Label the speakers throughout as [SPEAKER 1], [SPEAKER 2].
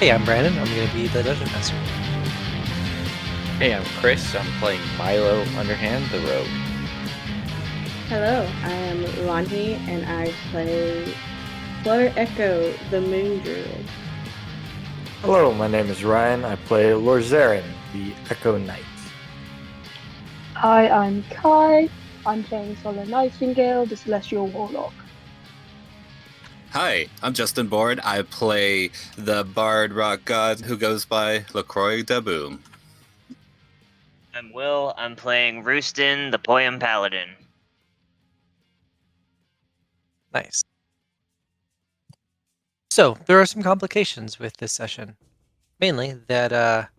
[SPEAKER 1] Hey, I'm Brandon. I'm going to be the Dungeon Master.
[SPEAKER 2] Hey, I'm Chris. I'm playing Mylo, Underhand, the Rogue.
[SPEAKER 3] Hello, I am Lanhee, and I play Flutter Echo, the Moon Druid.
[SPEAKER 4] Hello, my name is Ryan. I play Lorzaren, the Echo Knight.
[SPEAKER 5] Hi, I'm Kai. I'm playing Sala Nightingale, the Celestial Warlock.
[SPEAKER 6] Hi, I'm Justin Board. I play the Bard Rock God who goes by LaCroix Daboom.
[SPEAKER 7] I'm Will. I'm playing Roosten, the Poem Paladin.
[SPEAKER 1] Nice. So, there are some complications with this session. Mainly that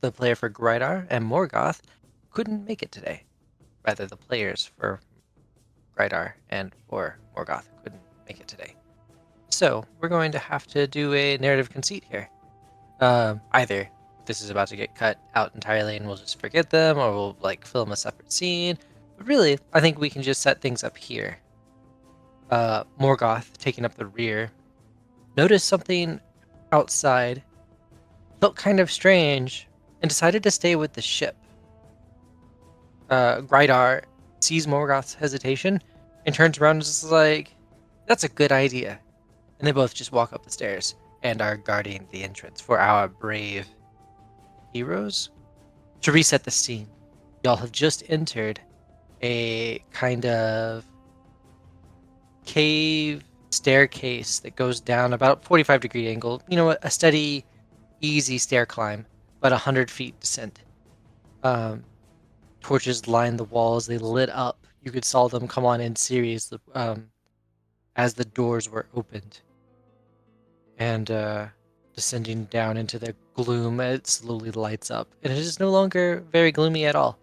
[SPEAKER 1] the player for Grydar and Morgoth couldn't make it today. Rather, the players for Grydar and for Morgoth couldn't make it today. So, we're going to have to do a narrative conceit here. Either this is about to get cut out entirely and we'll just forget them, or we'll film a separate scene. But really, I think we can just set things up here. Morgoth, taking up the rear, noticed something outside, felt kind of strange, and decided to stay with the ship. Grydar sees Morgoth's hesitation and turns around and is like, "That's a good idea." And they both just walk up the stairs and are guarding the entrance for our brave heroes. To reset the scene, y'all have just entered a kind of cave staircase that goes down about 45-degree angle. You know, a steady, easy stair climb, about 100 feet descent. Torches lined the walls. They lit up. You could saw them come on in series as the doors were opened. And descending down into the gloom, it slowly lights up. And it is no longer very gloomy at all.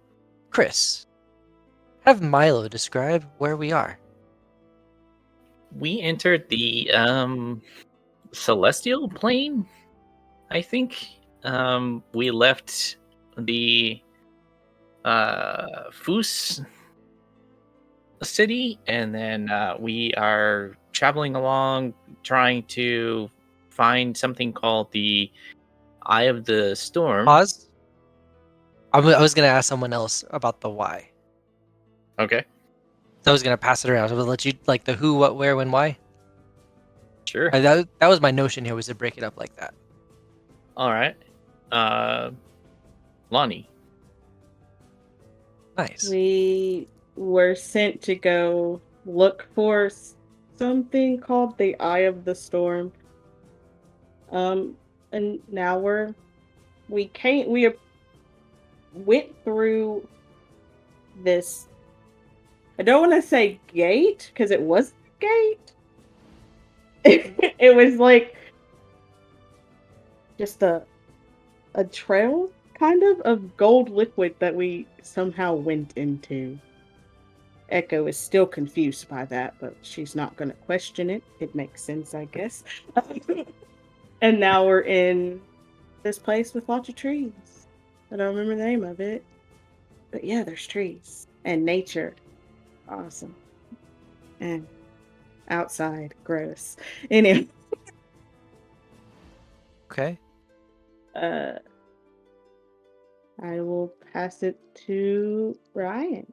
[SPEAKER 1] Chris, have Mylo describe where we are.
[SPEAKER 2] We entered the celestial plane, I think. We left the Foos city, and then we are traveling along, trying to find something called the Eye of the Storm.
[SPEAKER 1] Pause. I was going to ask someone else about the why.
[SPEAKER 2] Okay.
[SPEAKER 1] So I was going to pass it around. So I was going to let you, the who, what, where, when, why.
[SPEAKER 2] Sure.
[SPEAKER 1] That was my notion here, was to break it up like that.
[SPEAKER 2] All right. Lonnie.
[SPEAKER 1] Nice.
[SPEAKER 3] We were sent to go look for something called the Eye of the Storm. And now we went through this. I don't want to say gate because it was a gate. It was like just a trail kind of gold liquid that we somehow went into. Echo is still confused by that, but she's not going to question it. It makes sense, I guess. And now we're in this place with lots of trees. I don't remember the name of it. But yeah, there's trees and nature. Awesome. And outside, gross. Anyway.
[SPEAKER 1] Okay.
[SPEAKER 3] I will pass it to Ryan.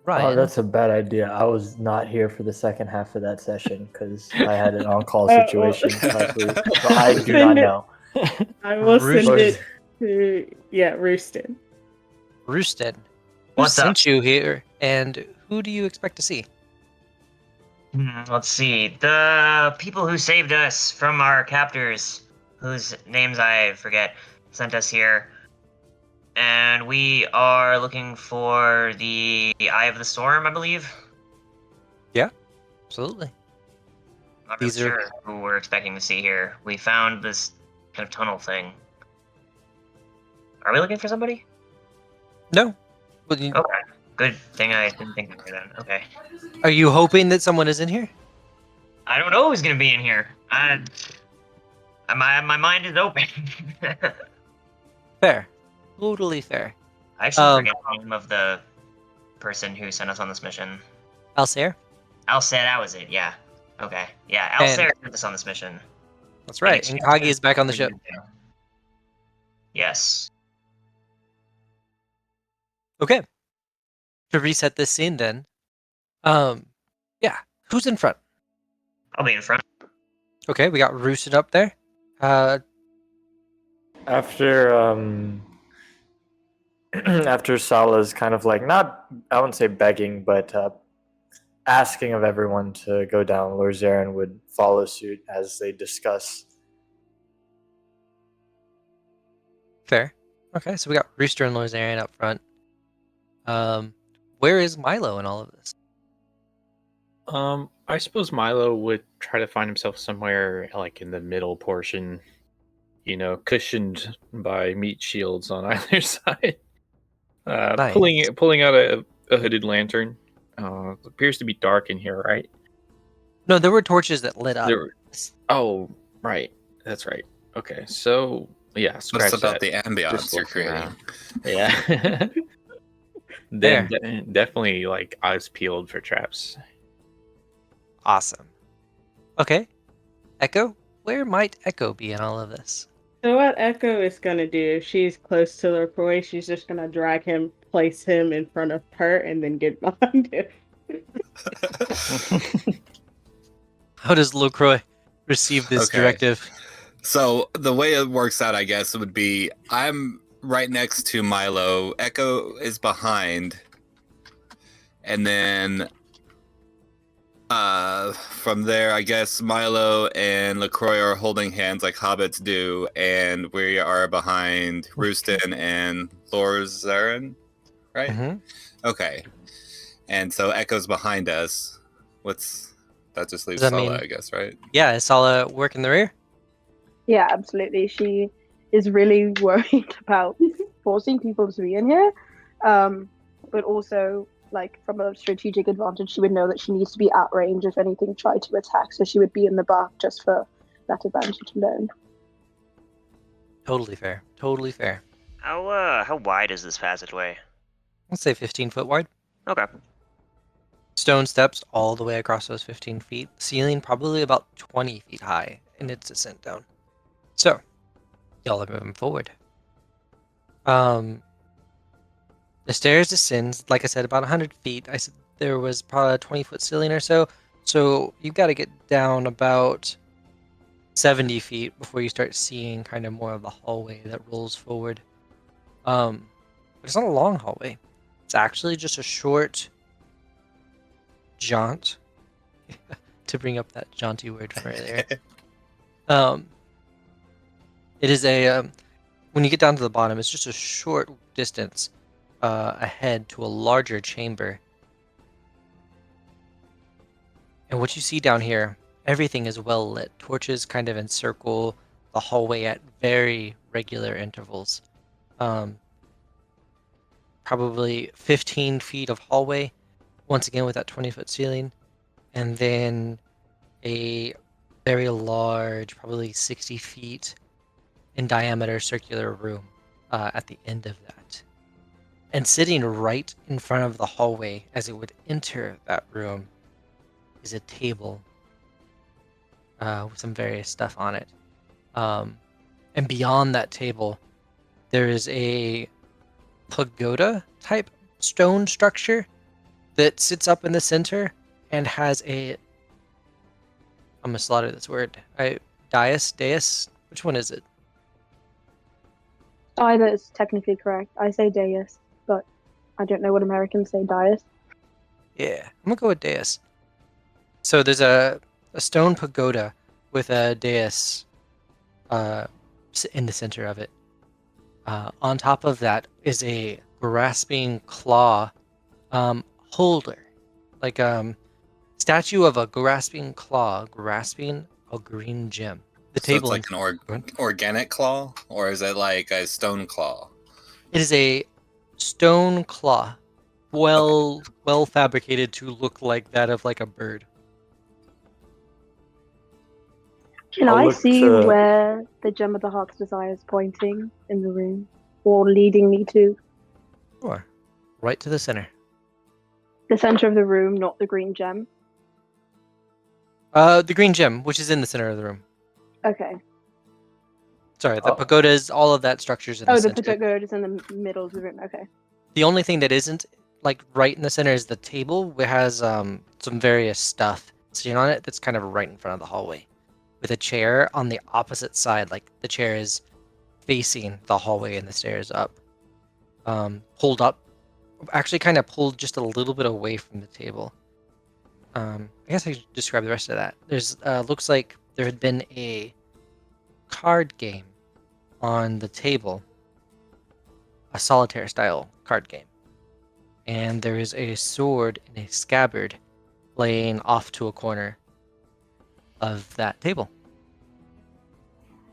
[SPEAKER 1] Ryan.
[SPEAKER 4] Oh, that's a bad idea. I was not here for the second half of that session because I had an on-call situation last week. So I do not know.
[SPEAKER 3] I will send
[SPEAKER 1] Roosten.
[SPEAKER 3] it to Roosten.
[SPEAKER 1] Roosten.
[SPEAKER 7] What's
[SPEAKER 1] Who
[SPEAKER 7] up?
[SPEAKER 1] sent you here, and who do you expect to see?
[SPEAKER 7] Let's see. The people who saved us from our captors, whose names I forget, sent us here. And we are looking for the Eye of the Storm, I believe.
[SPEAKER 1] Yeah, absolutely.
[SPEAKER 7] Not really
[SPEAKER 1] These are-
[SPEAKER 7] sure who we're expecting to see here. We found this kind of tunnel thing. Are we looking for somebody?
[SPEAKER 1] No. Well,
[SPEAKER 7] Okay. Good thing I didn't think of it then. Okay.
[SPEAKER 1] Are you hoping that someone is in here?
[SPEAKER 7] I don't know who's gonna be in here. My mind is open.
[SPEAKER 1] Fair. Totally fair.
[SPEAKER 7] I actually forget the name of the person who sent us on this mission.
[SPEAKER 1] Alsair?
[SPEAKER 7] Alsair, that was it, yeah. Okay. Yeah, Alsair sent us on this mission.
[SPEAKER 1] That's right. And Kagi is back on the ship.
[SPEAKER 7] Yes.
[SPEAKER 1] Okay. To reset this scene then. Yeah. Who's in front?
[SPEAKER 7] I'll be in front.
[SPEAKER 1] Okay, we got Roosten up there.
[SPEAKER 4] After after Sala's kind of like not, I wouldn't say begging, but asking of everyone to go down, Lorzaren would follow suit as they discuss.
[SPEAKER 1] Fair. Okay, so we got Rooster and Lorzaren up front. Where is Mylo in all of this?
[SPEAKER 2] I suppose Mylo would try to find himself somewhere like in the middle portion, cushioned by meat shields on either side.
[SPEAKER 1] Nice.
[SPEAKER 2] Pulling out a hooded lantern. It appears to be dark in here, right?
[SPEAKER 1] No, there were torches that lit up.
[SPEAKER 2] Oh, right. That's right. Okay, so yeah, scratch
[SPEAKER 6] What's about
[SPEAKER 2] that.
[SPEAKER 6] the ambiance
[SPEAKER 2] Just
[SPEAKER 6] you're
[SPEAKER 2] look
[SPEAKER 6] creating?
[SPEAKER 2] around. Yeah.
[SPEAKER 1] There.
[SPEAKER 2] Then definitely like eyes peeled for traps.
[SPEAKER 1] Awesome. Okay. Echo? Where might Echo be in all of this?
[SPEAKER 3] So what Echo is gonna do, if she's close to LaCroix, she's just gonna drag him, place him in front of her, and then get behind him.
[SPEAKER 1] How does LaCroix receive this
[SPEAKER 6] Okay.
[SPEAKER 1] directive?
[SPEAKER 6] So the way it works out, I guess, would be I'm right next to Mylo. Echo is behind. And then from there, I guess Mylo and LaCroix are holding hands like hobbits do, and we are behind Roosten and Lorzaren, right?
[SPEAKER 1] Mm-hmm.
[SPEAKER 6] Okay. And so Echo's behind us. That just leaves
[SPEAKER 1] Does that
[SPEAKER 6] Sala,
[SPEAKER 1] mean-
[SPEAKER 6] I guess, right?
[SPEAKER 1] Yeah, is Sala work in the rear?
[SPEAKER 5] Yeah, absolutely. She is really worried about forcing people to be in here, but also, like, from a strategic advantage, she would know that she needs to be at range if anything tried to attack, so she would be in the back just for that advantage alone.
[SPEAKER 1] Totally fair. Totally fair.
[SPEAKER 8] How wide is this passageway?
[SPEAKER 1] Let's say 15 foot wide.
[SPEAKER 8] Okay.
[SPEAKER 1] Stone steps all the way across those 15 feet. Ceiling probably about 20 feet high in its descent down. So, y'all are moving forward. The stairs descends, like I said, about 100 feet. I said there was probably a 20-foot ceiling or so. So you've got to get down about 70 feet before you start seeing kind of more of the hallway that rolls forward. But it's not a long hallway. It's actually just a short jaunt, to bring up that jaunty word from earlier. It is when you get down to the bottom, it's just a short distance ahead to a larger chamber. And what you see down here, everything is well lit. Torches kind of encircle the hallway at very regular intervals. Probably 15 feet of hallway, once again with that 20-foot ceiling, and then a very large, probably 60 feet in diameter circular room at the end of that. And sitting right in front of the hallway as it would enter that room is a table with some various stuff on it. And beyond that table, there is a pagoda type stone structure that sits up in the center and has a, I'm gonna slaughter this word, dais, which one is it?
[SPEAKER 5] Either is technically correct. I say dais, but I don't know what Americans say dais.
[SPEAKER 1] Yeah, I'm gonna go with dais. So there's a stone pagoda with a dais in the center of it. On top of that is a grasping claw holder, like statue of a grasping claw grasping a green gem. The
[SPEAKER 6] So
[SPEAKER 1] table.
[SPEAKER 6] it's like an organic claw, or is it like a stone claw?
[SPEAKER 1] It is a stone claw, well fabricated to look like that of like a bird.
[SPEAKER 5] Can
[SPEAKER 4] I'll
[SPEAKER 5] I
[SPEAKER 4] look
[SPEAKER 5] see
[SPEAKER 4] to-
[SPEAKER 5] where the Gem of the Heart's Desire is pointing in the room, or leading me to?
[SPEAKER 1] Sure. Right to the center.
[SPEAKER 5] The center of the room, not the green gem.
[SPEAKER 1] The green gem, which is in the center of the room.
[SPEAKER 5] Okay.
[SPEAKER 1] Sorry, the pagodas, all of that structure's in the
[SPEAKER 5] Oh, the
[SPEAKER 1] center.
[SPEAKER 5] pagoda is in the middle of the room. Okay.
[SPEAKER 1] The only thing that isn't like right in the center is the table, which has some various stuff sitting on it that's kind of right in front of the hallway, with a chair on the opposite side. Like the chair is facing the hallway and the stairs up, pulled up, actually kind of pulled just a little bit away from the table. I guess I should describe the rest of that. There's looks like there had been a card game on the table, a solitaire style card game, and there is a sword in a scabbard laying off to a corner of that table.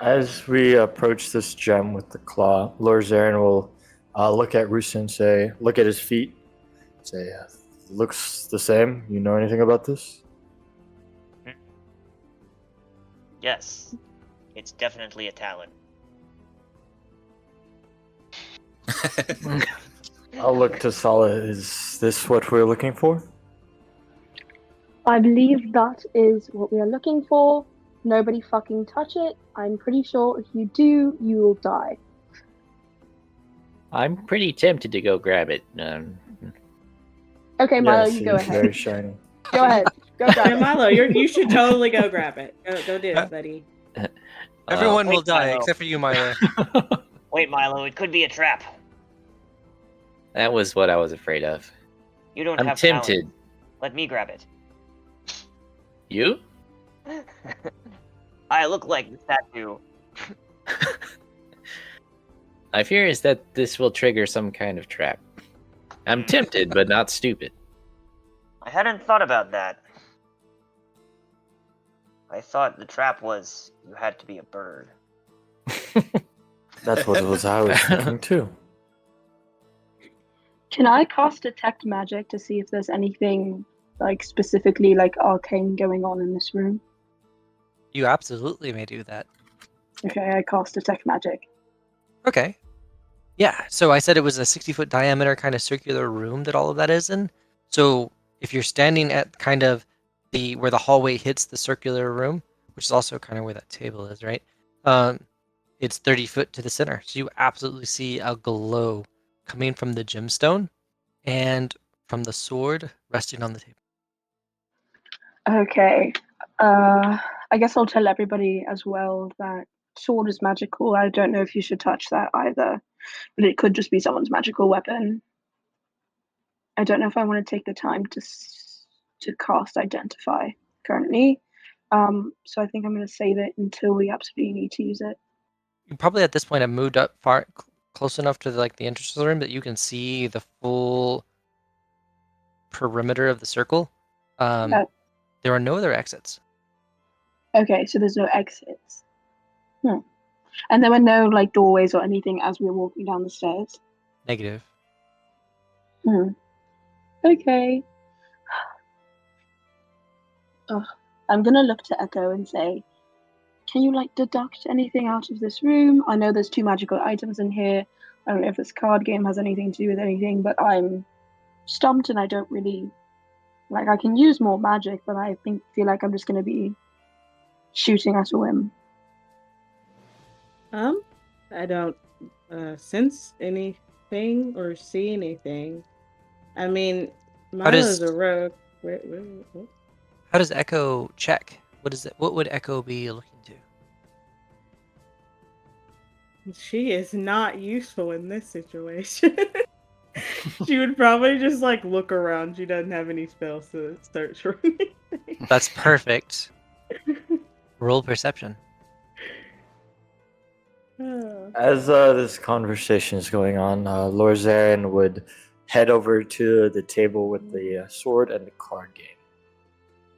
[SPEAKER 4] As we approach this gem with the claw, Lorzaren will look at Roosten and say, look at his feet, say, looks the same. You know anything about this?
[SPEAKER 8] Yes, it's definitely a talon.
[SPEAKER 4] I'll look to Sala. Is this what we're looking for?
[SPEAKER 5] I believe that is what we are looking for. Nobody fucking touch it. I'm pretty sure if you do, you will die.
[SPEAKER 2] I'm pretty tempted to go grab it.
[SPEAKER 5] Okay, Mylo,
[SPEAKER 4] Yes,
[SPEAKER 5] you go
[SPEAKER 4] it's
[SPEAKER 5] ahead.
[SPEAKER 4] very shiny.
[SPEAKER 5] Go ahead. Go grab
[SPEAKER 3] Yeah,
[SPEAKER 5] it.
[SPEAKER 3] Mylo, you should totally go grab it. Go do it, buddy.
[SPEAKER 1] Everyone will
[SPEAKER 8] wait,
[SPEAKER 1] die
[SPEAKER 8] Mylo.
[SPEAKER 1] except for you, Mylo.
[SPEAKER 8] Wait, Mylo, it could be a trap.
[SPEAKER 2] That was what I was afraid of.
[SPEAKER 8] You don't
[SPEAKER 2] I'm
[SPEAKER 8] have
[SPEAKER 2] tempted.
[SPEAKER 8] talons. Let me grab it.
[SPEAKER 2] You?
[SPEAKER 8] I look like the statue.
[SPEAKER 2] My fear is that this will trigger some kind of trap. I'm tempted, but not stupid.
[SPEAKER 8] I hadn't thought about that. I thought the trap was you had to be a bird.
[SPEAKER 4] That's what it was I was thinking too.
[SPEAKER 5] Can I cast detect magic to see if there's anything like specifically like arcane going on in this room?
[SPEAKER 1] You absolutely may do that.
[SPEAKER 5] Okay, I cast detect magic.
[SPEAKER 1] Okay. Yeah, so I said it was a 60-foot diameter kind of circular room that all of that is in. So if you're standing at kind of where the hallway hits the circular room, which is also kind of where that table is, right? It's 30 foot to the center. So you absolutely see a glow coming from the gemstone and from the sword resting on the table.
[SPEAKER 5] Okay. I guess I'll tell everybody as well that sword is magical. I don't know if you should touch that either, but it could just be someone's magical weapon. I don't know if I want to take the time to cast identify currently. So I think I'm going to save it until we absolutely need to use it.
[SPEAKER 1] You probably at this point have moved up close enough to the entrance of the room that you can see the full perimeter of the circle. There are no other exits.
[SPEAKER 5] Okay, so there's no exits. And there were no like doorways or anything as we were walking down the stairs.
[SPEAKER 1] Negative.
[SPEAKER 5] Okay. I'm gonna look to Echo and say, can you like deduct anything out of this room? I know there's 2 magical items in here. I don't know if this card game has anything to do with anything, but I'm stumped and I don't really I can use more magic, but I feel like I'm just gonna be shooting at a whim.
[SPEAKER 3] I don't sense anything or see anything. I mean, Mylo's a rogue. What?
[SPEAKER 1] How does Echo check? What is it? What would Echo be looking to?
[SPEAKER 3] She is not useful in this situation. She would probably just look around. She doesn't have any spells to search for anything.
[SPEAKER 1] That's perfect. Roll perception.
[SPEAKER 4] As this conversation is going on, Lorzaren would head over to the table with the sword and the card game.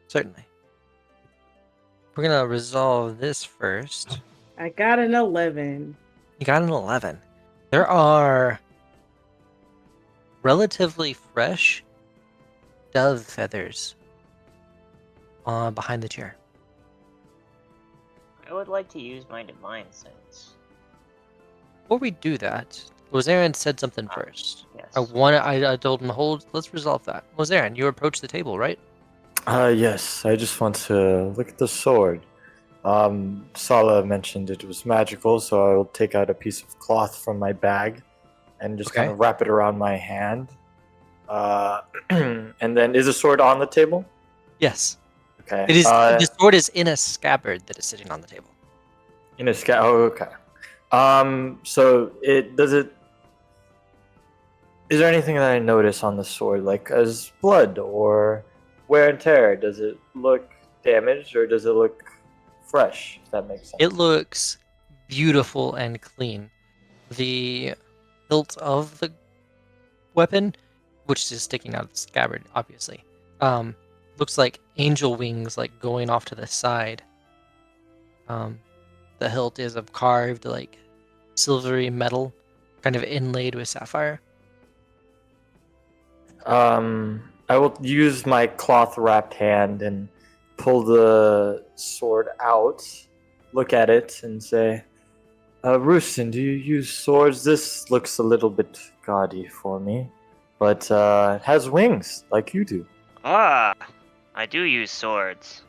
[SPEAKER 1] Certainly. We're going to resolve this first.
[SPEAKER 3] I got an 11.
[SPEAKER 1] You got an 11. There are relatively fresh dove feathers behind the chair.
[SPEAKER 8] I would like to use my divine sense.
[SPEAKER 1] Before we do that, Lorzaren said something first.
[SPEAKER 8] Yes.
[SPEAKER 1] I told him to hold. Let's resolve that. Lorzaren, you approach the table, right?
[SPEAKER 4] Yes, I just want to look at the sword. Sala mentioned it was magical, so I will take out a piece of cloth from my bag and just kind
[SPEAKER 1] Okay.
[SPEAKER 4] of wrap it around my hand. And then, is the sword on the table?
[SPEAKER 1] Yes.
[SPEAKER 4] Okay.
[SPEAKER 1] It is. The sword is in a scabbard that is sitting on the table.
[SPEAKER 4] In a scat. Oh, okay. So it does it. Is there anything that I notice on the sword, like as blood or wear and tear? Does it look damaged or does it look fresh? If that makes sense.
[SPEAKER 1] It looks beautiful and clean. The hilt of the weapon, which is sticking out of the scabbard, obviously, looks like angel wings, like going off to the side. The hilt is of carved, like silvery metal, kind of inlaid with sapphire.
[SPEAKER 4] I will use my cloth wrapped hand and pull the sword out, look at it, and say, Roosten, do you use swords? This looks a little bit gaudy for me, but it has wings like you do.
[SPEAKER 8] Ah, I do use swords.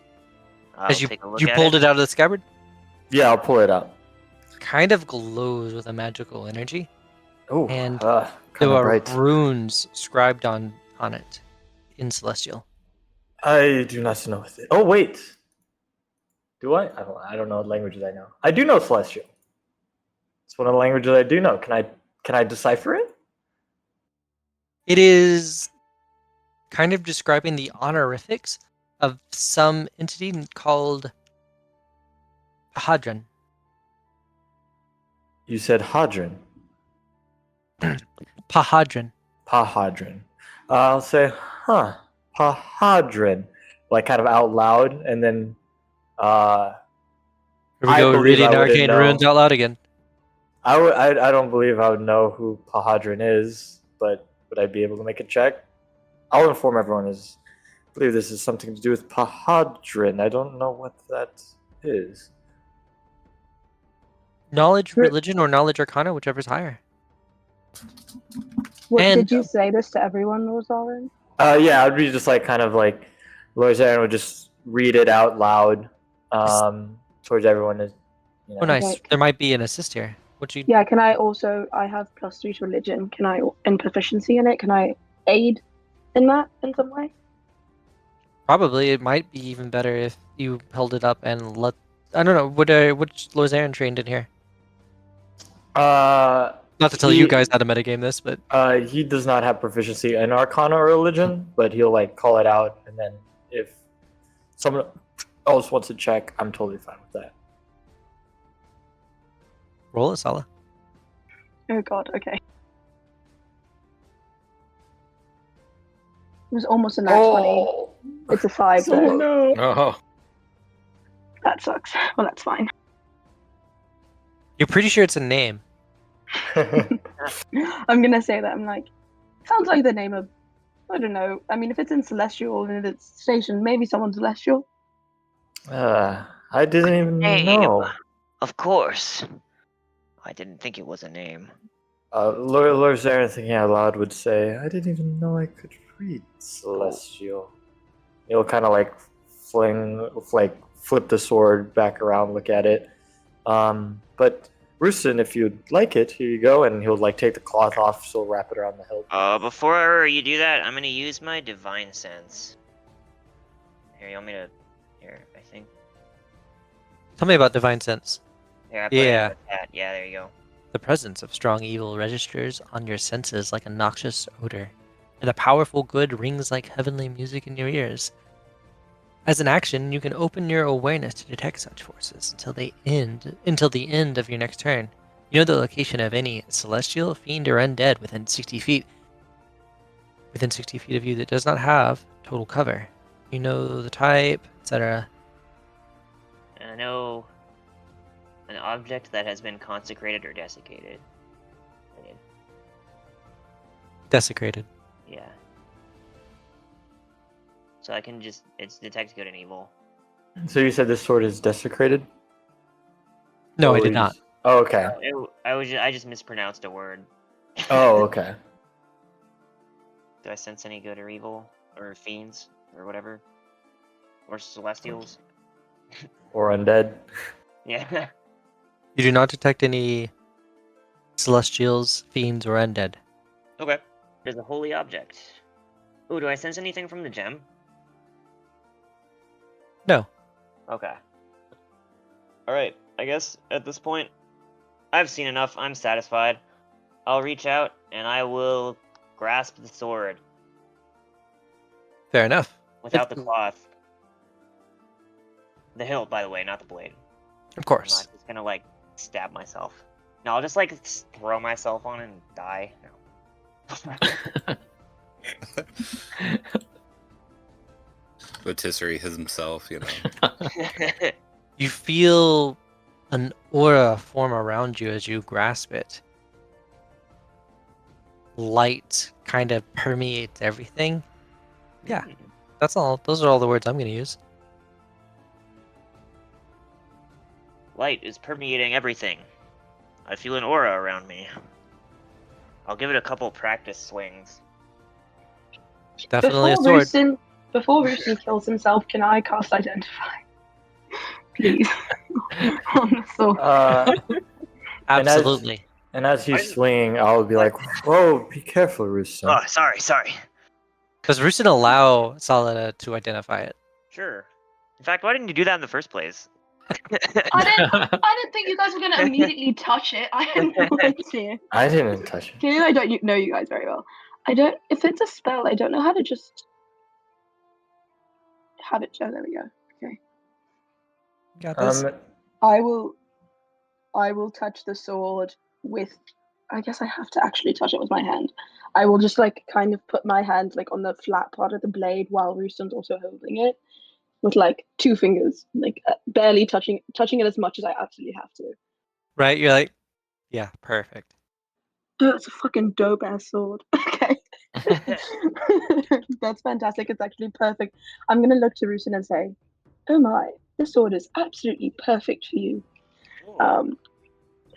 [SPEAKER 8] I'll
[SPEAKER 1] As you
[SPEAKER 8] take a look
[SPEAKER 1] you
[SPEAKER 8] at
[SPEAKER 1] pulled
[SPEAKER 8] it.
[SPEAKER 1] it out of the scabbard,
[SPEAKER 4] Yeah, I'll pull it out.
[SPEAKER 1] kind of glows with a magical energy,
[SPEAKER 4] Oh,
[SPEAKER 1] and
[SPEAKER 4] kind
[SPEAKER 1] there
[SPEAKER 4] of
[SPEAKER 1] are
[SPEAKER 4] bright.
[SPEAKER 1] runes scribed on it in Celestial.
[SPEAKER 4] I do not know with it. Oh wait, do I? I don't know what languages I know. I do know Celestial. It's one of the languages I do know. Can I decipher it?
[SPEAKER 1] It is kind of describing the honorifics of some entity called Hadron.
[SPEAKER 4] You said Hadron.
[SPEAKER 1] Pahadron.
[SPEAKER 4] Pahadron. I'll say, Pahadron, like kind of out loud, and then
[SPEAKER 1] Here we
[SPEAKER 4] I
[SPEAKER 1] go,
[SPEAKER 4] believe I
[SPEAKER 1] reading
[SPEAKER 4] wouldn't
[SPEAKER 1] arcane
[SPEAKER 4] know.
[SPEAKER 1] runes out loud again.
[SPEAKER 4] I don't believe I would know who Pahadron is, but would I be able to make a check? I'll inform everyone. I believe this is something to do with Pahadron. I don't know what that is.
[SPEAKER 1] Knowledge, religion, or knowledge arcana, whichever's higher.
[SPEAKER 5] What
[SPEAKER 1] And-
[SPEAKER 5] did you say this to everyone, Lorzaren?
[SPEAKER 4] Yeah, I'd be just like kind of like Lorzaren would just read it out loud towards everyone. You know.
[SPEAKER 1] Oh, nice.
[SPEAKER 5] Okay.
[SPEAKER 1] There might be an assist here. What you?
[SPEAKER 5] Yeah, can I also? I have +3 to religion. Can I, and proficiency in it? Can I aid in that in some way?
[SPEAKER 1] Probably. It might be even better if you held it up and let. I don't know. Which Lorzaren trained in here? Not to tell you guys how to metagame this, but
[SPEAKER 4] He does not have proficiency in Arcana or Religion, but he'll like call it out, and then if someone else wants to check, I'm totally fine with that.
[SPEAKER 1] roll it, Sala.
[SPEAKER 5] Oh god, okay. It was almost a nat 20. It's a 5
[SPEAKER 4] so
[SPEAKER 5] though.
[SPEAKER 4] no.
[SPEAKER 2] Oh,
[SPEAKER 5] That sucks. Well, that's fine.
[SPEAKER 1] You're pretty sure it's a name.
[SPEAKER 5] I'm gonna say that. I'm like, sounds like the name of, I don't know. I mean, if it's in Celestial and it's stationed, maybe someone's Celestial.
[SPEAKER 4] I didn't even
[SPEAKER 8] Name.
[SPEAKER 4] know.
[SPEAKER 8] Of course. I didn't think it was a name.
[SPEAKER 4] Lord Zarin thinking out loud would say, I didn't even know I could read Celestial. He'll kind of like flip the sword back around, look at it. But Roosten, if you'd like it, here you go, and he'll like take the cloth off, so wrap it around the hilt.
[SPEAKER 8] Before you do that, I'm gonna use my divine sense. Here, you want me to? Here, I think.
[SPEAKER 1] Tell me about divine sense.
[SPEAKER 8] Here, I put it in
[SPEAKER 1] Yeah.
[SPEAKER 8] the chat. Yeah, there you go.
[SPEAKER 1] The presence of strong evil registers on your senses like a noxious odor, and the powerful good rings like heavenly music in your ears. As an action, you can open your awareness to detect such forces until the end of your next turn. You know the location of any celestial, fiend, or undead within 60 feet. Within 60 feet of you that does not have total cover. You know the type, etc.
[SPEAKER 8] I know an object that has been consecrated or desiccated.
[SPEAKER 1] Desecrated.
[SPEAKER 8] Yeah. So I can just, it's detect good and evil.
[SPEAKER 4] So you said this sword is desecrated?
[SPEAKER 1] No,
[SPEAKER 4] Or
[SPEAKER 1] I
[SPEAKER 4] you
[SPEAKER 1] did not.
[SPEAKER 4] just- Oh, okay.
[SPEAKER 8] I just mispronounced a word.
[SPEAKER 4] Oh, okay.
[SPEAKER 8] Do I sense any good or evil? Or fiends? Or whatever? Or celestials?
[SPEAKER 4] Or undead.
[SPEAKER 8] Yeah.
[SPEAKER 1] You do not detect any celestials, fiends, or undead.
[SPEAKER 8] Okay. There's a holy object. Ooh, do I sense anything from the gem?
[SPEAKER 1] No.
[SPEAKER 8] Okay. Alright, I guess at this point, I've seen enough. I'm satisfied. I'll reach out and I will grasp the sword
[SPEAKER 1] Fair enough.
[SPEAKER 8] without the cloth. The hilt, by the way, not the blade.
[SPEAKER 1] Of
[SPEAKER 8] I'm
[SPEAKER 1] course.
[SPEAKER 8] not just gonna, like, stab myself. No, I'll just, like, throw myself on it and die. No.
[SPEAKER 6] Rotisserie himself, you know.
[SPEAKER 1] You feel an aura form around you as you grasp it. Light kind of permeates everything. Yeah. That's all. Those are all the words I'm going to use.
[SPEAKER 8] Light is permeating everything. I feel an aura around me. I'll give it a couple practice swings.
[SPEAKER 1] Definitely a sword.
[SPEAKER 5] Before Roosten kills himself, can I cast Identify? Please. On the sword.
[SPEAKER 1] Absolutely.
[SPEAKER 4] And as he's swinging, I'll be like, "Whoa, be careful, Roosten."
[SPEAKER 8] Oh, sorry.
[SPEAKER 1] Does Roosten allow Sala to identify it?
[SPEAKER 8] Sure. In fact, why didn't you do that in the first place?
[SPEAKER 5] I didn't think you guys were gonna immediately touch it. I had no idea.
[SPEAKER 4] I didn't touch it.
[SPEAKER 5] Clearly, I don't know you guys very well. I don't. If it's a spell, I don't know how to just have it. Oh, there we go. Okay.
[SPEAKER 1] Got this.
[SPEAKER 5] I will touch the sword with. I guess I have to actually touch it with my hand. I will just like kind of put my hand like on the flat part of the blade while Roosten's also holding it with like 2 fingers, like barely touching it as much as I absolutely have to.
[SPEAKER 1] Right? You're like, yeah, perfect.
[SPEAKER 5] Oh, it's a fucking dope ass sword. Okay. That's fantastic. It's actually perfect. I'm gonna look to Roosten and say, "Oh my, this sword is absolutely perfect for you."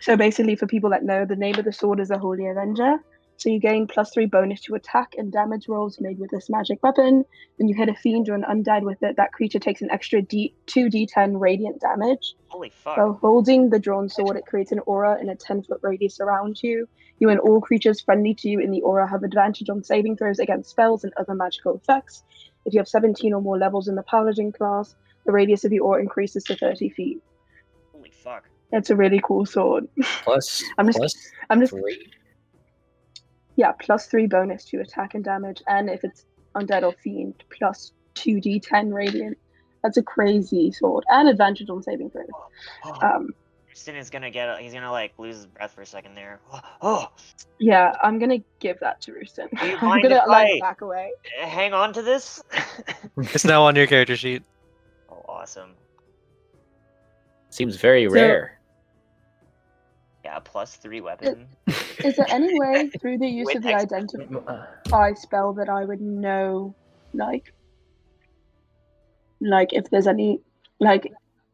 [SPEAKER 5] So basically, for people that know, the name of the sword is a Holy Avenger. So you gain +3 bonus to attack and damage rolls made with this magic weapon. When you hit a fiend or an undead with it, that creature takes an extra 2d10 radiant damage.
[SPEAKER 8] Holy fuck.
[SPEAKER 5] While holding the drawn sword, it creates an aura in a 10-foot radius around you. You and all creatures friendly to you in the aura have advantage on saving throws against spells and other magical effects. If you have 17 or more levels in the Paladin class, the radius of the aura increases to 30 feet.
[SPEAKER 8] Holy fuck.
[SPEAKER 5] It's a really cool sword.
[SPEAKER 4] Plus 3.
[SPEAKER 5] Yeah, +3 bonus to attack and damage, and if it's undead or fiend, plus 2d10 radiant. That's a crazy sword, and advantage on saving throws.
[SPEAKER 8] Roosten is gonna he's gonna like lose his breath for a second there. Oh.
[SPEAKER 5] Yeah, I'm gonna give that to Roosten.
[SPEAKER 8] Do you
[SPEAKER 5] I'm
[SPEAKER 8] mind
[SPEAKER 5] gonna
[SPEAKER 8] if I
[SPEAKER 5] back away.
[SPEAKER 8] hang on to this?
[SPEAKER 1] It's now on your character sheet.
[SPEAKER 8] Oh, awesome.
[SPEAKER 2] Seems very rare.
[SPEAKER 8] Yeah, +3 weapon.
[SPEAKER 5] Is there any way through the use
[SPEAKER 8] With
[SPEAKER 5] of the Identify spell that I would know, like if there's any, like,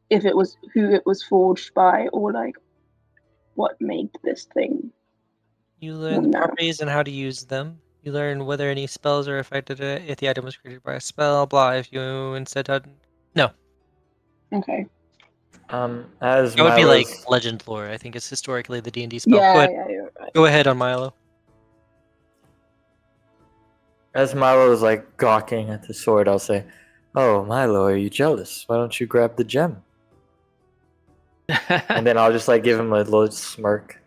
[SPEAKER 5] if it was who it was forged by, or like what made this thing?
[SPEAKER 1] You learn the properties and how to use them. You learn whether any spells are affected if the item was created by a spell. Blah. If you instead had no.
[SPEAKER 5] Okay.
[SPEAKER 4] As
[SPEAKER 1] It would be like
[SPEAKER 4] Mylo's-
[SPEAKER 1] legend lore. I think it's historically the D&D spell.
[SPEAKER 5] Yeah,
[SPEAKER 1] You're
[SPEAKER 5] right.
[SPEAKER 1] Go ahead on Mylo.
[SPEAKER 4] As Mylo is like gawking at the sword, I'll say, "Oh, Mylo, are you jealous? Why don't you grab the gem?" And then I'll just like give him a little smirk.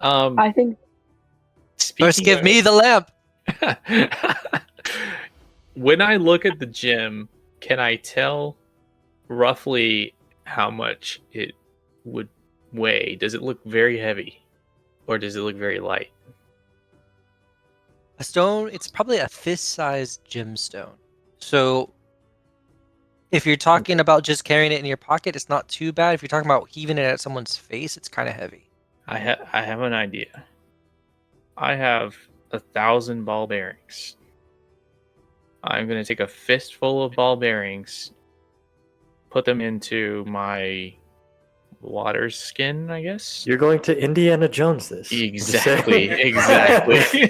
[SPEAKER 5] I think.
[SPEAKER 1] First, give me the lamp.
[SPEAKER 2] When I look at the gem, can I tell roughly how much it would weigh? Does it look very heavy, or does it look very light?
[SPEAKER 1] A stone, it's probably a fist-sized gemstone. So if you're talking about just carrying it in your pocket, it's not too bad. If you're talking about heaving it at someone's face, it's kind of heavy.
[SPEAKER 2] I have an idea. I have 1,000 ball bearings. I'm going to take a fistful of ball bearings, put them into my water skin, I guess.
[SPEAKER 4] You're going to Indiana Jones this.
[SPEAKER 2] Exactly, exactly.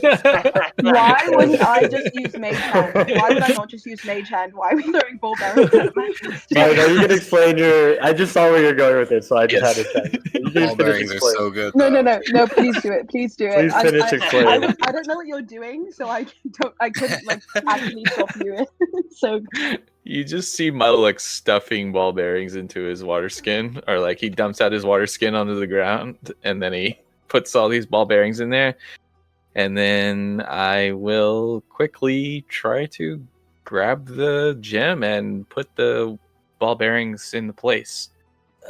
[SPEAKER 5] Why wouldn't I just use Mage Hand? Why would I not just use Mage Hand? Why are we throwing ball bearings at my
[SPEAKER 4] Sorry, no, you can explain your. I just saw where you're going with it, so I just had to check. You can
[SPEAKER 6] Ball
[SPEAKER 4] finish
[SPEAKER 6] bearings are
[SPEAKER 4] explaining.
[SPEAKER 6] so good.
[SPEAKER 5] No,
[SPEAKER 6] though.
[SPEAKER 5] no. Please do it. Please do it.
[SPEAKER 4] Please finish explaining.
[SPEAKER 5] I don't know what you're doing, so I couldn't like actually stop you. So
[SPEAKER 2] You just see Mylo like stuffing ball bearings into his water skin, or like he dumps out his water skin onto the ground, and then he puts all these ball bearings in there. And then I will quickly try to grab the gem and put the ball bearings into place.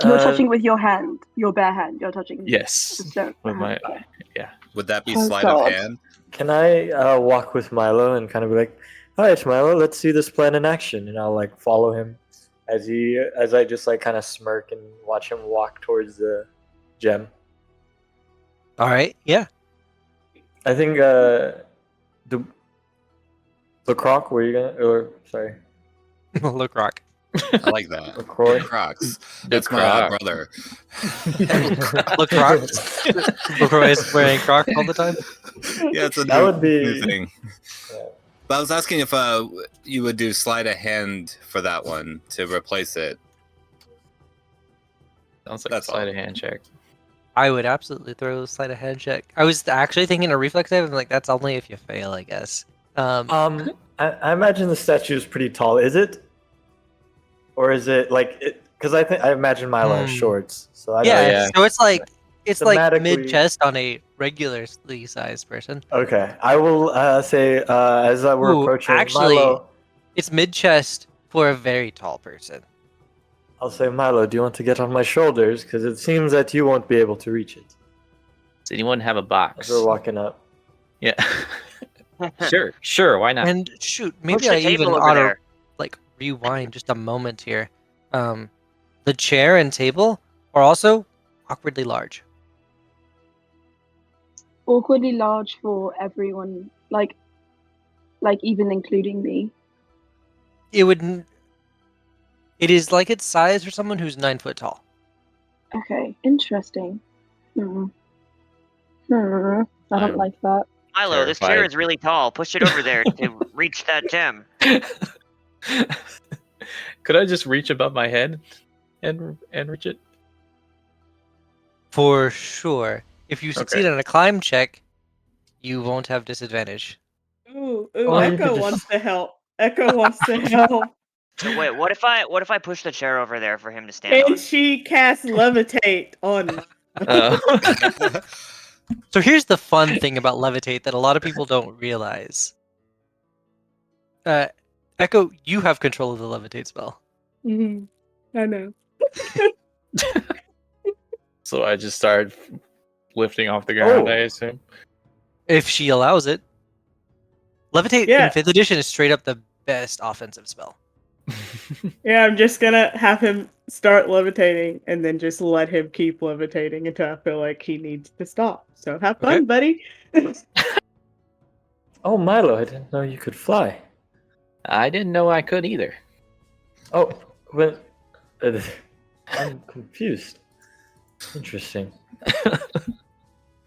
[SPEAKER 5] you're touching with your hand, your bare hand. You're touching.
[SPEAKER 2] Yes,
[SPEAKER 5] the stone.
[SPEAKER 2] with my
[SPEAKER 5] Okay.
[SPEAKER 6] Would that be
[SPEAKER 5] Oh,
[SPEAKER 6] sleight
[SPEAKER 5] God.
[SPEAKER 6] of hand?
[SPEAKER 4] Can I walk with Mylo and kind of be like, "All right, Mylo, let's see this plan in action," and I'll like follow him as I just like kind of smirk and watch him walk towards the gem.
[SPEAKER 1] All right. Yeah.
[SPEAKER 4] I think the croc. Were you gonna? Or sorry,
[SPEAKER 1] Look, Rock.
[SPEAKER 6] I like that.
[SPEAKER 4] LaCroix.
[SPEAKER 6] Crocs.
[SPEAKER 2] The
[SPEAKER 6] That's my
[SPEAKER 2] Croc.
[SPEAKER 6] brother.
[SPEAKER 1] Look, Rock. LaCroix is wearing Crocs all the time.
[SPEAKER 6] Yeah, it's a
[SPEAKER 4] That
[SPEAKER 6] new,
[SPEAKER 4] would be-
[SPEAKER 6] new thing.
[SPEAKER 4] Yeah.
[SPEAKER 6] But I was asking if you would do sleight of hand for that one to replace it.
[SPEAKER 2] Sounds like
[SPEAKER 6] That's
[SPEAKER 2] a sleight
[SPEAKER 6] all.
[SPEAKER 2] of hand check.
[SPEAKER 1] I would absolutely throw a sleight of hand check. I was actually thinking a reflex save. I'm like, that's only if you fail, I guess.
[SPEAKER 4] I imagine the statue is pretty tall. Is it? Or is it like it? Because I imagine Mylo has
[SPEAKER 1] Hmm.
[SPEAKER 4] shorts. So I
[SPEAKER 1] Yeah,
[SPEAKER 2] yeah.
[SPEAKER 1] so it's like
[SPEAKER 4] Thematically-
[SPEAKER 1] mid chest on a regularly sized person.
[SPEAKER 4] Okay, I will say as we're
[SPEAKER 1] Ooh,
[SPEAKER 4] approaching
[SPEAKER 1] actually-
[SPEAKER 4] Mylo,
[SPEAKER 1] It's mid chest for a very tall person.
[SPEAKER 4] I'll say, Mylo, do you want to get on my shoulders? Because it seems that you won't be able to reach it.
[SPEAKER 2] Does anyone have a
[SPEAKER 4] As
[SPEAKER 2] box?
[SPEAKER 4] we're walking up.
[SPEAKER 2] Yeah. Sure. Why not?
[SPEAKER 1] And shoot,
[SPEAKER 8] Push
[SPEAKER 1] maybe
[SPEAKER 8] the
[SPEAKER 1] I even
[SPEAKER 8] table over
[SPEAKER 1] ought to
[SPEAKER 8] there.
[SPEAKER 1] like rewind just a moment here. The chair and table are also awkwardly large.
[SPEAKER 5] Awkwardly large for everyone, like even including me.
[SPEAKER 1] It is like its size for someone who's 9 foot tall.
[SPEAKER 5] Okay, interesting. I don't
[SPEAKER 2] I'm-
[SPEAKER 5] like that.
[SPEAKER 8] Mylo, this chair
[SPEAKER 2] Terrified.
[SPEAKER 8] is really tall. Push it over there to reach that gem.
[SPEAKER 2] Could I just reach above my head and reach it?
[SPEAKER 1] For sure. If you succeed on a climb check, you won't have disadvantage.
[SPEAKER 3] Ooh,
[SPEAKER 4] Oh, you
[SPEAKER 3] Echo
[SPEAKER 4] could just-
[SPEAKER 3] wants to help. Echo wants to help.
[SPEAKER 8] So wait, what if I push the chair over there for him to stand on?
[SPEAKER 3] And she casts levitate on.
[SPEAKER 1] So here's the fun thing about levitate that a lot of people don't realize. Echo, you have control of the levitate spell.
[SPEAKER 3] Mm-hmm. I know.
[SPEAKER 2] So I just started lifting off the ground,
[SPEAKER 4] Oh.
[SPEAKER 2] I assume.
[SPEAKER 1] If she allows it. Levitate
[SPEAKER 3] Yeah.
[SPEAKER 1] in 5th edition is straight up the best offensive spell.
[SPEAKER 3] Yeah, I'm just gonna have him start levitating and then just let him keep levitating until I feel like he needs to stop. So have fun,
[SPEAKER 2] Okay.
[SPEAKER 3] buddy.
[SPEAKER 4] Oh, Mylo, I didn't know you could fly.
[SPEAKER 2] I didn't know I could either.
[SPEAKER 4] Oh, well, I'm confused. Interesting.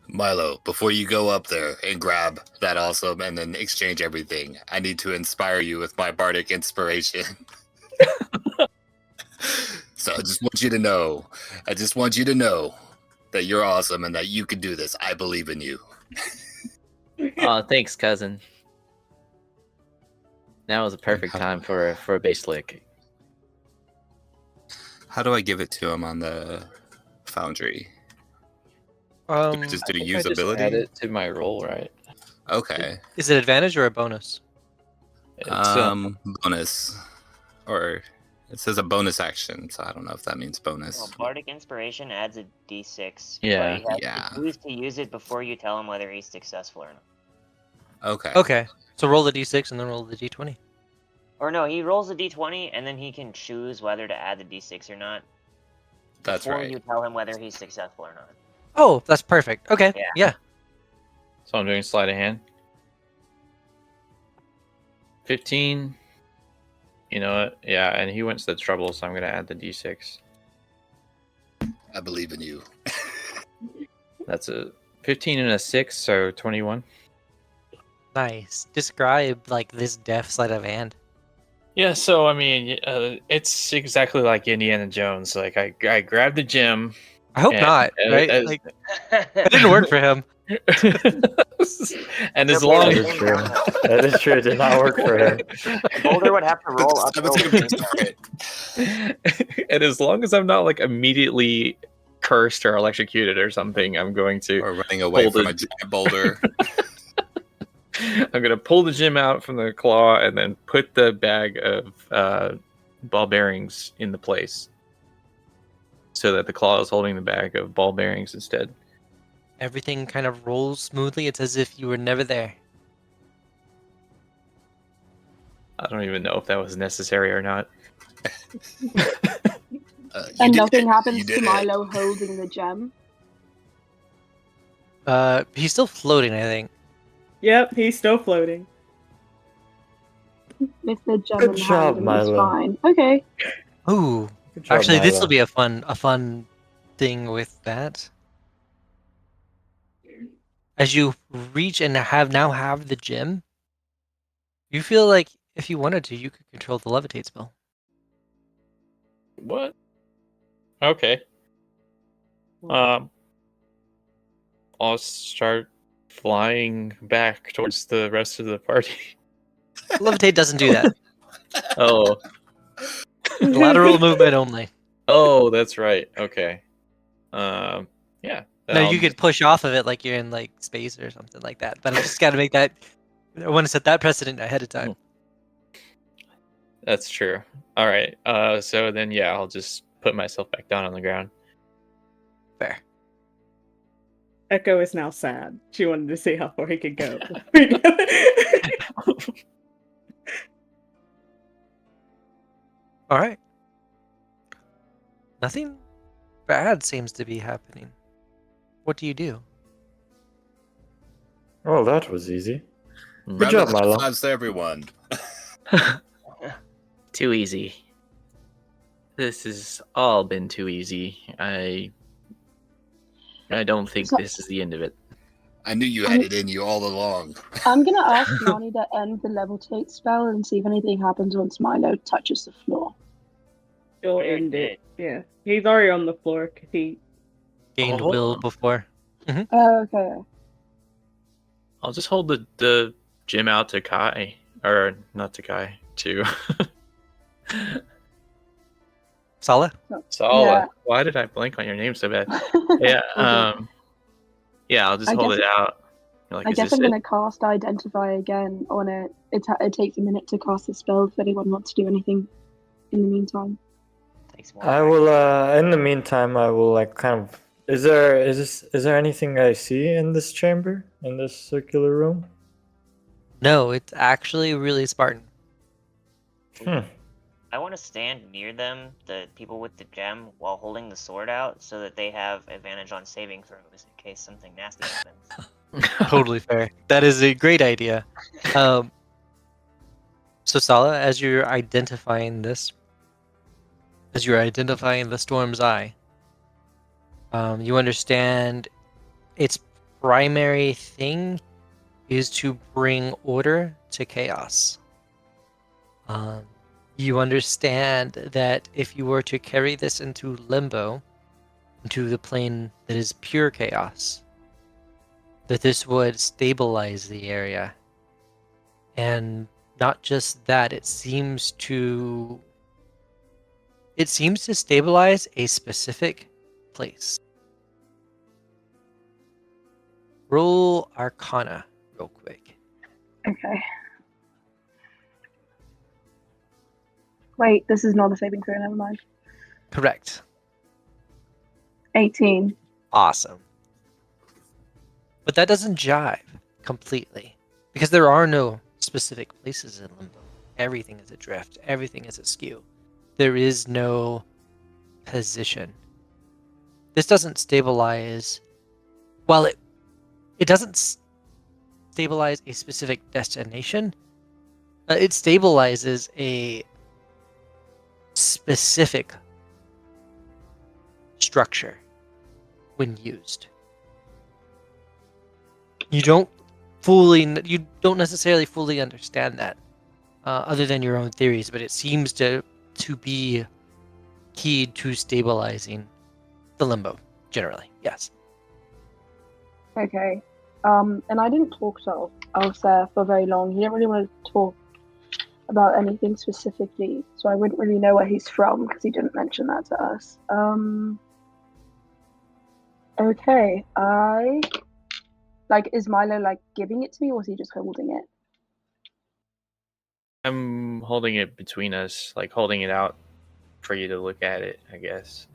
[SPEAKER 6] Mylo, before you go up there and grab that also and then exchange everything, I need to inspire you with my bardic inspiration. So I just want you to know that you're awesome and that you can do this. I believe in you.
[SPEAKER 2] Oh, thanks, cousin. Now is a perfect time for a base lick.
[SPEAKER 6] How do I give it to him on the foundry? Just do
[SPEAKER 2] I think I just
[SPEAKER 6] usability?
[SPEAKER 2] add it to my roll, right?
[SPEAKER 6] Okay.
[SPEAKER 1] Is it advantage or a bonus?
[SPEAKER 2] It's,
[SPEAKER 6] Bonus. Or it says a bonus action, so I don't know if that means bonus.
[SPEAKER 8] Well, Bardic Inspiration adds a d6.
[SPEAKER 2] Yeah.
[SPEAKER 8] But he has
[SPEAKER 6] Yeah.
[SPEAKER 8] to choose to use it before you tell him whether he's successful or not.
[SPEAKER 6] Okay.
[SPEAKER 1] Okay. So roll the d6 and then roll the d20.
[SPEAKER 8] Or no, he rolls a d20 and then he can choose whether to add the d6 or not.
[SPEAKER 6] That's
[SPEAKER 8] before
[SPEAKER 6] right.
[SPEAKER 8] you tell him whether he's successful or not.
[SPEAKER 1] Oh, that's perfect. Okay.
[SPEAKER 8] Yeah.
[SPEAKER 1] Yeah.
[SPEAKER 2] So I'm doing sleight of hand. 15. You know what? Yeah, and he went to the trouble, so I'm gonna add the d6.
[SPEAKER 6] I believe in you.
[SPEAKER 2] That's a 15 and a 6, so 21.
[SPEAKER 1] Nice. Describe like this deaf sleight of hand.
[SPEAKER 2] Yeah, so I mean, it's exactly like Indiana Jones. Like I grabbed the gem.
[SPEAKER 1] I hope
[SPEAKER 2] and,
[SPEAKER 1] not, right?
[SPEAKER 2] as-
[SPEAKER 1] Like it didn't work for him.
[SPEAKER 2] and as
[SPEAKER 8] They're
[SPEAKER 2] long
[SPEAKER 4] That
[SPEAKER 8] playing
[SPEAKER 2] as
[SPEAKER 4] is true. That is true. It did not work for him.
[SPEAKER 8] Boulder would have to roll up.
[SPEAKER 2] and as long as I'm not like immediately cursed or electrocuted or something, I'm going to
[SPEAKER 6] Or running away
[SPEAKER 2] Hold
[SPEAKER 6] from
[SPEAKER 2] it.
[SPEAKER 6] a giant boulder.
[SPEAKER 2] I'm gonna pull the gem out from the claw and then put the bag of ball bearings in the place, so that the claw is holding the bag of ball bearings instead.
[SPEAKER 1] Everything kind of rolls smoothly. It's as if you were never there.
[SPEAKER 2] I don't even know if that was necessary or not.
[SPEAKER 6] You
[SPEAKER 5] And
[SPEAKER 6] did
[SPEAKER 5] nothing
[SPEAKER 6] it.
[SPEAKER 5] happens
[SPEAKER 6] You
[SPEAKER 5] to
[SPEAKER 6] did it.
[SPEAKER 5] Mylo holding the gem.
[SPEAKER 1] He's still floating, I think.
[SPEAKER 3] Yep, he's still floating.
[SPEAKER 5] If the gem
[SPEAKER 4] Good
[SPEAKER 5] in
[SPEAKER 4] job,
[SPEAKER 5] hand, then it's
[SPEAKER 4] Mylo.
[SPEAKER 5] fine. Okay.
[SPEAKER 1] Ooh.
[SPEAKER 4] Good job,
[SPEAKER 1] Actually, this will
[SPEAKER 4] Mylo.
[SPEAKER 1] be a fun thing with that. As you reach and have the gem, you feel like if you wanted to, you could control the levitate spell.
[SPEAKER 2] What? Okay. I'll start flying back towards the rest of the party.
[SPEAKER 1] Levitate doesn't do that.
[SPEAKER 2] Oh,
[SPEAKER 1] Lateral movement only.
[SPEAKER 2] oh, that's right. Okay. Yeah. then
[SPEAKER 1] No,
[SPEAKER 2] I'll
[SPEAKER 1] you could push off of it like you're in like space or something like that. But I just got to make that. I want to set that precedent ahead of time.
[SPEAKER 2] That's true. All right. So then, yeah, I'll just put myself back down on the ground.
[SPEAKER 1] Fair.
[SPEAKER 3] Echo is now sad. She wanted to see how far he could go.
[SPEAKER 1] All right. Nothing bad seems to be happening. What do you do?
[SPEAKER 4] Well, that was easy. Good
[SPEAKER 6] Round
[SPEAKER 4] job,
[SPEAKER 6] of high
[SPEAKER 4] Mylo.
[SPEAKER 6] fives to everyone.
[SPEAKER 2] Too easy. This has all been too easy. I don't think
[SPEAKER 5] So-
[SPEAKER 2] this is the end of it.
[SPEAKER 6] I knew you had it in you all along.
[SPEAKER 5] I'm gonna ask Nani to end the levitate spell and see if anything happens once Mylo touches the floor.
[SPEAKER 3] She'll
[SPEAKER 8] Very
[SPEAKER 3] end it.
[SPEAKER 8] good.
[SPEAKER 3] Yeah. He's already on the floor because he.
[SPEAKER 1] Gained
[SPEAKER 2] Oh.
[SPEAKER 1] will before.
[SPEAKER 5] Oh, okay.
[SPEAKER 2] I'll just hold the gem out to Kai, or not to Kai, to
[SPEAKER 1] Sala?
[SPEAKER 2] Sala.
[SPEAKER 5] Yeah.
[SPEAKER 2] Why did I blank on your name so bad? Yeah. Yeah. I'll just
[SPEAKER 5] I
[SPEAKER 2] hold
[SPEAKER 5] guess-
[SPEAKER 2] it out. Like,
[SPEAKER 5] I
[SPEAKER 2] is
[SPEAKER 5] guess
[SPEAKER 2] this
[SPEAKER 5] I'm
[SPEAKER 2] it?
[SPEAKER 5] gonna cast Identify again on it. It takes a minute to cast the spell if anyone wants to do anything in the meantime.
[SPEAKER 8] Takes more
[SPEAKER 4] I will. In the meantime, I will like kind of. Is there anything I see in this chamber, in this circular room?
[SPEAKER 1] No, it's actually really Spartan.
[SPEAKER 8] I want to stand near them, the people with the gem, while holding the sword out, so that they have advantage on saving throws in case something nasty happens.
[SPEAKER 1] Totally fair. That is a great idea. So Sala, as you're identifying the storm's eye, you understand its primary thing is to bring order to chaos. You understand that if you were to carry this into limbo, into the plane that is pure chaos, that this would stabilize the area. And not just that, it seems to stabilize a specific place. Roll Arcana real quick.
[SPEAKER 5] Okay. Wait, this is not a saving throw. Never mind.
[SPEAKER 1] Correct.
[SPEAKER 5] 18.
[SPEAKER 1] Awesome. But that doesn't jive completely, because there are no specific places in limbo. Everything is adrift. Everything is askew. There is no position. This doesn't stabilize. Well, it doesn't stabilize a specific destination. It stabilizes a specific structure when used. You don't necessarily fully understand that, other than your own theories, but it seems to be keyed to stabilizing the limbo generally. Yes.
[SPEAKER 5] Okay. And I didn't talk to Alsair for very long. He didn't really want to talk about anything specifically, so I wouldn't really know where he's from because he didn't mention that to us. Okay. Is Mylo giving it to me, or is he just holding it?
[SPEAKER 2] I'm holding it between us, holding it out for you to look at it, I guess.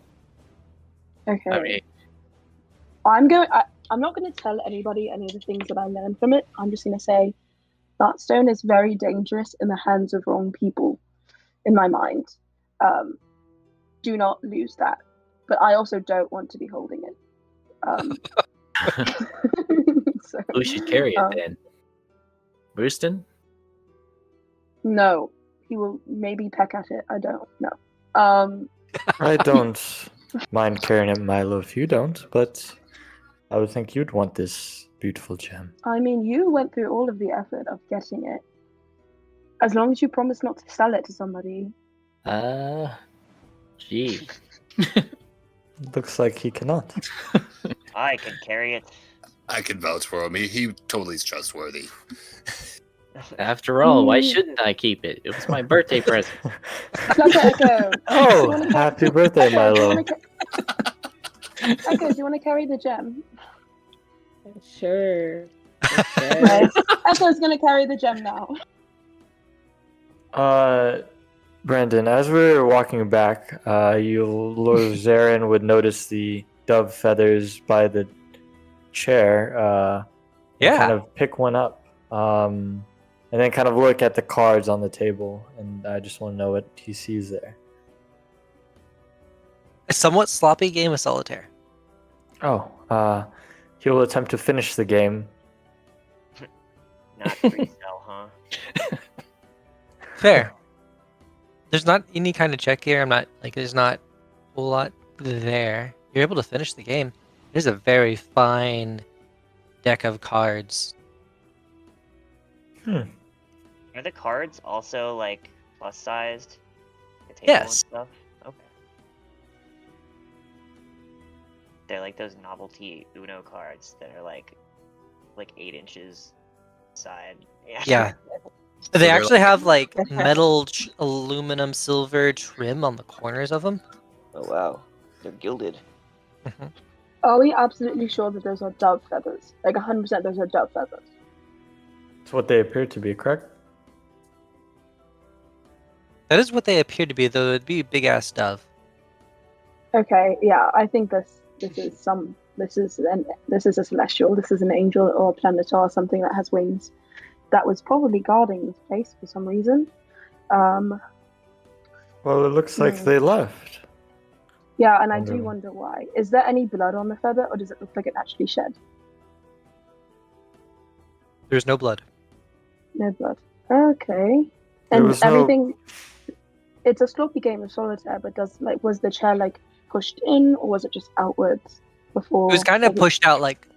[SPEAKER 5] Okay.
[SPEAKER 2] I mean,
[SPEAKER 5] I'm not going to tell anybody any of the things that I learned from it. I'm just going to say that stone is very dangerous in the hands of wrong people, in my mind. Do not lose that. But I also don't want to be holding it. So,
[SPEAKER 2] who should carry it then? Roosten?
[SPEAKER 5] No. He will maybe peck at it. I don't know.
[SPEAKER 4] I don't mind carrying it, Mylo, if you don't, but I would think you'd want this beautiful gem.
[SPEAKER 5] I mean, you went through all of the effort of getting it. As long as you promise not to sell it to somebody.
[SPEAKER 2] Gee.
[SPEAKER 4] Looks like he cannot.
[SPEAKER 8] I can carry it.
[SPEAKER 6] I can vouch for him. He totally is trustworthy.
[SPEAKER 2] After all, why shouldn't I keep it? It was my birthday present.
[SPEAKER 5] Flutter Echo.
[SPEAKER 4] Oh, happy birthday, Mylo.
[SPEAKER 5] Echo, do you want to carry the gem?
[SPEAKER 3] Sure.
[SPEAKER 5] Nice. Echo's going to carry the gem now.
[SPEAKER 4] Brandon, as we're walking back, Lorzaren would notice the dove feathers by the chair. And kind of pick one up. And then kind of look at the cards on the table, and I just want to know what he sees there.
[SPEAKER 1] A somewhat sloppy game of solitaire.
[SPEAKER 4] Oh, he will attempt to finish the game.
[SPEAKER 8] Not freestyle, huh?
[SPEAKER 1] Fair. There's not any kind of check here. There's not a whole lot there. You're able to finish the game. There's a very fine deck of cards.
[SPEAKER 8] Are the cards also plus sized?
[SPEAKER 1] Yes.
[SPEAKER 8] And stuff? Okay. They're like those novelty Uno cards that are like 8 inches side.
[SPEAKER 1] Yeah. They actually have metal, aluminum, silver trim on the corners of them.
[SPEAKER 8] Oh wow, they're gilded.
[SPEAKER 1] Mm-hmm.
[SPEAKER 5] Are we absolutely sure that those are dove feathers? 100% those are dove feathers?
[SPEAKER 4] It's what they appear to be, correct?
[SPEAKER 1] That is what they appear to be, though it'd be a big ass dove.
[SPEAKER 5] Okay, yeah, I think this is a celestial. This is an angel or a planetar or something that has wings. That was probably guarding this place for some reason.
[SPEAKER 4] Well, it looks like they left.
[SPEAKER 5] Yeah, and I do wonder why. Is there any blood on the feather, or does it look like it actually shed?
[SPEAKER 1] There's no blood.
[SPEAKER 5] No blood. Okay. And everything. It's a sloppy game of solitaire, but was the chair pushed in, or was it just outwards before?
[SPEAKER 1] It was kind of pushed out, like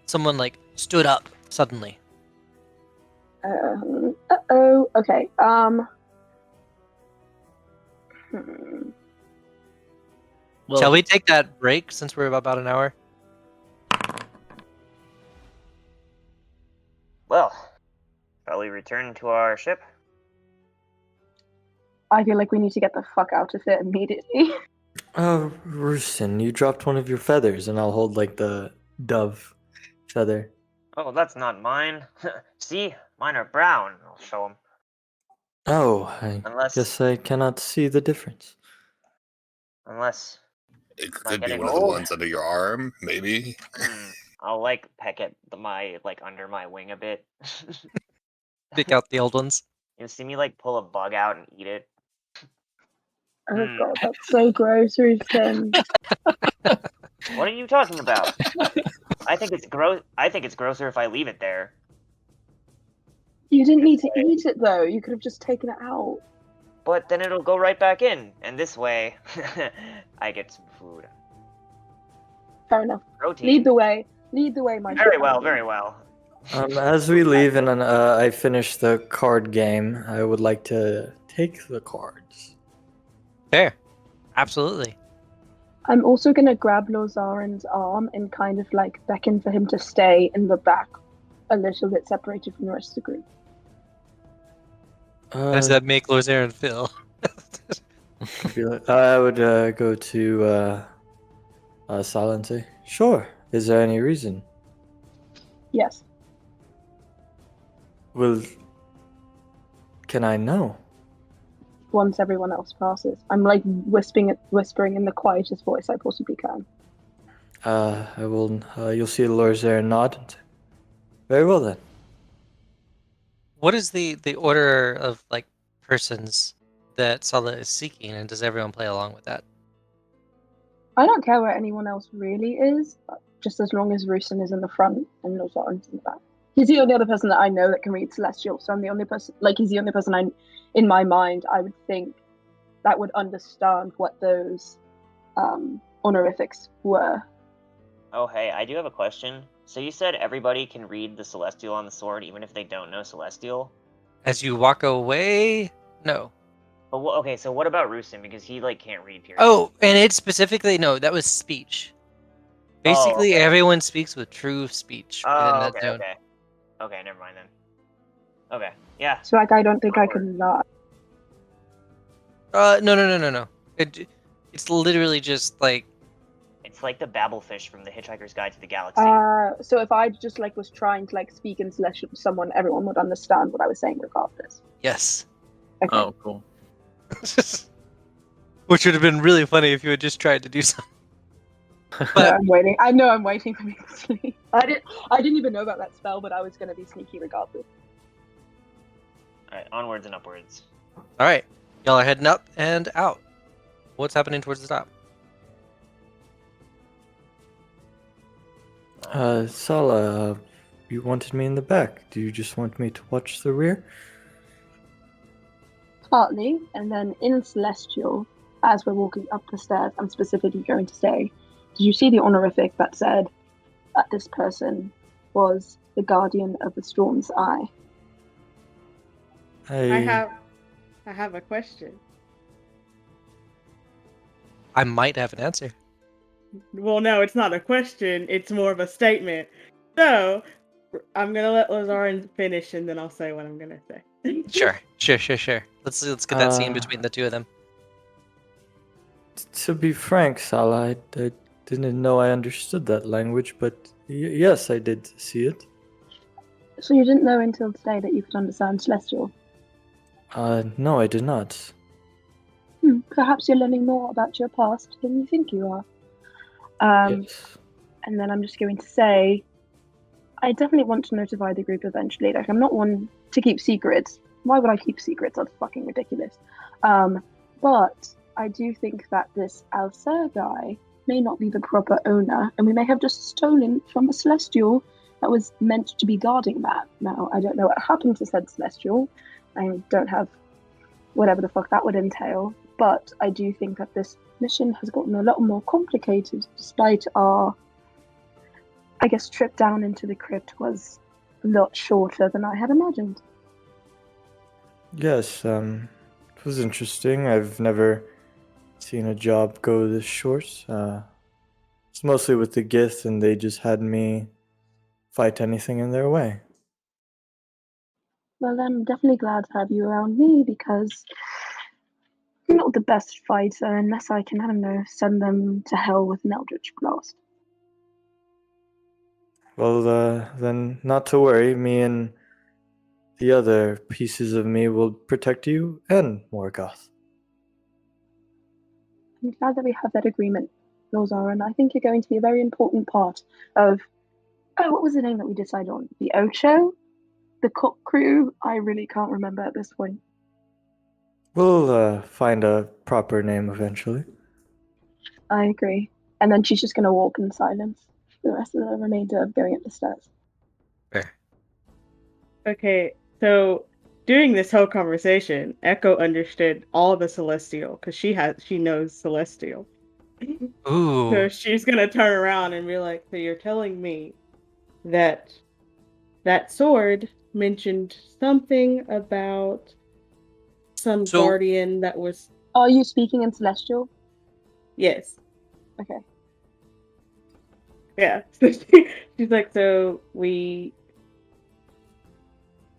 [SPEAKER 1] someone stood up suddenly.
[SPEAKER 5] Okay.
[SPEAKER 2] Well,
[SPEAKER 1] Shall we take that break since we're about an hour?
[SPEAKER 8] Well, shall we return to our ship?
[SPEAKER 5] I feel like we need to get the fuck out of here immediately.
[SPEAKER 4] Roosten, you dropped one of your feathers, and I'll hold the dove feather.
[SPEAKER 8] Oh, that's not mine. See, mine are brown. I'll show them.
[SPEAKER 4] Oh, I
[SPEAKER 8] Unless-
[SPEAKER 4] guess I cannot see the difference.
[SPEAKER 8] Unless
[SPEAKER 6] It
[SPEAKER 8] Am I
[SPEAKER 6] could be
[SPEAKER 8] getting
[SPEAKER 6] one of the
[SPEAKER 8] old?
[SPEAKER 6] ones under your arm, maybe.
[SPEAKER 8] I'll peck at my under my wing a bit.
[SPEAKER 1] Pick out the old ones.
[SPEAKER 8] You see me pull a bug out and eat it.
[SPEAKER 5] Oh god, that's so gross, Roosten.
[SPEAKER 8] What are you talking about? I think it's gross. I think it's grosser if I leave it there.
[SPEAKER 5] You didn't need to eat it though. You could have just taken it out.
[SPEAKER 8] But then it'll go right back in, and this way, I get some food.
[SPEAKER 5] Fair enough.
[SPEAKER 8] Protein.
[SPEAKER 5] Lead the way. Lead the way, my
[SPEAKER 8] Very
[SPEAKER 5] friend.
[SPEAKER 8] well, very well.
[SPEAKER 4] As we leave and I finish the card game, I would like to take the cards.
[SPEAKER 1] Fair. Absolutely.
[SPEAKER 5] I'm also going to grab Lorzaren's arm and kind of like beckon for him to stay in the back, a little bit separated from the rest of the group.
[SPEAKER 1] How does that make Lorzaren feel?
[SPEAKER 4] I would go to Sala and say, "Sure. Is there any reason?"
[SPEAKER 5] Yes.
[SPEAKER 4] Well, can I know?
[SPEAKER 5] Once everyone else passes. I'm like whispering in the quietest voice I possibly can.
[SPEAKER 4] I will. You'll see Lorzaren nod. And say, very well then.
[SPEAKER 1] What is the order of like persons that Sala is seeking, and does everyone play along with that?
[SPEAKER 5] I don't care where anyone else really is, just as long as Roosten is in the front and Lorzaren's in the back. He's the only other person that I know that can read Celestial, so I'm the only person. Like, he's the only person in my mind, I would think that would understand what those honorifics were.
[SPEAKER 8] Oh, hey, I do have a question. So you said everybody can read the Celestial on the sword, even if they don't know Celestial?
[SPEAKER 1] As you walk away, no.
[SPEAKER 8] But okay, so what about Roosten? Because he like can't read. Period.
[SPEAKER 1] Oh, and it specifically no, that was speech. Basically,
[SPEAKER 8] okay.
[SPEAKER 1] everyone speaks with true speech within
[SPEAKER 8] Oh,
[SPEAKER 1] that
[SPEAKER 8] okay,
[SPEAKER 1] zone.
[SPEAKER 8] okay. Okay, never mind then. Okay, yeah.
[SPEAKER 5] So, like, I don't think I can lie.
[SPEAKER 1] No. It's literally just like
[SPEAKER 8] It's like the Babelfish from the Hitchhiker's Guide to the Galaxy.
[SPEAKER 5] So if I just like was trying to like speak in Celestial to someone, everyone would understand what I was saying regardless.
[SPEAKER 1] yes.
[SPEAKER 5] Okay.
[SPEAKER 2] Oh, cool.
[SPEAKER 1] Which would have been really funny if you had just tried to do something.
[SPEAKER 5] No,
[SPEAKER 1] But
[SPEAKER 5] I'm waiting. I know I'm waiting for me to sleep. I didn't even know about that spell, but I was gonna be sneaky regardless.
[SPEAKER 8] Alright, onwards and upwards.
[SPEAKER 1] all right, y'all are heading up and out. What's happening towards the top?
[SPEAKER 4] Sala, you wanted me in the back. Do you just want me to watch the rear?
[SPEAKER 5] Partly, and then in Celestial, as we're walking up the stairs, I'm specifically going to say, did you see the honorific that said that this person was the guardian of the Storm's Eye?
[SPEAKER 3] I have a question.
[SPEAKER 1] I might have an answer.
[SPEAKER 3] Well, no, it's not a question. It's more of a statement. So, I'm gonna let Lorzaren finish, and then I'll say what I'm gonna say.
[SPEAKER 1] Sure. Let's get that scene between the two of them.
[SPEAKER 4] To be frank, Sala, I didn't know I understood that language, but yes, I did see it.
[SPEAKER 5] So you didn't know until today that you could understand Celestial?
[SPEAKER 4] No, I did not.
[SPEAKER 5] Perhaps you're learning more about your past than you think you are.
[SPEAKER 4] Yes.
[SPEAKER 5] And then I'm just going to say, I definitely want to notify the group eventually. Like, I'm not one to keep secrets. Why would I keep secrets? That's fucking ridiculous. But I do think that this Alcer guy may not be the proper owner, and we may have just stolen from a Celestial that was meant to be guarding that. Now, I don't know what happened to said Celestial. I don't have whatever the fuck that would entail, but I do think that this mission has gotten a lot more complicated despite our, I guess, trip down into the crypt was a lot shorter than I had imagined.
[SPEAKER 4] Yes, it was interesting. I've never seen a job go this short. It's mostly with the Gith, and they just had me fight anything in their way.
[SPEAKER 5] Well, I'm definitely glad to have you around me because I'm not the best fighter unless I can, I don't know, send them to hell with an Eldritch Blast.
[SPEAKER 4] Well, then not to worry. Me and the other pieces of me will protect you and Morgoth.
[SPEAKER 5] I'm glad that we have that agreement, Lorzaren. I think you're going to be a very important part of, what was the name that we decided on? The Ocho? The Cook Crew? I really can't remember at this point.
[SPEAKER 4] We'll find a proper name eventually.
[SPEAKER 5] I agree. And then she's just going to walk in silence for the rest of the remainder of going up the stairs.
[SPEAKER 1] Fair.
[SPEAKER 3] Okay, so during this whole conversation, Echo understood all the Celestial because she knows Celestial.
[SPEAKER 1] Ooh.
[SPEAKER 3] So she's gonna turn around and be like, "So you're telling me that that sword mentioned something about some
[SPEAKER 1] So-
[SPEAKER 3] guardian that was
[SPEAKER 5] Are you speaking in Celestial?
[SPEAKER 3] yes,
[SPEAKER 5] Okay.
[SPEAKER 3] yeah." So she's like, "So we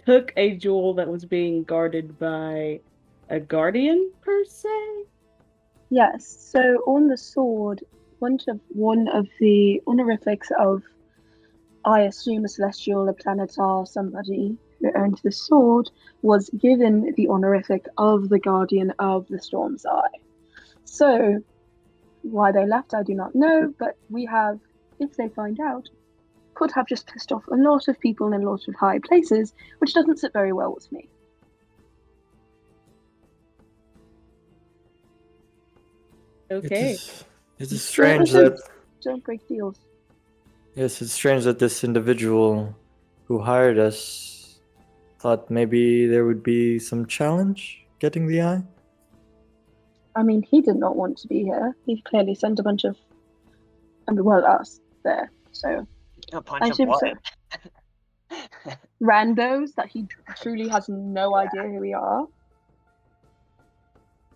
[SPEAKER 3] took a jewel that was being guarded by a guardian per se."
[SPEAKER 5] Yes. So on the sword, one of the honorifics of, I assume, a celestial, a planetar, somebody who owned the sword, was given the honorific of the guardian of the Storm's Eye. So why they left, I do not know, but we have, if they find out, could have just pissed off a lot of people in a lot of high places, which doesn't sit very well with me.
[SPEAKER 3] Okay.
[SPEAKER 4] It is strange that
[SPEAKER 5] Don't break deals.
[SPEAKER 4] yes, it's strange that this individual who hired us thought maybe there would be some challenge getting the eye.
[SPEAKER 5] I mean, he did not want to be here. He clearly sent a bunch of, us there. So
[SPEAKER 8] A
[SPEAKER 5] I
[SPEAKER 8] bunch of
[SPEAKER 5] assume
[SPEAKER 8] what?
[SPEAKER 5] so. Randos that he truly has no idea who we are.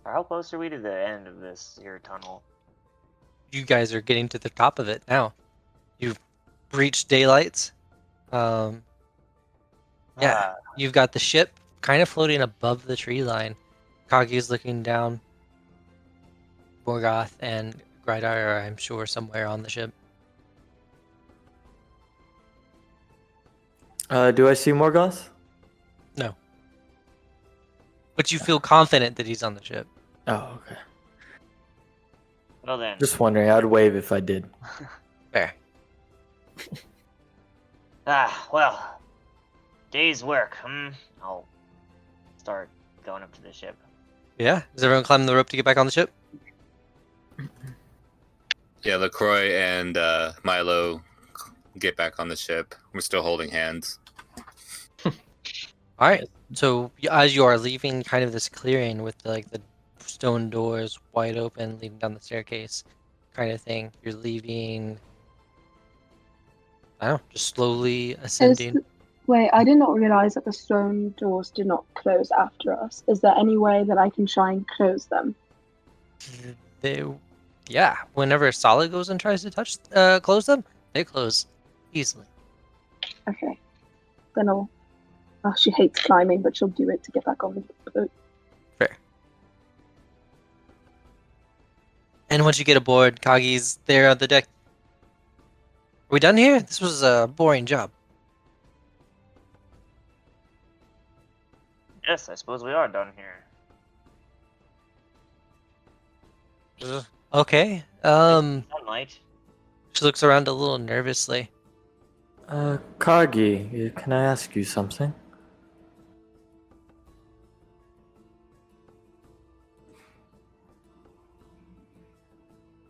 [SPEAKER 8] How close are we to the end of this here tunnel?
[SPEAKER 1] You guys are getting to the top of it now. You've reached daylights. Yeah,
[SPEAKER 8] Ah,
[SPEAKER 1] you've got the ship kind of floating above the tree line. Kagi's looking down. Morgoth and Grydar are, I'm sure, somewhere on the ship.
[SPEAKER 4] Do I see Morgoth?
[SPEAKER 1] No. But you feel confident that he's on the ship.
[SPEAKER 4] Oh, okay.
[SPEAKER 8] well then.
[SPEAKER 4] Just wondering. I'd wave if I did.
[SPEAKER 1] Fair.
[SPEAKER 8] Well. Day's work. I'll start going up to the ship.
[SPEAKER 1] Yeah? Is everyone climbing the rope to get back on the ship?
[SPEAKER 6] Yeah, LaCroix and Mylo get back on the ship. We're still holding hands.
[SPEAKER 1] All right. So as you are leaving kind of this clearing with the stone doors wide open, leading down the staircase kind of thing, you're leaving, I don't know, just slowly ascending.
[SPEAKER 5] Wait, I did not realize that the stone doors did not close after us. Is there any way that I can try and close them?
[SPEAKER 1] Yeah, whenever Sala goes and tries to close them, they close easily.
[SPEAKER 5] Okay. Then I'll. Oh, she hates climbing, but she'll do it to get back on the boat.
[SPEAKER 1] Fair. And once you get aboard, Kagi's there on the deck. Are we done here? This was a boring job.
[SPEAKER 8] Yes, I suppose we are done here.
[SPEAKER 1] Okay.
[SPEAKER 8] Sunlight.
[SPEAKER 1] She looks around a little nervously.
[SPEAKER 4] Kagi, can I ask you something?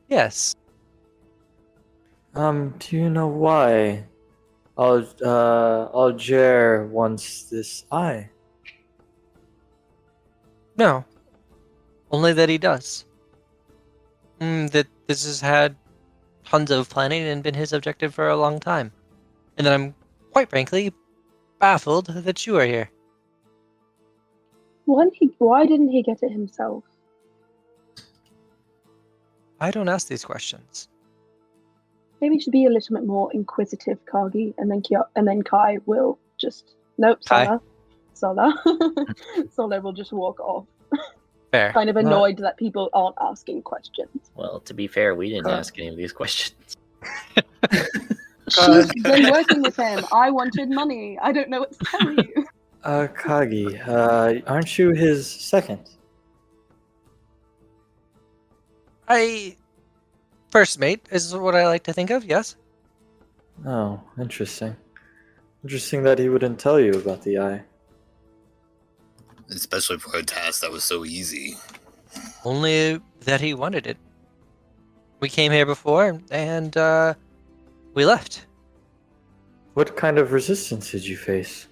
[SPEAKER 1] Yes.
[SPEAKER 4] Do you know why Alger wants this eye?
[SPEAKER 1] No. Only that he does. That this has had tons of planning and been his objective for a long time. And that I'm, quite frankly, baffled that you are here.
[SPEAKER 5] Why didn't he get it himself?
[SPEAKER 1] I don't ask these questions.
[SPEAKER 5] Maybe you should be a little bit more inquisitive, Kagi, and then Kai will just
[SPEAKER 1] Kai?
[SPEAKER 5] Sala will just walk off,
[SPEAKER 1] Fair.
[SPEAKER 5] kind of annoyed that people aren't asking questions.
[SPEAKER 9] Well, to be fair, we didn't ask any of these questions.
[SPEAKER 5] She's been working with him. I wanted money. I don't know what to tell you.
[SPEAKER 4] Kagi, aren't you his second?
[SPEAKER 1] First mate is what I like to think of, yes?
[SPEAKER 4] Oh, interesting. Interesting that he wouldn't tell you about the eye.
[SPEAKER 6] Especially for a task that was so easy.
[SPEAKER 1] Only that he wanted it. We came here before, and we left.
[SPEAKER 4] What kind of resistance did you face?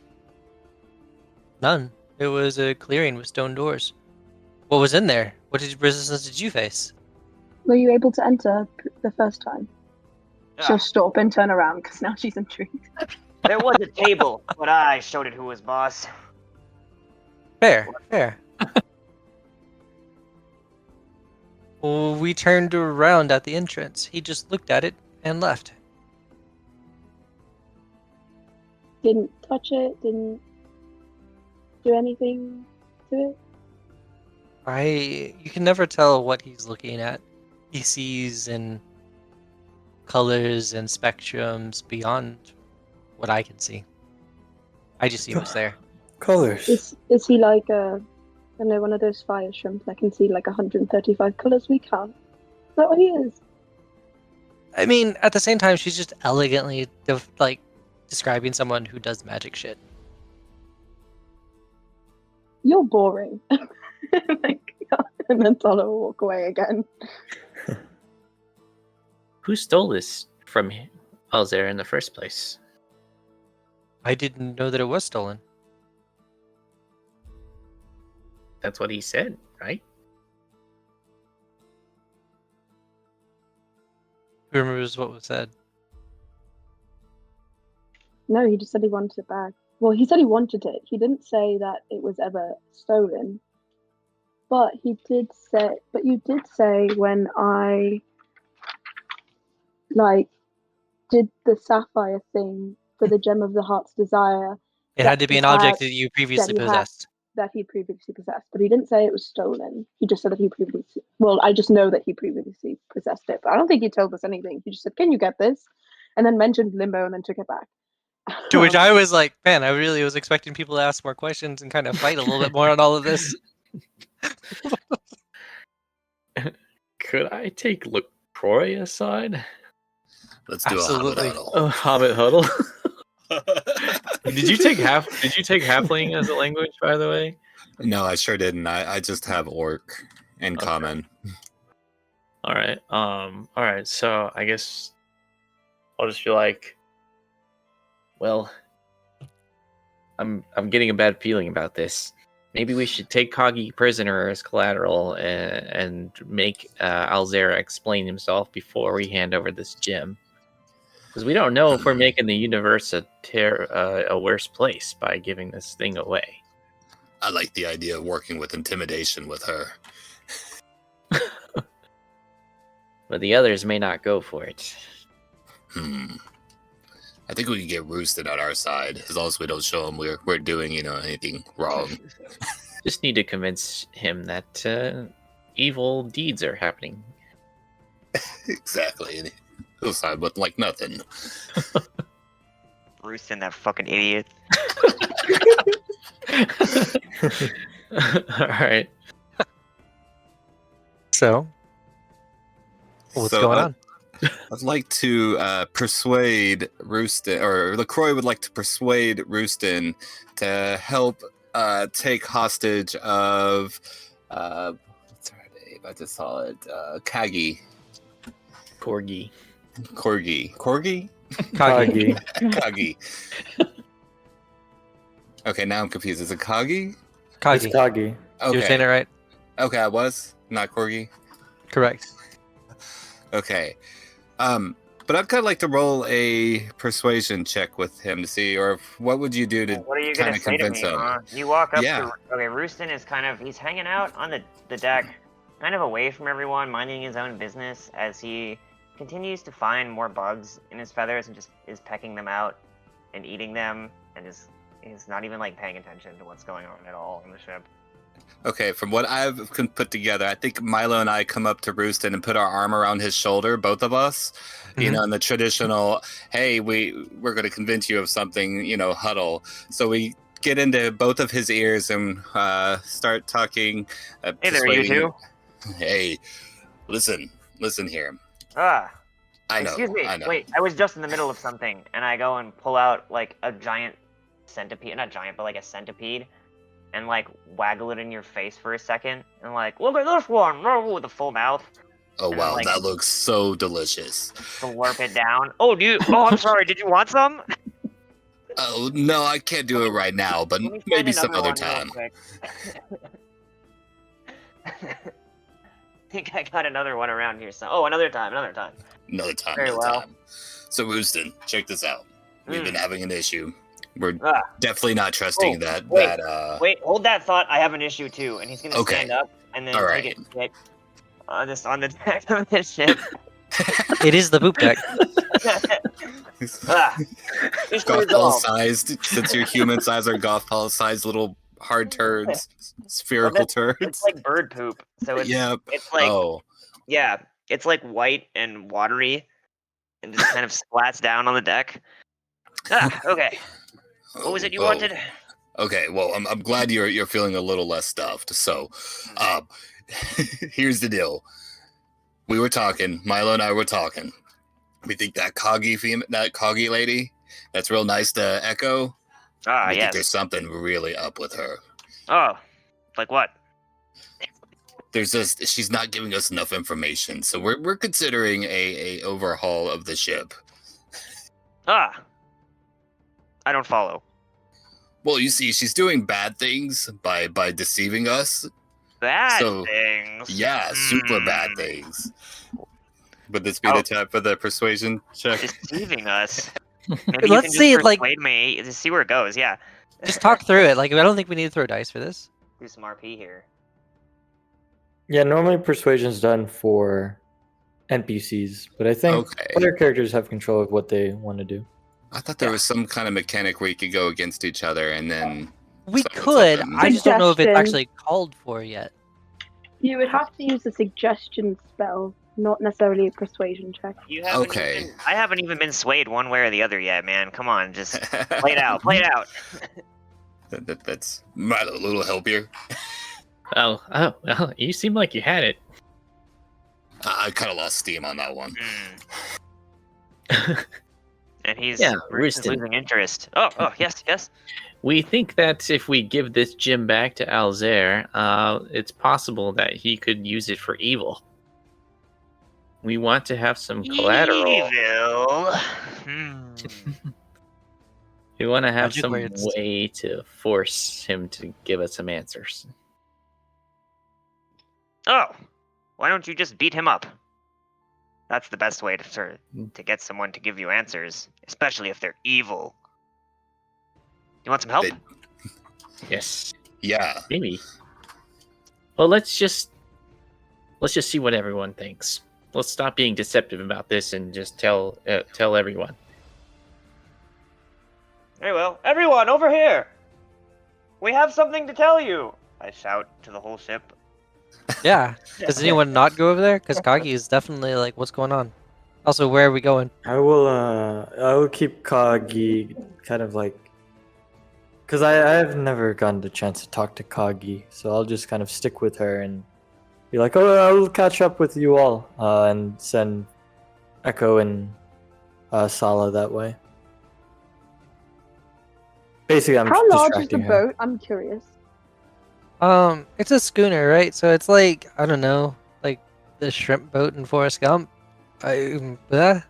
[SPEAKER 1] None. It was a clearing with stone doors. What was in there? What resistance did you face?
[SPEAKER 5] Were you able to enter the first time? She'll
[SPEAKER 8] Ah,
[SPEAKER 5] stop and turn around because now she's intrigued.
[SPEAKER 8] there was a table, but I showed it who was boss.
[SPEAKER 1] Fair, fair. Well, we turned around at the entrance. He just looked at it and left.
[SPEAKER 5] Didn't touch it, didn't do anything to it.
[SPEAKER 1] You can never tell what he's looking at. He sees in colors and spectrums beyond what I can see. I just see what's there.
[SPEAKER 4] Colors.
[SPEAKER 5] Is he like I know, one of those fire shrimp that can see like 135 colors we can't? Is that what he is?
[SPEAKER 1] I mean, at the same time, she's just elegantly describing someone who does magic shit.
[SPEAKER 5] You're boring. Like, and then Sala will walk away again.
[SPEAKER 9] Who stole this from Alzare in the first place?
[SPEAKER 1] I didn't know that it was stolen.
[SPEAKER 9] That's what he said, right?
[SPEAKER 1] Who remembers what was said?
[SPEAKER 5] No, he just said he wanted it back. Well, he said he wanted it. He didn't say that it was ever stolen. But you did say when I did the sapphire thing for the gem of the heart's desire.
[SPEAKER 1] It had to be an object that you previously
[SPEAKER 5] that he had-
[SPEAKER 1] possessed.
[SPEAKER 5] That he previously possessed, but he didn't say it was stolen. He just said that he previously. Well, I just know that he previously possessed it, but I don't think he told us anything. He just said, "Can you get this?" and then mentioned limbo, and then took it back.
[SPEAKER 1] To which I was like, man, I really was expecting people to ask more questions and kind of fight a little bit more on all of this.
[SPEAKER 2] Could I take LaCroix aside?
[SPEAKER 6] Let's do
[SPEAKER 1] Absolutely.
[SPEAKER 6] a Hobbit
[SPEAKER 2] Oh, Hobbit Huddle. Did you take halfling as a language, by the way?
[SPEAKER 6] No, I sure didn't. I just have orc and
[SPEAKER 2] Okay.
[SPEAKER 6] common.
[SPEAKER 2] All right. All right. So I guess I'll just be like, well, I'm getting a bad feeling about this. Maybe we should take Kagi prisoner as collateral and make Alzara explain himself before we hand over this gem. Because we don't know if we're making the universe a worse place by giving this thing away.
[SPEAKER 6] I like the idea of working with intimidation with her.
[SPEAKER 9] But the others may not go for it.
[SPEAKER 6] I think we can get Roosten on our side as long as we don't show him we're doing anything wrong.
[SPEAKER 9] Just need to convince him that evil deeds are happening.
[SPEAKER 6] Exactly. And he'll side with like nothing.
[SPEAKER 8] Roosten, that fucking idiot.
[SPEAKER 2] All right.
[SPEAKER 1] So, what's going on?
[SPEAKER 6] I'd like to persuade Roosten, or LaCroix would like to persuade Roosten to help take hostage of what's her name? I just saw it. Kagi.
[SPEAKER 2] Corgi.
[SPEAKER 6] Corgi.
[SPEAKER 1] Kagi.
[SPEAKER 6] Kagi. Okay, now I'm confused. Is it Kagi?
[SPEAKER 1] Kagi.
[SPEAKER 4] It's Kagi.
[SPEAKER 6] Okay.
[SPEAKER 1] You're saying it right?
[SPEAKER 6] Okay, I was. Not Corgi.
[SPEAKER 1] Correct.
[SPEAKER 6] Okay. But I'd kind of like to roll a persuasion check with him to see, or what would you do to
[SPEAKER 8] What are you
[SPEAKER 6] kind
[SPEAKER 8] gonna
[SPEAKER 6] of
[SPEAKER 8] say to
[SPEAKER 6] convince
[SPEAKER 8] me,
[SPEAKER 6] him?
[SPEAKER 8] huh? You walk up
[SPEAKER 6] Yeah.
[SPEAKER 8] to... Okay, Roosten is he's hanging out on the deck, kind of away from everyone, minding his own business as he continues to find more bugs in his feathers and just is pecking them out and eating them, and is not even paying attention to what's going on at all on the ship.
[SPEAKER 6] Okay, from what I've put together, I think Mylo and I come up to Roosten and put our arm around his shoulder, both of us. You know, in the traditional, hey, we're going to convince you of something, huddle. So we get into both of his ears and start talking.
[SPEAKER 8] Hey there, you two.
[SPEAKER 6] Hey, listen here.
[SPEAKER 8] Ah,
[SPEAKER 6] I know.
[SPEAKER 8] excuse me.
[SPEAKER 6] I know.
[SPEAKER 8] Wait, I was just in the middle of something, and I go and pull out a giant centipede, not giant, but a centipede, and waggle it in your face for a second, and look at this one, with a full mouth.
[SPEAKER 6] Oh
[SPEAKER 8] and
[SPEAKER 6] wow,
[SPEAKER 8] then,
[SPEAKER 6] that looks so delicious.
[SPEAKER 8] Slurp it down. Oh, I'm sorry. Did you want some?
[SPEAKER 6] Oh no, I can't do it right now, but
[SPEAKER 8] Let me find
[SPEAKER 6] maybe some
[SPEAKER 8] another
[SPEAKER 6] other
[SPEAKER 8] one real
[SPEAKER 6] time.
[SPEAKER 8] quick. think I got another one around here. So, another time.
[SPEAKER 6] Another time.
[SPEAKER 8] Very
[SPEAKER 6] Another
[SPEAKER 8] well.
[SPEAKER 6] time. So, Roosten, check this out. We've been
[SPEAKER 8] Mm.
[SPEAKER 6] having an issue. We're
[SPEAKER 8] Ah.
[SPEAKER 6] definitely not trusting that.
[SPEAKER 8] Wait,
[SPEAKER 6] that.
[SPEAKER 8] wait, hold that thought. I have an issue too, and he's gonna
[SPEAKER 6] Okay.
[SPEAKER 8] stand up and then
[SPEAKER 6] All
[SPEAKER 8] take
[SPEAKER 6] right.
[SPEAKER 8] a shit just on the deck of the ship.
[SPEAKER 1] It is the poop deck.
[SPEAKER 8] Issue
[SPEAKER 6] Golf ball
[SPEAKER 8] resolved.
[SPEAKER 6] sized. Since you're human size, are golf ball sized little hard turds, spherical turds.
[SPEAKER 8] It's like bird poop. So it's
[SPEAKER 6] Yep.
[SPEAKER 8] it's like
[SPEAKER 6] Oh.
[SPEAKER 8] yeah, it's like white and watery, and just kind of splats down on the deck. Okay. What was it you wanted?
[SPEAKER 6] Okay, well, I'm glad you're feeling a little less stuffed. So, here's the deal. We were talking. Mylo and I were talking. We think that Coggy lady, that's real nice to Echo.
[SPEAKER 8] Ah,
[SPEAKER 6] we think
[SPEAKER 8] yes.
[SPEAKER 6] there's something really up with her.
[SPEAKER 8] Oh, like what?
[SPEAKER 6] She's not giving us enough information, so we're considering a overhaul of the ship.
[SPEAKER 8] Ah, I don't follow.
[SPEAKER 6] Well, you see, she's doing bad things by deceiving us.
[SPEAKER 8] Bad
[SPEAKER 6] So,
[SPEAKER 8] things.
[SPEAKER 6] Yeah, super bad things. Would this be the time for the persuasion check?
[SPEAKER 8] Deceiving us. Maybe
[SPEAKER 1] Let's see
[SPEAKER 8] you
[SPEAKER 1] it,
[SPEAKER 8] can
[SPEAKER 1] like-
[SPEAKER 8] persuade me to see where it goes. Yeah.
[SPEAKER 1] Just talk through it. Like, I don't think we need to throw dice for this.
[SPEAKER 8] Do some RP here.
[SPEAKER 4] Yeah, normally persuasion's done for NPCs, but I think
[SPEAKER 6] Okay.
[SPEAKER 4] other characters have control of what they want to do.
[SPEAKER 6] I thought there was some kind of mechanic where you could go against each other and then...
[SPEAKER 1] We
[SPEAKER 6] something.
[SPEAKER 1] could. I just don't know if it's
[SPEAKER 5] Suggestion.
[SPEAKER 1] actually called for yet.
[SPEAKER 5] You would have to use a suggestion spell, not necessarily a persuasion check.
[SPEAKER 8] You haven't
[SPEAKER 6] Okay.
[SPEAKER 8] even- I haven't even been swayed one way or the other yet, man. Come on, just play it out. Play it out.
[SPEAKER 6] That's Mylo, a little help here.
[SPEAKER 9] Oh, well, you seem like you had it.
[SPEAKER 6] I kind of lost steam on that one.
[SPEAKER 8] And he's
[SPEAKER 9] Yeah,
[SPEAKER 8] Roosten's
[SPEAKER 9] Roosten.
[SPEAKER 8] losing interest. Oh, yes.
[SPEAKER 9] We think that if we give this gem back to Alzair, it's possible that he could use it for evil. We want to have some collateral.
[SPEAKER 8] Evil.
[SPEAKER 9] We want to have
[SPEAKER 1] Magic
[SPEAKER 9] some
[SPEAKER 1] words.
[SPEAKER 9] way to force him to give us some answers.
[SPEAKER 8] Oh, why don't you just beat him up? That's the best way to get someone to give you answers, especially if they're evil. You want some help?
[SPEAKER 9] Yes,
[SPEAKER 6] Yeah.
[SPEAKER 9] maybe. Well, let's just see what everyone thinks. Let's stop being deceptive about this and just tell everyone.
[SPEAKER 8] Very well. Everyone, over here! We have something to tell you! I shout to the whole ship.
[SPEAKER 1] Yeah. Does anyone not go over there? Because Kagi is definitely like, what's going on? Also, where are we going?
[SPEAKER 4] I will keep Kagi kind of like, because I have never gotten the chance to talk to Kagi, so I'll just kind of stick with her and be like, oh, I'll catch up with you all, and send Echo and Sala that way. Basically, I'm
[SPEAKER 5] How
[SPEAKER 4] just
[SPEAKER 5] large is the
[SPEAKER 4] distracting her.
[SPEAKER 5] boat? I'm curious.
[SPEAKER 1] It's a schooner, right? So it's like, I don't know, like the shrimp boat in Forrest Gump. Uh,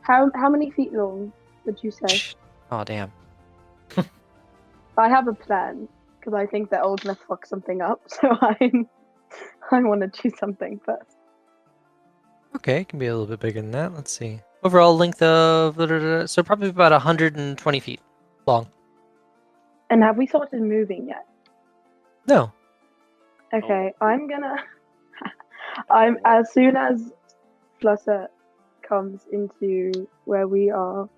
[SPEAKER 5] How many feet long would you say?
[SPEAKER 1] Oh, damn.
[SPEAKER 5] I have a plan because I think that Old's gonna fuck something up, so I want to do something first.
[SPEAKER 1] Okay, it can be a little bit bigger than that. Let's see. Overall length of, so probably about 120 feet long.
[SPEAKER 5] And have we started moving yet?
[SPEAKER 1] No.
[SPEAKER 5] Okay, I'm as soon as Flutter comes into where we are.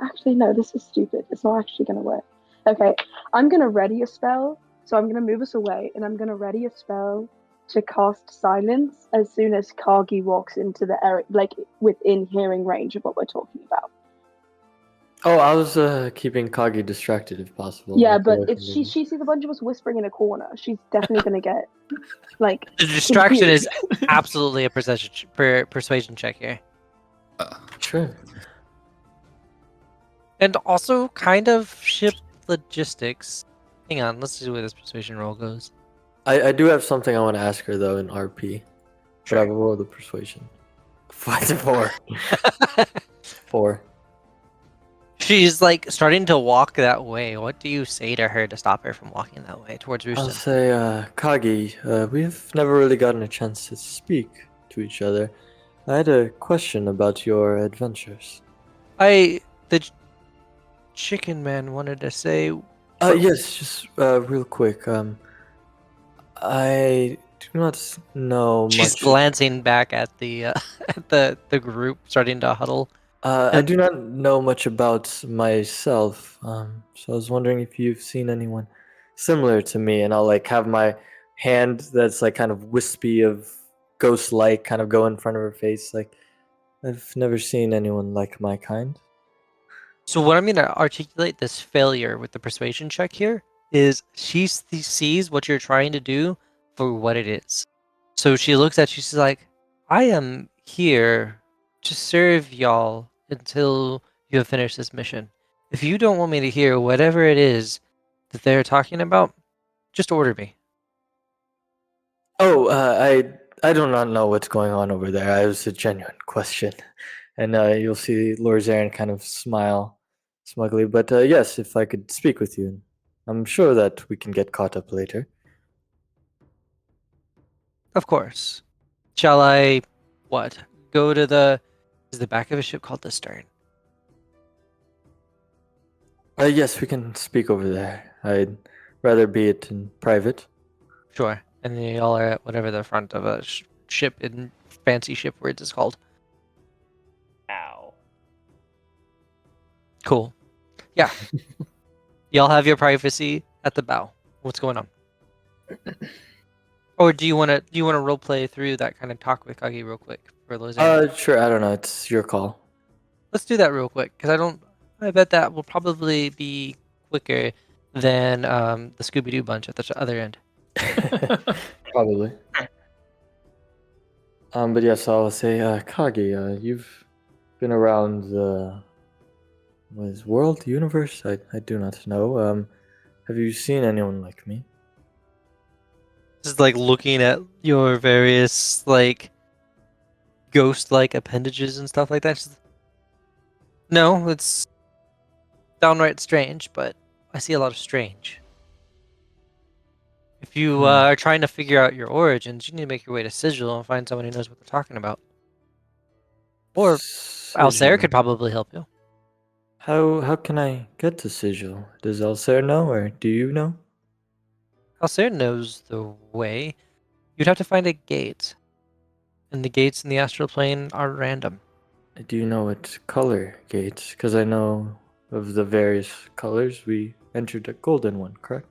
[SPEAKER 5] Actually, no, this is stupid. It's not actually gonna work. Okay, I'm gonna ready a spell. So I'm gonna move us away, and I'm gonna ready a spell to cast silence as soon as Kagi walks into the area, like within hearing range of what we're talking about.
[SPEAKER 4] Oh, I was keeping Kagi distracted if possible.
[SPEAKER 5] Yeah,
[SPEAKER 4] like,
[SPEAKER 5] but
[SPEAKER 4] away
[SPEAKER 5] if
[SPEAKER 4] from
[SPEAKER 5] she
[SPEAKER 4] me.
[SPEAKER 5] sees a bunch of us whispering in a corner, she's definitely gonna get like
[SPEAKER 1] The distraction is
[SPEAKER 5] confused.
[SPEAKER 1] absolutely a persuasion check here.
[SPEAKER 4] Sure.
[SPEAKER 1] And also kind of ship logistics. Hang on, let's see where this persuasion roll goes.
[SPEAKER 4] I do have something I want to ask her though in RP. But I will roll the persuasion. 5 to 4. 4.
[SPEAKER 1] She's like starting to walk that way. What do you say to her to stop her from walking that way towards
[SPEAKER 4] I'll
[SPEAKER 1] Roosten?
[SPEAKER 4] say, Kagi, we've never really gotten a chance to speak to each other. I had a question about your adventures.
[SPEAKER 1] The chicken man wanted to say.
[SPEAKER 4] Yes, just real quick. I do not know
[SPEAKER 1] She's
[SPEAKER 4] much.
[SPEAKER 1] glancing back at the at the group starting to huddle.
[SPEAKER 4] I do not know much about myself. So I was wondering if you've seen anyone similar to me, and I'll like have my hand that's like kind of wispy of ghost-like kind of go in front of her face. Like I've never seen anyone like my kind.
[SPEAKER 1] So what I'm going to articulate this failure with the persuasion check here is she sees what you're trying to do for what it is. So she looks at you, she's like, I am here to serve y'all until you have finished this mission. If you don't want me to hear whatever it is that they're talking about, just order me.
[SPEAKER 4] Oh, I do not know what's going on over there. It was a genuine question, and you'll see Lorzaren kind of smile smugly. But yes, if I could speak with you, I'm sure that we can get caught up later.
[SPEAKER 1] Of course. Shall I, what, go to is the back of a ship called the stern?
[SPEAKER 4] Yes, we can speak over there. I'd rather be it in private.
[SPEAKER 1] Sure. And then y'all are at whatever the front of a ship in fancy ship words is called.
[SPEAKER 8] Ow.
[SPEAKER 1] Cool. Yeah. Y'all have your privacy at the bow. What's going on? Or do you want to role play through that kind of talk with Kagi real quick for Lorzaren?
[SPEAKER 4] Sure. I don't know. It's your call.
[SPEAKER 1] Let's do that real quick because I bet that will probably be quicker than the Scooby Doo bunch at the other end.
[SPEAKER 4] Probably. But yes, I'll say, Kagi, you've been around the world, universe? I do not know. Have you seen anyone like me?
[SPEAKER 1] Just like looking at your various like ghost-like appendages and stuff like that. No, it's downright strange, but I see a lot of strange. If you are trying to figure out your origins, you need to make your way to Sigil and find someone who knows what they're talking about. Or Alsair could probably help you.
[SPEAKER 4] How can I get to Sigil? Does Alsair know, or do you know?
[SPEAKER 1] Alsair knows the way. You'd have to find a gate. And the gates in the astral plane are random.
[SPEAKER 4] Do you know what color gates? Because I know of the various colors. We entered a golden one, correct?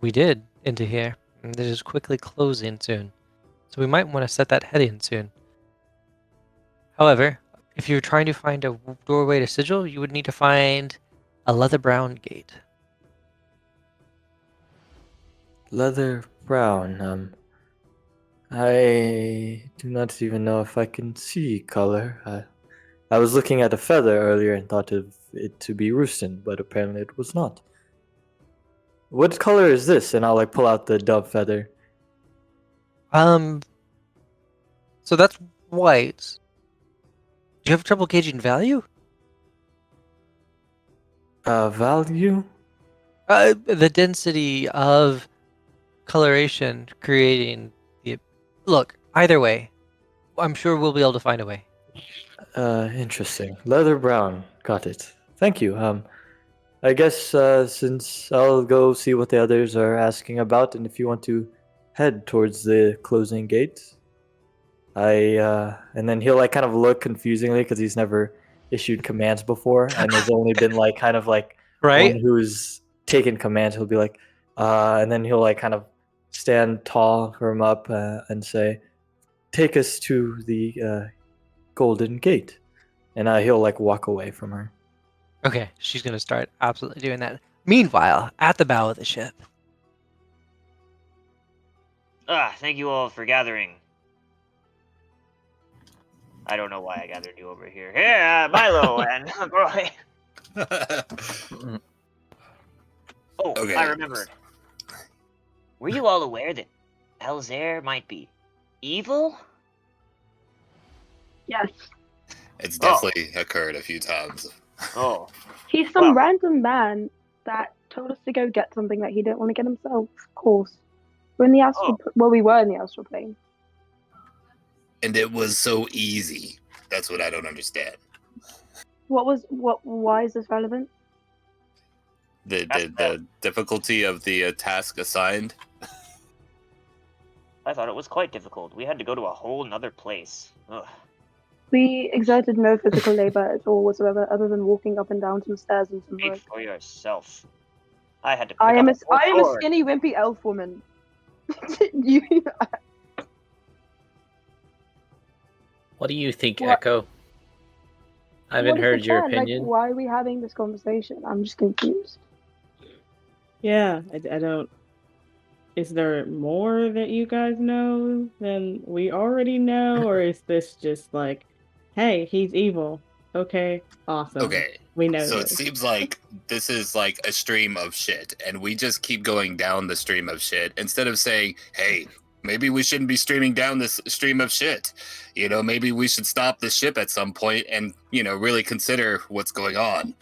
[SPEAKER 1] We did into here, and it is quickly closing soon. So we might want to set that heading soon. However, if you're trying to find a doorway to Sigil, you would need to find a leather brown gate.
[SPEAKER 4] Leather brown. I do not even know if I can see color. I was looking at a feather earlier and thought of it to be Roosten, but apparently it was not. What color is this? And I'll like pull out the dove feather.
[SPEAKER 1] So that's white. Do you have trouble gauging value?
[SPEAKER 4] Value?
[SPEAKER 1] The density of coloration creating the. Look, either way, I'm sure we'll be able to find a way.
[SPEAKER 4] Interesting. Leather brown. Got it. Thank you. I guess since I'll go see what the others are asking about, and if you want to head towards the closing gate, and then he'll like kind of look confusingly because he's never issued commands before and has only been like kind of like
[SPEAKER 1] Right?
[SPEAKER 4] one who's taken commands. He'll be like, and then he'll like kind of stand tall, firm up, and say, "Take us to the Golden Gate," and he'll like walk away from her.
[SPEAKER 1] Okay, she's gonna start absolutely doing that. Meanwhile, at the bow of the ship.
[SPEAKER 8] Thank you all for gathering. I don't know why I gathered you over here. Here, Mylo and Roy. Oh,
[SPEAKER 6] Okay.
[SPEAKER 8] I remembered. Were you all aware that Alzair might be evil?
[SPEAKER 5] Yes.
[SPEAKER 6] It's definitely occurred a few times.
[SPEAKER 8] Oh,
[SPEAKER 5] He's some
[SPEAKER 8] Well-
[SPEAKER 5] random man that told us to go get something that he didn't want to get himself. Of course, we're in the astral. Well, we were in the astral plane.
[SPEAKER 6] And it was so easy. That's what I don't understand.
[SPEAKER 5] Why is this relevant?
[SPEAKER 6] The difficulty of the task assigned.
[SPEAKER 8] I thought it was quite difficult. We had to go to a whole nother place. Ugh.
[SPEAKER 5] We exerted no physical labor at all whatsoever, other than walking up and down some stairs and some
[SPEAKER 8] Speak
[SPEAKER 5] road.
[SPEAKER 8] for yourself. I had to pick
[SPEAKER 5] I am
[SPEAKER 8] up
[SPEAKER 5] a
[SPEAKER 8] a sword.
[SPEAKER 5] skinny, wimpy elf woman. You,
[SPEAKER 9] What do you think,
[SPEAKER 5] What-
[SPEAKER 9] Echo? I haven't
[SPEAKER 5] what is the
[SPEAKER 9] heard your
[SPEAKER 5] plan?
[SPEAKER 9] opinion.
[SPEAKER 5] Like, why are we having this conversation? I'm just confused.
[SPEAKER 3] Yeah, I don't. Is there more that you guys know than we already know, or is this just like, hey, he's evil? Okay, awesome.
[SPEAKER 6] Okay.
[SPEAKER 3] we know
[SPEAKER 6] So it
[SPEAKER 3] this.
[SPEAKER 6] seems like this is like a stream of shit, and we just keep going down the stream of shit instead of saying, hey, maybe we shouldn't be streaming down this stream of shit. Maybe we should stop the ship at some point and, really consider what's going on.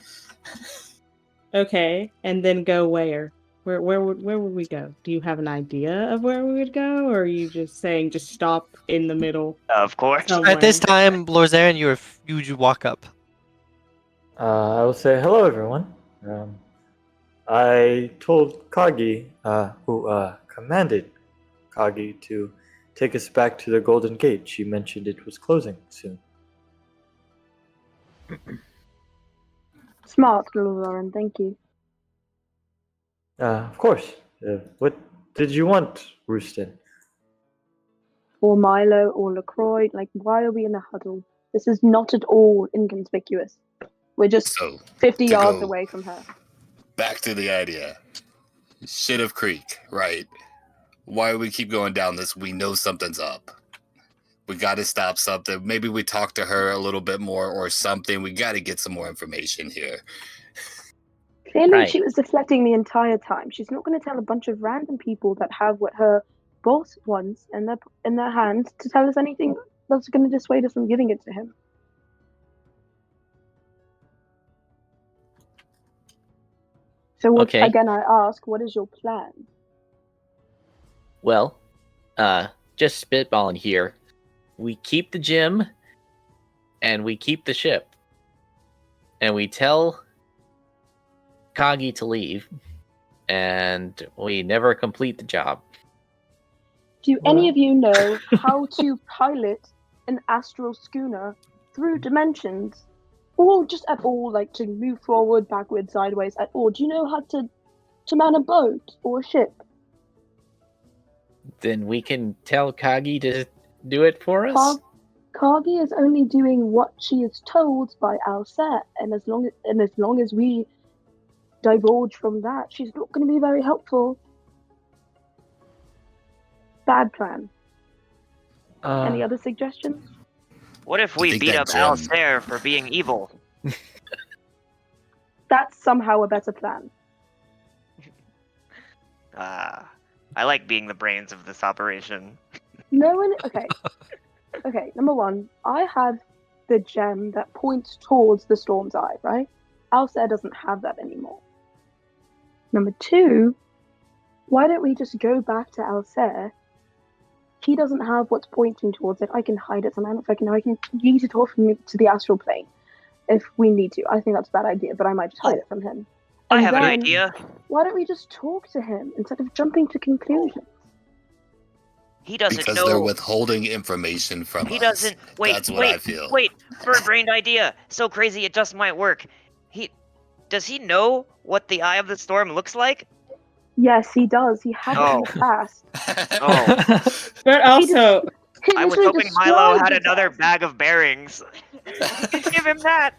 [SPEAKER 3] Okay, and then go where? Where would we go? Do you have an idea of where we would go, or are you just saying just stop in the middle
[SPEAKER 8] Of course.
[SPEAKER 3] somewhere?
[SPEAKER 1] At this time, Lorzaren, you walk up.
[SPEAKER 4] I will say hello, everyone. I told Kagi, who commanded Kagi, to take us back to the Golden Gate. She mentioned it was closing soon.
[SPEAKER 5] Smart, Lorzaren, thank you.
[SPEAKER 4] Of course. What did you want, Roosten?
[SPEAKER 5] Or Mylo, or LaCroix. Like, why are we in a huddle? This is not at all inconspicuous. We're just
[SPEAKER 6] So
[SPEAKER 5] 50
[SPEAKER 6] to
[SPEAKER 5] yards
[SPEAKER 6] go-
[SPEAKER 5] away from her.
[SPEAKER 6] Back to the idea. Shit of Creek, right? Why we keep going down this? We know something's up. We got to stop something. Maybe we talk to her a little bit more or something. We got to get some more information here.
[SPEAKER 5] Clearly,
[SPEAKER 9] Right.
[SPEAKER 5] she was deflecting the entire time. She's not going to tell a bunch of random people that have what her boss wants in their hands to tell us anything that's going to dissuade us from giving it to him. So
[SPEAKER 9] Okay.
[SPEAKER 5] again, I ask, what is your plan?
[SPEAKER 9] Well, just spitballing here. We keep the gym, and we keep the ship, and we tell Kagi to leave, and we never complete the job.
[SPEAKER 5] Do any of you know how to pilot an astral schooner through dimensions? Or just at all, like to move forward, backward, sideways, at all? Do you know how to man a boat or a ship?
[SPEAKER 9] Then we can tell Kagi to do it for us.
[SPEAKER 5] Kagi is only doing what she is told by Alcet, and as long as we divulge from that, she's not going to be very helpful. Bad plan. Any other suggestions?
[SPEAKER 8] What if
[SPEAKER 6] I
[SPEAKER 8] we
[SPEAKER 6] think
[SPEAKER 8] beat
[SPEAKER 6] that
[SPEAKER 8] up
[SPEAKER 6] gem-
[SPEAKER 8] Alcet for being evil?
[SPEAKER 5] That's somehow a better plan.
[SPEAKER 8] I like being the brains of this operation.
[SPEAKER 5] No one. Okay. Okay. Number one, I have the gem that points towards the Storm's Eye, right? Alcet doesn't have that anymore. Number two, why don't we just go back to Alcet? He doesn't have what's pointing towards it. I can hide it somehow. If I can use it off from to the astral plane if we need to. I think that's a bad idea, but I might just hide it from him.
[SPEAKER 8] I
[SPEAKER 5] And
[SPEAKER 8] have an
[SPEAKER 5] then,
[SPEAKER 8] idea.
[SPEAKER 5] Why don't we just talk to him instead of jumping to conclusions?
[SPEAKER 8] He doesn't
[SPEAKER 6] Because
[SPEAKER 8] know.
[SPEAKER 6] they're withholding information from us.
[SPEAKER 8] He doesn't. Wait.
[SPEAKER 6] That's what
[SPEAKER 8] wait.
[SPEAKER 6] I feel.
[SPEAKER 8] Wait. Bird-brained idea. So crazy it just might work. Does he know what the Eye of the Storm looks like?
[SPEAKER 5] Yes, he does. He had it in
[SPEAKER 8] Oh.
[SPEAKER 5] the past.
[SPEAKER 8] Oh,
[SPEAKER 3] But also,
[SPEAKER 5] He
[SPEAKER 8] I was
[SPEAKER 5] literally
[SPEAKER 8] hoping Mylo
[SPEAKER 5] described
[SPEAKER 8] had
[SPEAKER 5] it to
[SPEAKER 8] another
[SPEAKER 5] us.
[SPEAKER 8] bag of bearings. Give him that.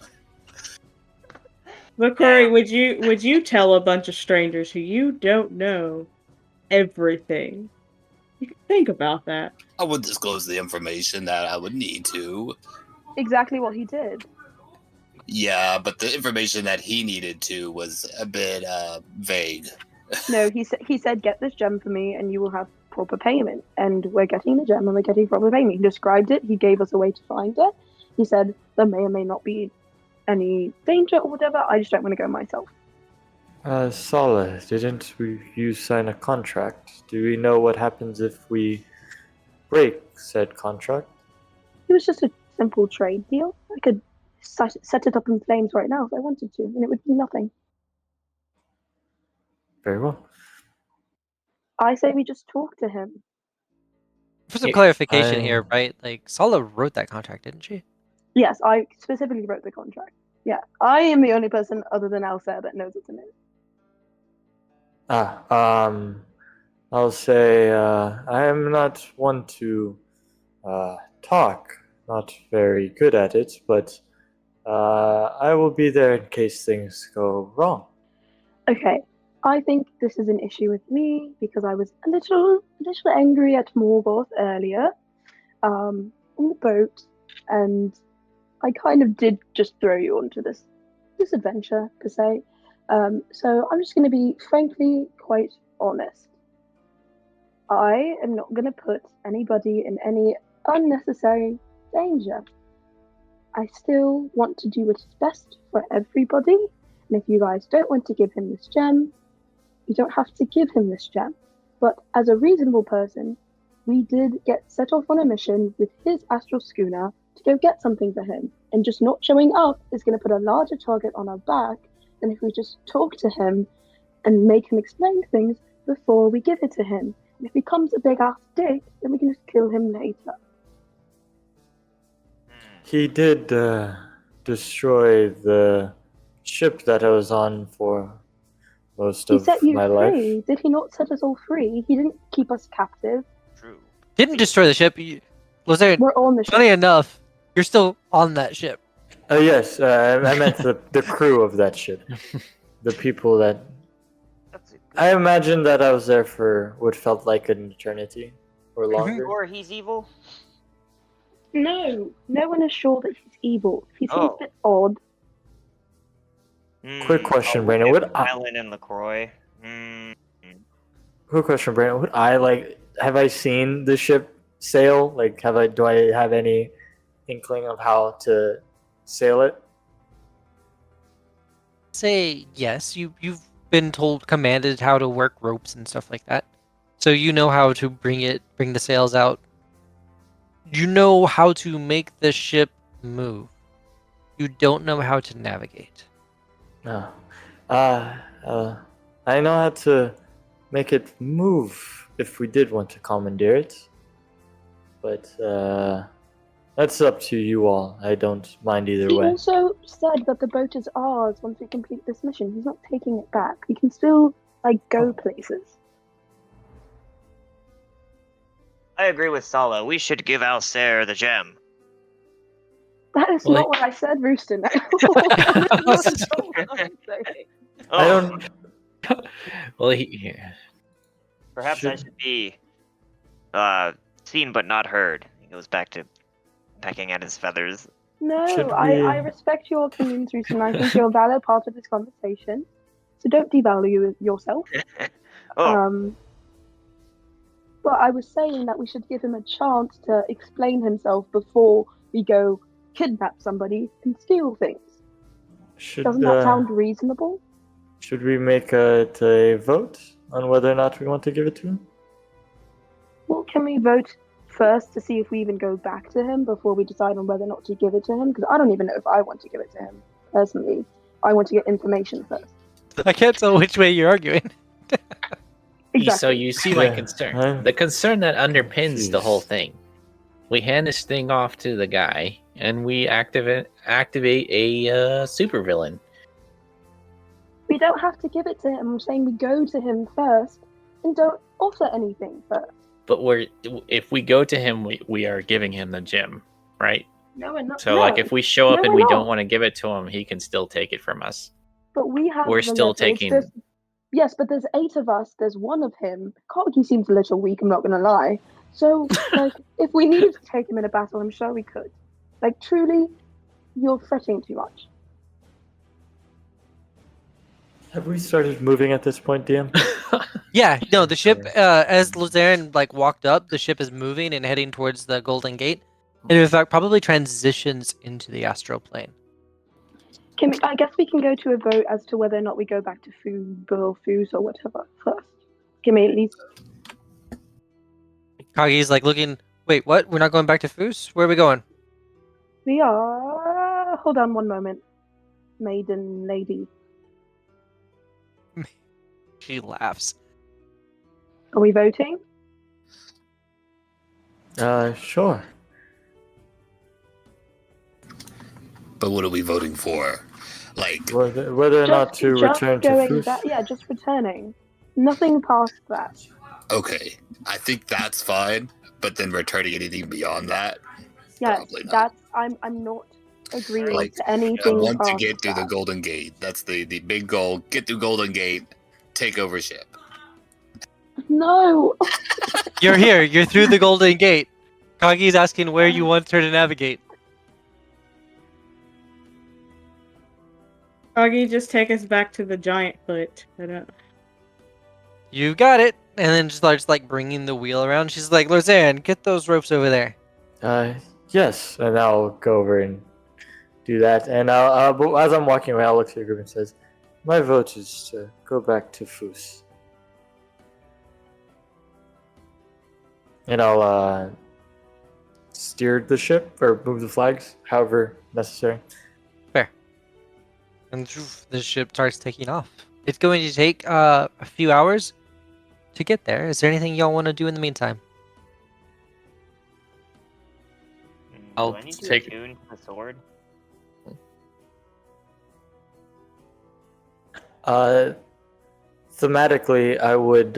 [SPEAKER 3] McCrory, would you tell a bunch of strangers who you don't know everything? You can think about that.
[SPEAKER 6] I would disclose the information that I would need to.
[SPEAKER 5] Exactly what he did.
[SPEAKER 6] Yeah, but the information that he needed to was a bit vague.
[SPEAKER 5] No, he said, get this gem for me and you will have proper payment. And we're getting the gem and we're getting proper payment. He described it. He gave us a way to find it. He said there may or may not be any danger or whatever. I just don't want to go myself.
[SPEAKER 4] Sala, didn't you sign a contract? Do we know what happens if we break said contract?
[SPEAKER 5] It was just a simple trade deal. I could set it up in flames right now if I wanted to, and it would be nothing.
[SPEAKER 4] Very well.
[SPEAKER 5] I say we just talk to him.
[SPEAKER 1] For some clarification here, right? Like, Sala wrote that contract, didn't she?
[SPEAKER 5] Yes, I specifically wrote the contract. Yeah, I am the only person other than Alsair that knows it's in it.
[SPEAKER 4] I'll say I am not one to talk, not very good at it, but I will be there in case things go wrong.
[SPEAKER 5] Okay, I think this is an issue with me because I was a little angry at Morgoth earlier on the boat, and I kind of did just throw you onto this adventure, per se. So I'm just going to be frankly quite honest. I am not going to put anybody in any unnecessary danger. I still want to do what's best for everybody, and if you guys don't want to give him this gem, you don't have to give him this gem. But as a reasonable person, we did get set off on a mission with his astral schooner to go get something for him, and just not showing up is going to put a larger target on our back than if we just talk to him and make him explain things before we give it to him. And if he becomes a big ass dick, then we can just kill him later.
[SPEAKER 4] He did destroy the ship that I was on for most of
[SPEAKER 5] He set you
[SPEAKER 4] my
[SPEAKER 5] free.
[SPEAKER 4] life.
[SPEAKER 5] Did he not set us all free? He didn't keep us captive.
[SPEAKER 8] True.
[SPEAKER 1] Didn't destroy the ship. Lorzaren,
[SPEAKER 5] We're on the ship.
[SPEAKER 1] funny enough, you're still on that ship.
[SPEAKER 4] Yes, I meant the crew of that ship. The people that...
[SPEAKER 8] That's a good
[SPEAKER 4] I imagine that I was there for what felt like an eternity or longer.
[SPEAKER 8] Or he's evil.
[SPEAKER 5] No one is sure that he's evil. He seems
[SPEAKER 8] Oh.
[SPEAKER 5] a bit odd.
[SPEAKER 4] Quick question,
[SPEAKER 8] Oh,
[SPEAKER 4] Brandon.
[SPEAKER 8] with
[SPEAKER 4] Would I,
[SPEAKER 8] Helen and LaCroix.
[SPEAKER 4] quick question, Brandon. Would I have I seen the ship sail? Like, do I have any inkling of how to sail it?
[SPEAKER 1] Say yes. You've been commanded how to work ropes and stuff like that, so you know how to bring the sails out. You know how to make the ship move. You don't know how to navigate.
[SPEAKER 4] No. I know how to make it move if we did want to commandeer it. But that's up to you all. I don't mind either
[SPEAKER 5] He
[SPEAKER 4] way.
[SPEAKER 5] also said that the boat is ours once we complete this mission. He's not taking it back. We can still go places.
[SPEAKER 8] I agree with Sala. We should give Alsair the gem.
[SPEAKER 5] That is
[SPEAKER 9] Well,
[SPEAKER 5] not what I said, Roosten.
[SPEAKER 4] I don't.
[SPEAKER 9] Well,
[SPEAKER 8] Perhaps I
[SPEAKER 4] Should-
[SPEAKER 8] should be seen but not heard. He goes back to pecking at his feathers.
[SPEAKER 5] No,
[SPEAKER 4] Should
[SPEAKER 5] I
[SPEAKER 4] we-
[SPEAKER 5] respect your opinions, Roosten. I think you're a valid part of this conversation. So don't devalue yourself.
[SPEAKER 8] Oh,
[SPEAKER 5] But I was saying that we should give him a chance to explain himself before we go kidnap somebody and steal things.
[SPEAKER 4] Should
[SPEAKER 5] Doesn't that sound reasonable?
[SPEAKER 4] should we make a vote on whether or not we want to give it to him?
[SPEAKER 5] Well, can we vote first to see if we even go back to him before we decide on whether or not to give it to him? Because I don't even know if I want to give it to him, personally. I want to get information first.
[SPEAKER 1] I can't tell which way you're arguing.
[SPEAKER 5] Exactly.
[SPEAKER 9] So you see my
[SPEAKER 4] Yeah,
[SPEAKER 9] concern.
[SPEAKER 4] I'm-
[SPEAKER 9] The concern that underpins the
[SPEAKER 4] Jeez.
[SPEAKER 9] whole thing. We hand this thing off to the guy, and we activate a supervillain.
[SPEAKER 5] We don't have to give it to him. I'm saying we go to him first and don't offer anything first.
[SPEAKER 9] But if we go to him, we are giving him the gem, right?
[SPEAKER 5] No, we're not.
[SPEAKER 9] So
[SPEAKER 5] no.
[SPEAKER 9] like if we show up
[SPEAKER 5] No,
[SPEAKER 9] and
[SPEAKER 5] we're
[SPEAKER 9] we don't
[SPEAKER 5] not.
[SPEAKER 9] want to give it to him, he can still take it from us.
[SPEAKER 5] But we have.
[SPEAKER 9] We're
[SPEAKER 5] the
[SPEAKER 9] still
[SPEAKER 5] leverage.
[SPEAKER 9] taking-
[SPEAKER 5] Yes, but there's 8 of us. There's 1 of him. Corky seems a little weak. I'm not gonna lie. So, if we needed to take him in a battle, I'm sure we could. Truly, you're fretting too much.
[SPEAKER 4] Have we started moving at this point, DM?
[SPEAKER 1] Yeah, no, the ship, as Lorzaren walked up, the ship is moving and heading towards the Golden Gate. And in fact, probably transitions into the astral plane.
[SPEAKER 5] I guess we can go to a vote as to whether or not we go back to Foos or whatever first. Can we at least?
[SPEAKER 1] Kagi's like looking. Wait, what? We're not going back to Foos? Where are we going?
[SPEAKER 5] We are. Hold on one moment, maiden lady.
[SPEAKER 1] She laughs.
[SPEAKER 5] Are we voting?
[SPEAKER 4] Sure.
[SPEAKER 6] But what are we voting for? Like,
[SPEAKER 4] Whether or not to return to
[SPEAKER 5] going
[SPEAKER 4] Foos.
[SPEAKER 5] back, yeah, just returning. Nothing past that.
[SPEAKER 6] okay, I think that's fine. But then returning anything beyond that,
[SPEAKER 5] Yes,
[SPEAKER 6] probably not.
[SPEAKER 5] that's. I'm not agreeing
[SPEAKER 6] Like,
[SPEAKER 5] to
[SPEAKER 6] I
[SPEAKER 5] anything
[SPEAKER 6] want to
[SPEAKER 5] past
[SPEAKER 6] get through the
[SPEAKER 5] that.
[SPEAKER 6] Golden Gate. That's the big goal. Get through Golden Gate, take over ship.
[SPEAKER 5] No.
[SPEAKER 1] You're here. You're through the Golden Gate. Kagi's asking where you want her to navigate.
[SPEAKER 3] Kagi, just take us back to the giant foot. I don't...
[SPEAKER 1] You got it. And then just starts like bringing the wheel around. She's like, Lorzaren, get those ropes over there.
[SPEAKER 4] Yes, and I'll go over and do that. And but as I'm walking away, I'll look to the group and says, "My vote is to go back to Foos." And I'll steer the ship or move the flags, however necessary.
[SPEAKER 1] Fair. And the ship starts taking off. It's going to take a few hours to get there. Is there anything y'all want to do in the meantime?
[SPEAKER 9] I'll
[SPEAKER 8] Do I need to
[SPEAKER 9] take-
[SPEAKER 8] attune to the sword?
[SPEAKER 4] Thematically, I would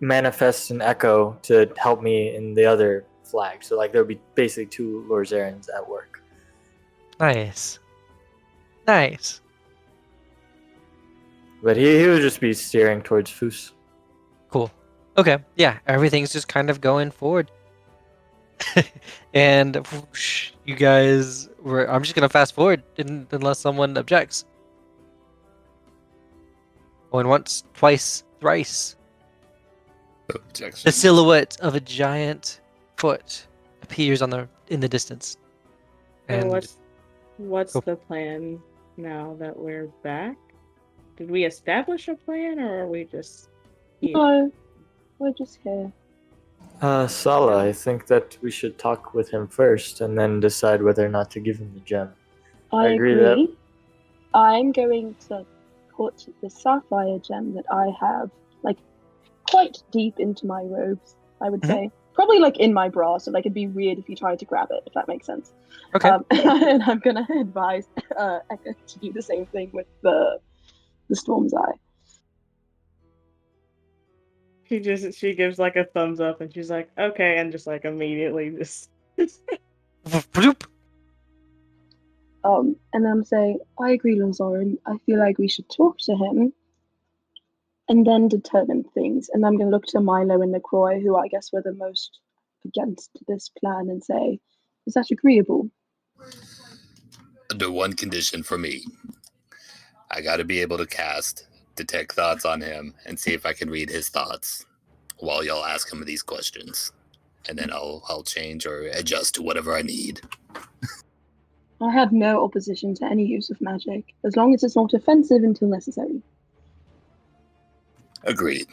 [SPEAKER 4] manifest an echo to help me in the other flag. So, like, there would be basically two Lorzarens at work.
[SPEAKER 1] Nice. Nice.
[SPEAKER 4] But he would just be steering towards Foos.
[SPEAKER 1] Cool. Okay. Yeah. Everything's just kind of going forward. And whoosh, you guys were. I'm just going to fast forward unless someone objects. Going once, twice, thrice.
[SPEAKER 6] Objection.
[SPEAKER 1] The silhouette of a giant foot appears in the distance.
[SPEAKER 3] So
[SPEAKER 1] And
[SPEAKER 3] what's
[SPEAKER 1] Cool.
[SPEAKER 3] the plan now that we're back? Did we establish a plan, or are we just here?
[SPEAKER 5] No, we're just here.
[SPEAKER 4] Sala, I think that we should talk with him first and then decide whether or not to give him the gem.
[SPEAKER 5] I
[SPEAKER 4] agree
[SPEAKER 5] agree.
[SPEAKER 4] that-
[SPEAKER 5] I'm going to put the sapphire gem that I have, like, quite deep into my robes, I would
[SPEAKER 1] Mhm.
[SPEAKER 5] say. Probably, like, in my bra, so, like, it'd be weird if you tried to grab it, if that makes sense.
[SPEAKER 1] okay.
[SPEAKER 5] And I'm going to advise Eka to do the same thing with the Storm's Eye.
[SPEAKER 3] She gives like a thumbs up, and she's like, okay, and just like immediately just.
[SPEAKER 1] Bloop.
[SPEAKER 5] And then I'm saying, I agree, Lorzaren. I feel like we should talk to him and then determine things. And I'm going to look to Mylo and LaCroix, who I guess were the most against this plan, and say, is that agreeable?
[SPEAKER 6] Under one condition for me. I got to be able to detect thoughts on him and see if I can read his thoughts while y'all ask him these questions. And then I'll change or adjust to whatever I need.
[SPEAKER 5] I have no opposition to any use of magic, as long as it's not offensive until necessary.
[SPEAKER 6] Agreed.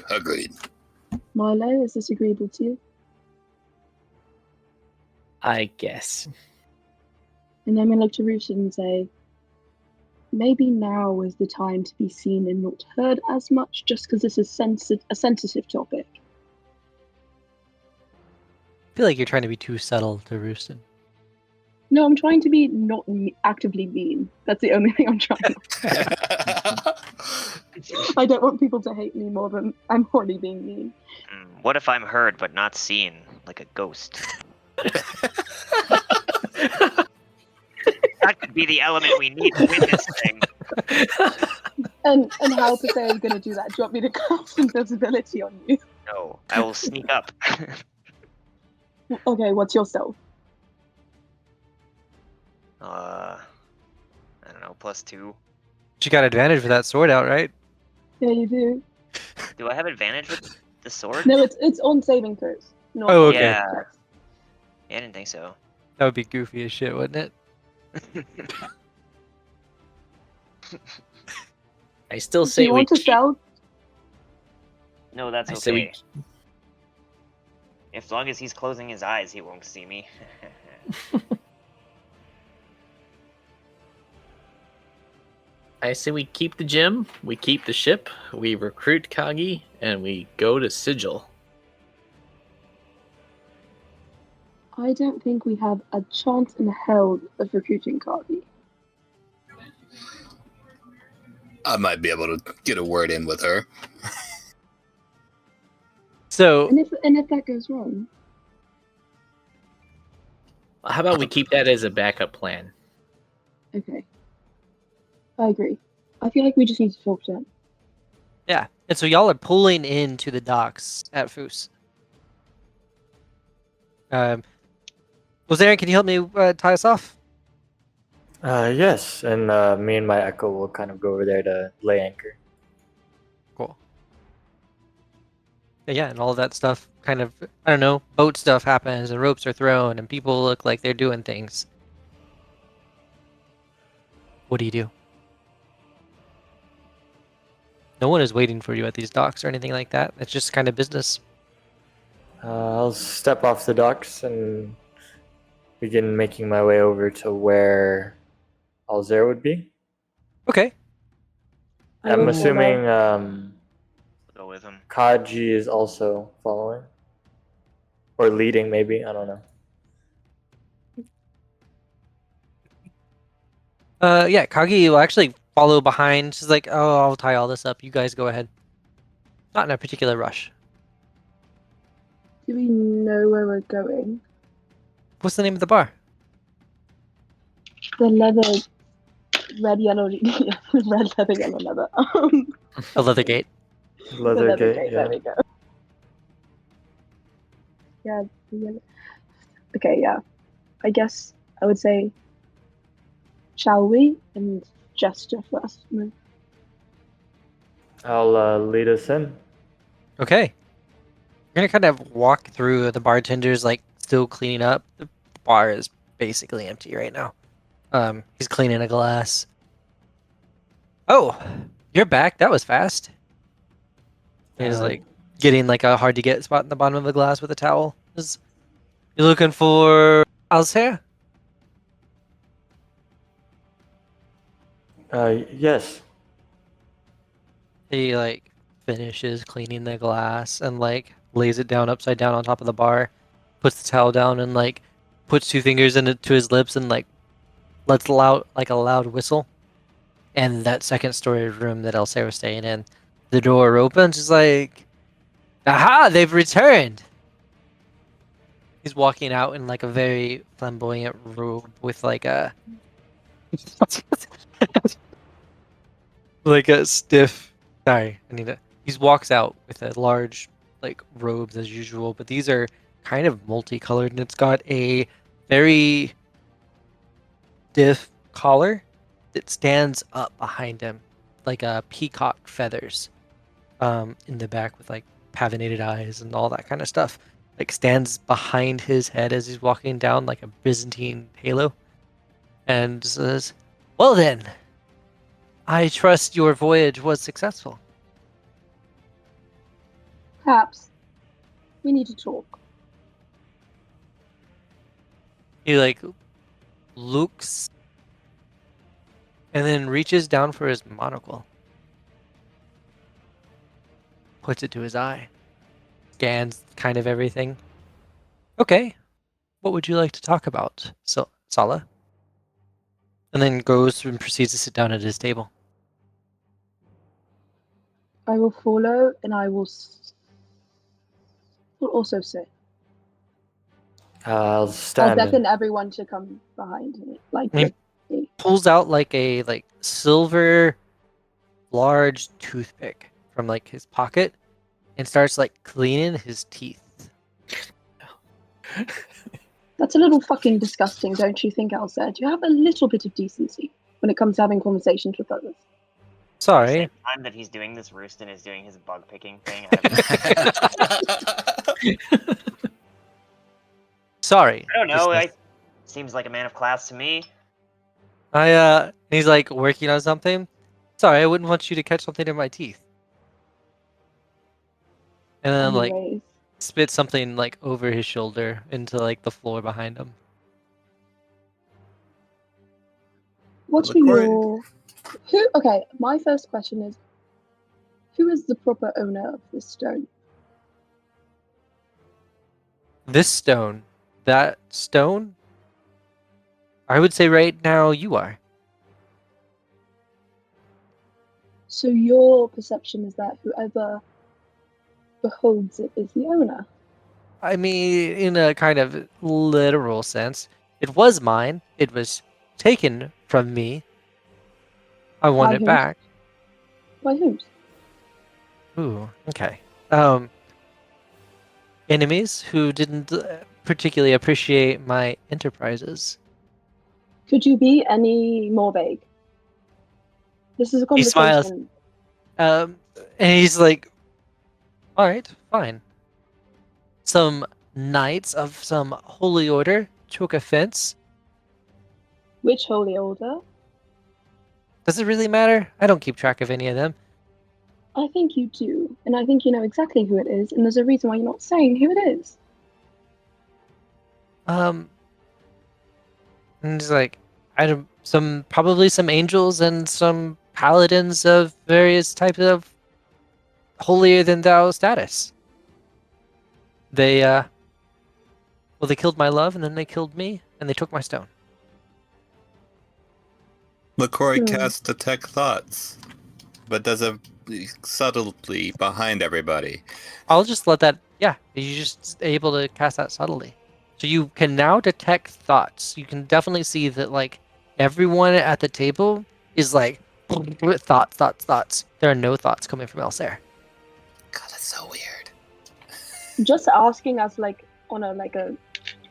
[SPEAKER 5] Mylo, is this agreeable to you?
[SPEAKER 9] I guess.
[SPEAKER 5] And then I'm going to look to Roosten and say, maybe now is the time to be seen and not heard as much, just because this is a sensitive topic.
[SPEAKER 1] I feel like you're trying to be too subtle to Roosten.
[SPEAKER 5] No, I'm trying to be not actively mean. That's the only thing I'm trying. I don't want people to hate me more than I'm already being mean.
[SPEAKER 8] What if I'm heard but not seen, like a ghost? That could be the element we need to win this thing.
[SPEAKER 5] And how to say I'm going to do that? Do you want me to cast invisibility on you?
[SPEAKER 8] No, I will sneak up.
[SPEAKER 5] Okay, what's your stealth?
[SPEAKER 8] I don't know, +2.
[SPEAKER 1] But you got advantage with that sword out, right?
[SPEAKER 5] Yeah, you do.
[SPEAKER 8] Do I have advantage with the sword?
[SPEAKER 5] No, it's on saving throws. Not
[SPEAKER 1] Oh,
[SPEAKER 5] on
[SPEAKER 1] okay.
[SPEAKER 8] Yeah.
[SPEAKER 5] checks.
[SPEAKER 8] Yeah, I didn't think so.
[SPEAKER 1] That would be goofy as shit, wouldn't it?
[SPEAKER 9] I still
[SPEAKER 5] Do
[SPEAKER 9] say
[SPEAKER 5] you
[SPEAKER 9] we
[SPEAKER 5] want to
[SPEAKER 9] keep.
[SPEAKER 5] sell?
[SPEAKER 8] No, that's
[SPEAKER 9] I
[SPEAKER 8] okay.
[SPEAKER 9] say we.
[SPEAKER 8] As long as he's closing his eyes, he won't see me.
[SPEAKER 9] I say we keep the gym, we keep the ship, we recruit Kagi, and we go to Sigil.
[SPEAKER 5] I don't think we have a chance in hell of recruiting Cardi.
[SPEAKER 6] I might be able to get a word in with her.
[SPEAKER 1] So
[SPEAKER 5] And if that goes wrong,
[SPEAKER 9] How about we keep that as a backup plan?
[SPEAKER 5] okay. I agree. I feel like we just need to talk to him.
[SPEAKER 1] yeah, and so y'all are pulling into the docks at Foos. Lorzaren, can you help me tie us off?
[SPEAKER 4] Yes, and me and my Echo will kind of go over there to lay anchor.
[SPEAKER 1] Cool. Yeah, and all of that stuff kind of, I don't know, boat stuff happens and ropes are thrown and people look like they're doing things. What do you do? No one is waiting for you at these docks or anything like that. It's just kind of business.
[SPEAKER 4] I'll step off the docks and begin making my way over to where Alzair would be.
[SPEAKER 1] Okay.
[SPEAKER 5] I
[SPEAKER 4] I'm
[SPEAKER 5] will
[SPEAKER 4] assuming
[SPEAKER 8] Go with him.
[SPEAKER 4] Kaji is also following. Or leading, maybe. I don't know.
[SPEAKER 1] Yeah, Kagi will actually follow behind. She's like, oh, I'll tie all this up. You guys go ahead. Not in a particular rush.
[SPEAKER 5] Do we know where we're going?
[SPEAKER 1] What's the name of the bar?
[SPEAKER 5] The leather, red, yellow, red leather, yellow leather.
[SPEAKER 1] The Leather Gate.
[SPEAKER 5] The leather
[SPEAKER 4] Leather
[SPEAKER 5] gate.
[SPEAKER 4] gate,
[SPEAKER 5] There
[SPEAKER 4] yeah.
[SPEAKER 5] we go. Yeah. Okay. Yeah. I guess I would say, shall we? And gesture first. No.
[SPEAKER 4] I'll lead us in.
[SPEAKER 1] Okay. You're gonna kind of walk through the bartenders, like, still cleaning up. The bar is basically empty right now. He's cleaning a glass. Oh, you're back. That was fast. He's like getting like a hard to get spot in the bottom of the glass with a towel. You looking for Alzair?
[SPEAKER 4] Yes.
[SPEAKER 1] He like finishes cleaning the glass and like lays it down upside down on top of the bar, puts the towel down and like puts two fingers into his lips and like lets loud like a loud whistle. And that second story room that Alzair was staying in, the door opens. It's like, aha! They've returned. He's walking out in like a very flamboyant robe with like a like a stiff. Sorry, I need to. He walks out with a large like robes as usual, but these are kind of multicolored, and it's got a very stiff collar that stands up behind him, like a peacock feathers, in the back with like pavinated eyes and all that kind of stuff. Like stands behind his head as he's walking down like a Byzantine halo, and says, "Well then, I trust your voyage was successful."
[SPEAKER 5] Perhaps we need to talk.
[SPEAKER 1] He like looks and then reaches down for his monocle. Puts it to his eye. Scans kind of everything. Okay. What would you like to talk about, Sala? And then goes and proceeds to sit down at his table.
[SPEAKER 5] I will follow, and I will also sit.
[SPEAKER 4] I'll
[SPEAKER 5] I'll
[SPEAKER 4] stand.
[SPEAKER 5] beckon everyone to come behind me. Like,
[SPEAKER 1] I mean,
[SPEAKER 5] me.
[SPEAKER 1] Pulls out like a like silver large toothpick from like his pocket and starts like cleaning his teeth.
[SPEAKER 5] That's a little fucking disgusting, don't you think, Elsa? Do you have a little bit of decency when it comes to having conversations with others?
[SPEAKER 8] At the
[SPEAKER 1] Sorry.
[SPEAKER 8] same time that he's doing this, Roosten is doing his bug picking thing. I
[SPEAKER 1] Sorry.
[SPEAKER 8] don't know.
[SPEAKER 1] Business.
[SPEAKER 8] Seems like a man of class to me.
[SPEAKER 1] He's like working on something. Sorry, I wouldn't want you to catch something in my teeth. And then like
[SPEAKER 5] Anyways,
[SPEAKER 1] spit something like over his shoulder into like the floor behind him.
[SPEAKER 5] what are your who? Okay, my first question is, who is the proper owner of this stone?
[SPEAKER 1] This stone, that stone, I would say right now you are.
[SPEAKER 5] So your perception is that whoever beholds it is the owner.
[SPEAKER 1] I mean, in a kind of literal sense, it was mine. It was taken from me. I want
[SPEAKER 5] By
[SPEAKER 1] it
[SPEAKER 5] whom?
[SPEAKER 1] back.
[SPEAKER 5] By whom?
[SPEAKER 1] Ooh, okay. Enemies who didn't particularly appreciate my enterprises.
[SPEAKER 5] Could you be any more vague? This is a
[SPEAKER 1] He smiles.
[SPEAKER 5] conversation.
[SPEAKER 1] And he's like, all right, fine. Some knights of some holy order took offense.
[SPEAKER 5] Which holy order?
[SPEAKER 1] Does it really matter? I don't keep track of any of them.
[SPEAKER 5] I think you do, and I think you know exactly who it is, and there's a reason why you're not saying who it is.
[SPEAKER 1] And he's like, I don't, probably some angels and some paladins of various types of holier than thou status. They well, they killed my love and then they killed me and they took my stone.
[SPEAKER 6] LaCroix casts Detect Thoughts, but does it subtly behind everybody.
[SPEAKER 1] I'll just let that. Yeah, you're just able to cast that subtly. So you can now detect thoughts. You can definitely see that like everyone at the table is like thoughts. There are no thoughts coming from Elsair.
[SPEAKER 6] God, that's so weird.
[SPEAKER 5] Just asking us, like, on a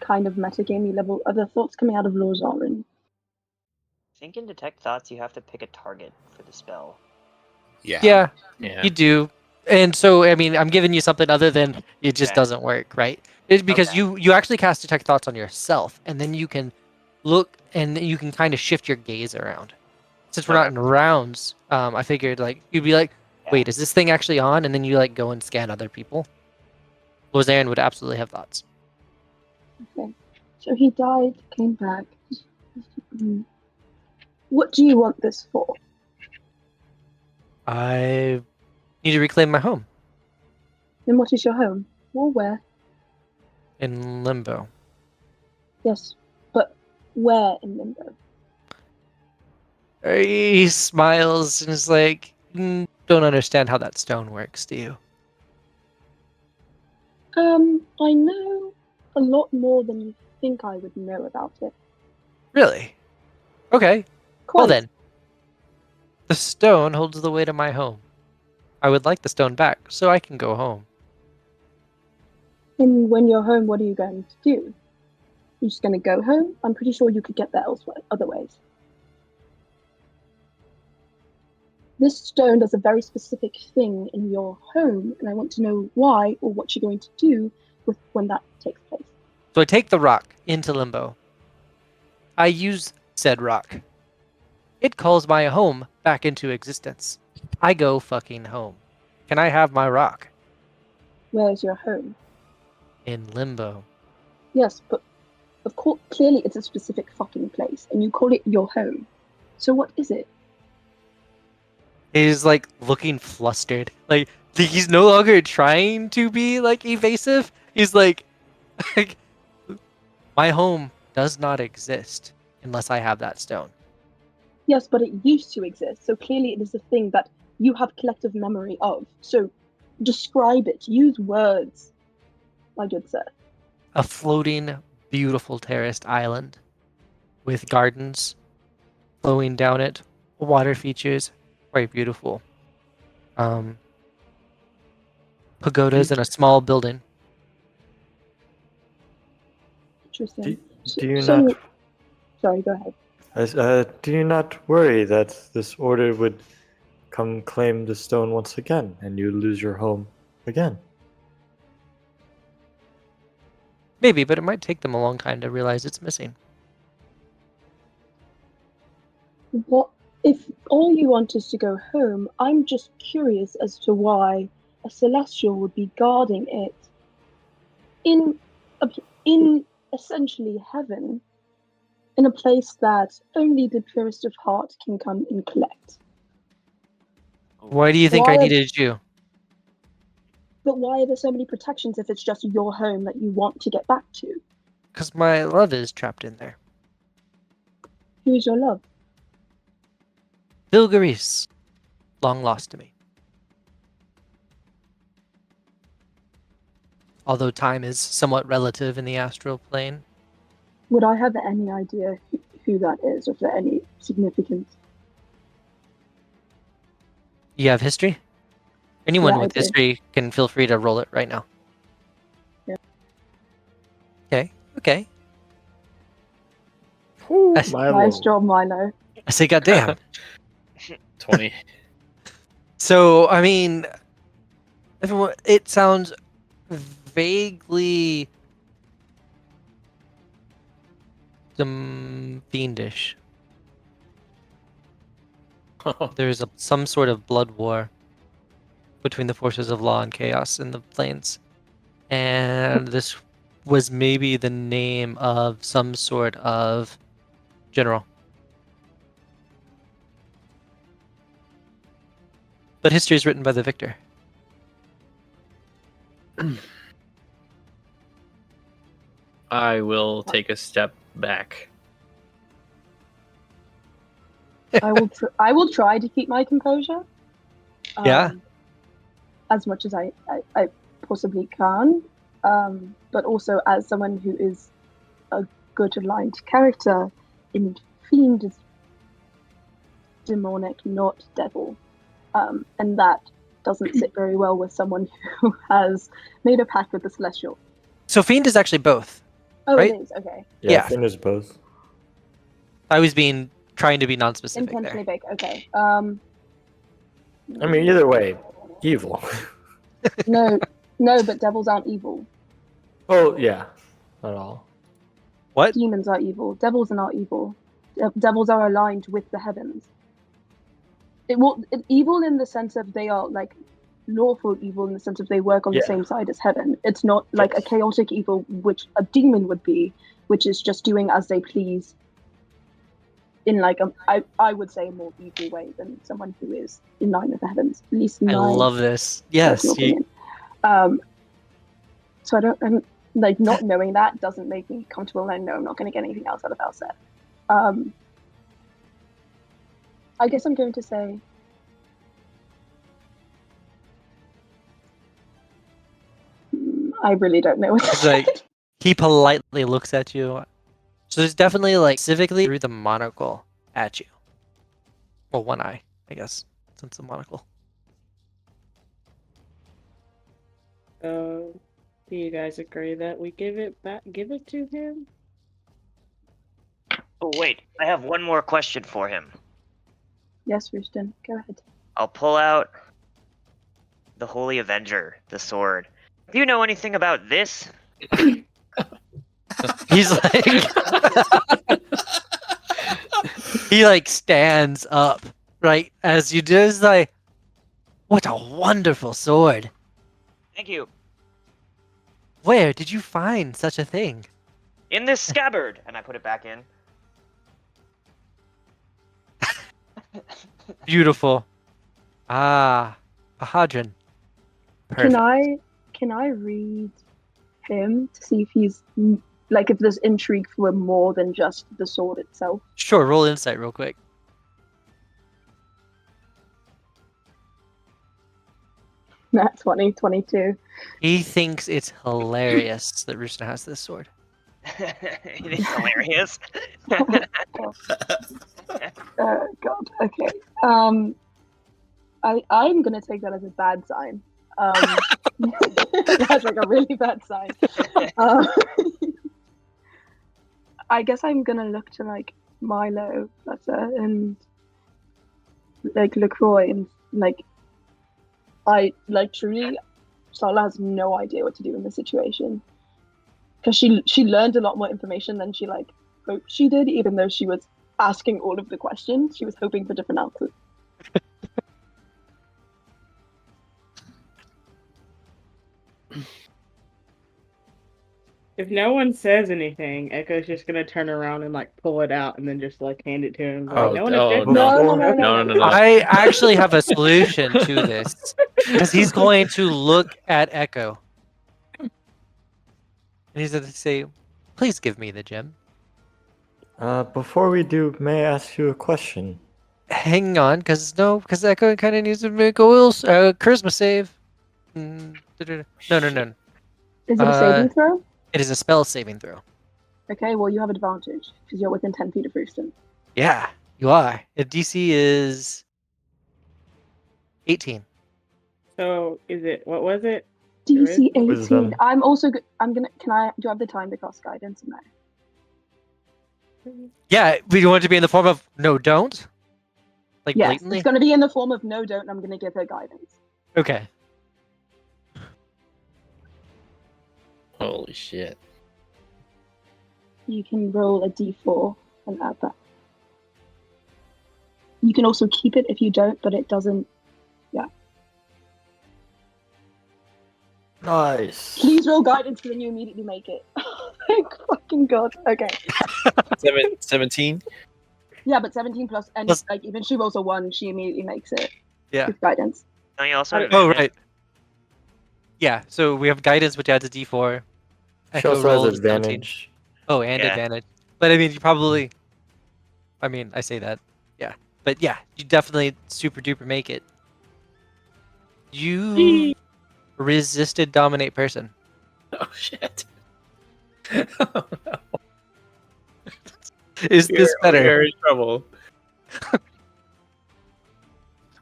[SPEAKER 5] kind of metagamey level, are the thoughts coming out of Lorzaren?
[SPEAKER 8] I think in Detect Thoughts you have to pick a target for the spell.
[SPEAKER 1] Yeah, you do. And so, I mean, I'm giving you something other than it just
[SPEAKER 8] Okay.
[SPEAKER 1] doesn't work, right? It's because
[SPEAKER 8] Okay.
[SPEAKER 1] you actually cast Detect Thoughts on yourself, and then you can look and you can kind of shift your gaze around. Since we're not in rounds, I figured like you'd be like, wait, is this thing actually on? And then you like go and scan other people. Lorzaren would absolutely have thoughts.
[SPEAKER 5] Okay. So he died, came back. What do you want this for?
[SPEAKER 1] I need to reclaim my home
[SPEAKER 5] Then what is your home? Or where?
[SPEAKER 1] in Limbo.
[SPEAKER 5] Yes, but where in Limbo?
[SPEAKER 1] He smiles and is like, don't understand how that stone works, do you?
[SPEAKER 5] I know a lot more than you think I would know about it.
[SPEAKER 1] Really? Okay.
[SPEAKER 5] Quite.
[SPEAKER 1] Well then, the stone holds the way to my home. I would like the stone back so I can go home.
[SPEAKER 5] And when you're home, what are you going to do? You're just going to go home? I'm pretty sure you could get there elsewhere, other ways. This stone does a very specific thing in your home, and I want to know why or what you're going to do with when that takes place.
[SPEAKER 1] So I take the rock into Limbo. I use said rock. It calls my home back into existence. I go fucking home. Can I have my rock?
[SPEAKER 5] Where is your home?
[SPEAKER 1] In Limbo.
[SPEAKER 5] Yes, but of course, clearly it's a specific fucking place, and you call it your home. So what is it?
[SPEAKER 1] He's like looking flustered. Like he's no longer trying to be like evasive. He's like my home does not exist unless I have that stone.
[SPEAKER 5] Yes, but it used to exist, so clearly it is a thing that you have collective memory of. So describe it. Use words, my good sir.
[SPEAKER 1] A floating, beautiful terraced island with gardens flowing down it, water features, quite beautiful. Pagodas in a small building.
[SPEAKER 5] Interesting.
[SPEAKER 4] Do you
[SPEAKER 5] So,
[SPEAKER 4] not?
[SPEAKER 5] sorry, go ahead.
[SPEAKER 4] Do you not worry that this order would come claim the stone once again, and you lose your home again?
[SPEAKER 1] Maybe, but it might take them a long time to realize it's missing.
[SPEAKER 5] What If all you want is to go home, I'm just curious as to why a celestial would be guarding it in in essentially heaven, in a place that only the purest of heart can come and collect.
[SPEAKER 1] Why do you think I
[SPEAKER 5] Why-
[SPEAKER 1] needed you?
[SPEAKER 5] But why are there so many protections if it's just your home that you want to get back to?
[SPEAKER 1] Because my love is trapped in there.
[SPEAKER 5] Who is your love?
[SPEAKER 1] Vilgaris, long lost to me. Although time is somewhat relative in the astral plane.
[SPEAKER 5] Would I have any idea who that is, or if there any significance?
[SPEAKER 1] You have history? Anyone
[SPEAKER 5] Yeah, I
[SPEAKER 1] with
[SPEAKER 5] do.
[SPEAKER 1] history can feel free to roll it right now.
[SPEAKER 5] Yeah.
[SPEAKER 1] Okay.
[SPEAKER 4] Whew,
[SPEAKER 1] Nice
[SPEAKER 5] Nice job, Mylo.
[SPEAKER 1] I say, goddamn.
[SPEAKER 2] 20.
[SPEAKER 1] So, I mean, everyone, it sounds vaguely fiendish. There's some sort of blood war between the forces of law and chaos in the plains. And this was maybe the name of some sort of general. But history is written by the victor.
[SPEAKER 2] I will take a step back.
[SPEAKER 5] I will try to keep my composure.
[SPEAKER 1] Yeah.
[SPEAKER 5] As much as I possibly can. But also as someone who is a good aligned character, in Fiend is demonic, not devil. And that doesn't sit very well with someone who has made a pact with the Celestial.
[SPEAKER 1] So Fiend is actually both.
[SPEAKER 5] Oh,
[SPEAKER 1] Right?
[SPEAKER 5] it is, okay.
[SPEAKER 1] Yeah.
[SPEAKER 4] Finn is both.
[SPEAKER 1] I was trying to be non-specific
[SPEAKER 5] Intentionally
[SPEAKER 1] there.
[SPEAKER 5] big, okay.
[SPEAKER 4] I mean, either way, evil.
[SPEAKER 5] No, but devils aren't evil.
[SPEAKER 4] Oh, yeah. Not all.
[SPEAKER 1] What?
[SPEAKER 5] Demons are evil. Devils are not evil. Devils are aligned with the heavens. Evil in the sense of they are like lawful evil in the sense of they work on the
[SPEAKER 4] Yeah.
[SPEAKER 5] same side as heaven. It's not like a
[SPEAKER 4] Yes.
[SPEAKER 5] chaotic evil, which a demon would be, which is just doing as they please. In like I would say a more evil way than someone who is in line with the heavens. At least in
[SPEAKER 1] I
[SPEAKER 5] my
[SPEAKER 1] love this. Yes.
[SPEAKER 5] personal opinion. So I'm like not knowing that doesn't make me comfortable, and I know I'm not going to get anything else out of Elset. I guess I'm going to say I really don't know what to
[SPEAKER 1] It's
[SPEAKER 5] say.
[SPEAKER 1] like he politely looks at you. So there's definitely like specifically through the monocle at you. Well, one eye, I guess, since the monocle.
[SPEAKER 3] Do you guys agree that we give it to him?
[SPEAKER 8] Oh wait, I have one more question for him.
[SPEAKER 5] Yes, Roosten, go ahead.
[SPEAKER 8] I'll pull out the Holy Avenger, the sword. Do you know anything about this?
[SPEAKER 1] He's like he like stands up right as you do. Is like, what a wonderful sword!
[SPEAKER 8] Thank you.
[SPEAKER 1] Where did you find such a thing?
[SPEAKER 8] In this scabbard, and I put it back in.
[SPEAKER 1] Beautiful. Ah, Pahadran. Perfect.
[SPEAKER 5] Can I read him to see if he's like if there's intrigue for more than just the sword itself?
[SPEAKER 1] Sure, roll insight real quick.
[SPEAKER 5] That's 22.
[SPEAKER 1] He thinks it's hilarious that Roosten has this sword.
[SPEAKER 8] It is hilarious.
[SPEAKER 5] God. Okay. I'm gonna take that as a bad sign. That's like a really bad sign. I guess I'm gonna look to like Mylo, Flutter, and like LaCroix, and like truly, Sala has no idea what to do in this situation because she learned a lot more information than she like hoped she did, even though she was asking all of the questions. She was hoping for different answers.
[SPEAKER 3] If no one says anything, Echo's just gonna turn around and like pull it out and then just like hand it to him. Like, no one objected.
[SPEAKER 2] No.
[SPEAKER 1] I actually have a solution to this because he's going to look at Echo and he's going to say, "Please give me the gem."
[SPEAKER 4] Before we do, may I ask you a question?
[SPEAKER 1] Hang on, because Echo kind of needs to make a charisma save. No.
[SPEAKER 5] Is it a saving throw?
[SPEAKER 1] It is a spell saving throw.
[SPEAKER 5] Okay, well, you have advantage because you're within 10 feet of Roosten.
[SPEAKER 1] Yeah, you are. The DC is 18.
[SPEAKER 3] So is it? What was it?
[SPEAKER 5] DC 18.
[SPEAKER 4] Wisdom.
[SPEAKER 5] I'm also. I'm gonna. Can I? Do I have the time to cast guidance? No.
[SPEAKER 1] Yeah, we want it to be in the form of no, don't. Like
[SPEAKER 5] Yes,
[SPEAKER 1] blatantly.
[SPEAKER 5] it's going to be in the form of no, don't. And I'm going to give her guidance.
[SPEAKER 1] Okay.
[SPEAKER 9] Holy shit.
[SPEAKER 5] You can roll a d4 and add that. You can also keep it if you don't, but it doesn't. Yeah.
[SPEAKER 4] Nice.
[SPEAKER 5] Please roll guidance, because then you immediately make it. Thank fucking god. Okay.
[SPEAKER 9] 17?
[SPEAKER 5] Yeah, but 17 plus, and
[SPEAKER 1] Plus-
[SPEAKER 5] like even she rolls a 1, she immediately makes it.
[SPEAKER 1] Yeah.
[SPEAKER 5] With guidance.
[SPEAKER 8] Don't you also?
[SPEAKER 1] Oh, right. Yeah, so we have guidance, which adds a d4.
[SPEAKER 4] She
[SPEAKER 1] Echo
[SPEAKER 4] also
[SPEAKER 1] rolled
[SPEAKER 4] has
[SPEAKER 1] a 17.
[SPEAKER 4] advantage.
[SPEAKER 1] Oh, and
[SPEAKER 8] Yeah.
[SPEAKER 1] advantage. But I mean, you probably. I mean, I say that. Yeah. But yeah, you definitely super duper make it. You resisted dominate person.
[SPEAKER 9] Oh shit.
[SPEAKER 1] Is this better?
[SPEAKER 2] We're in trouble.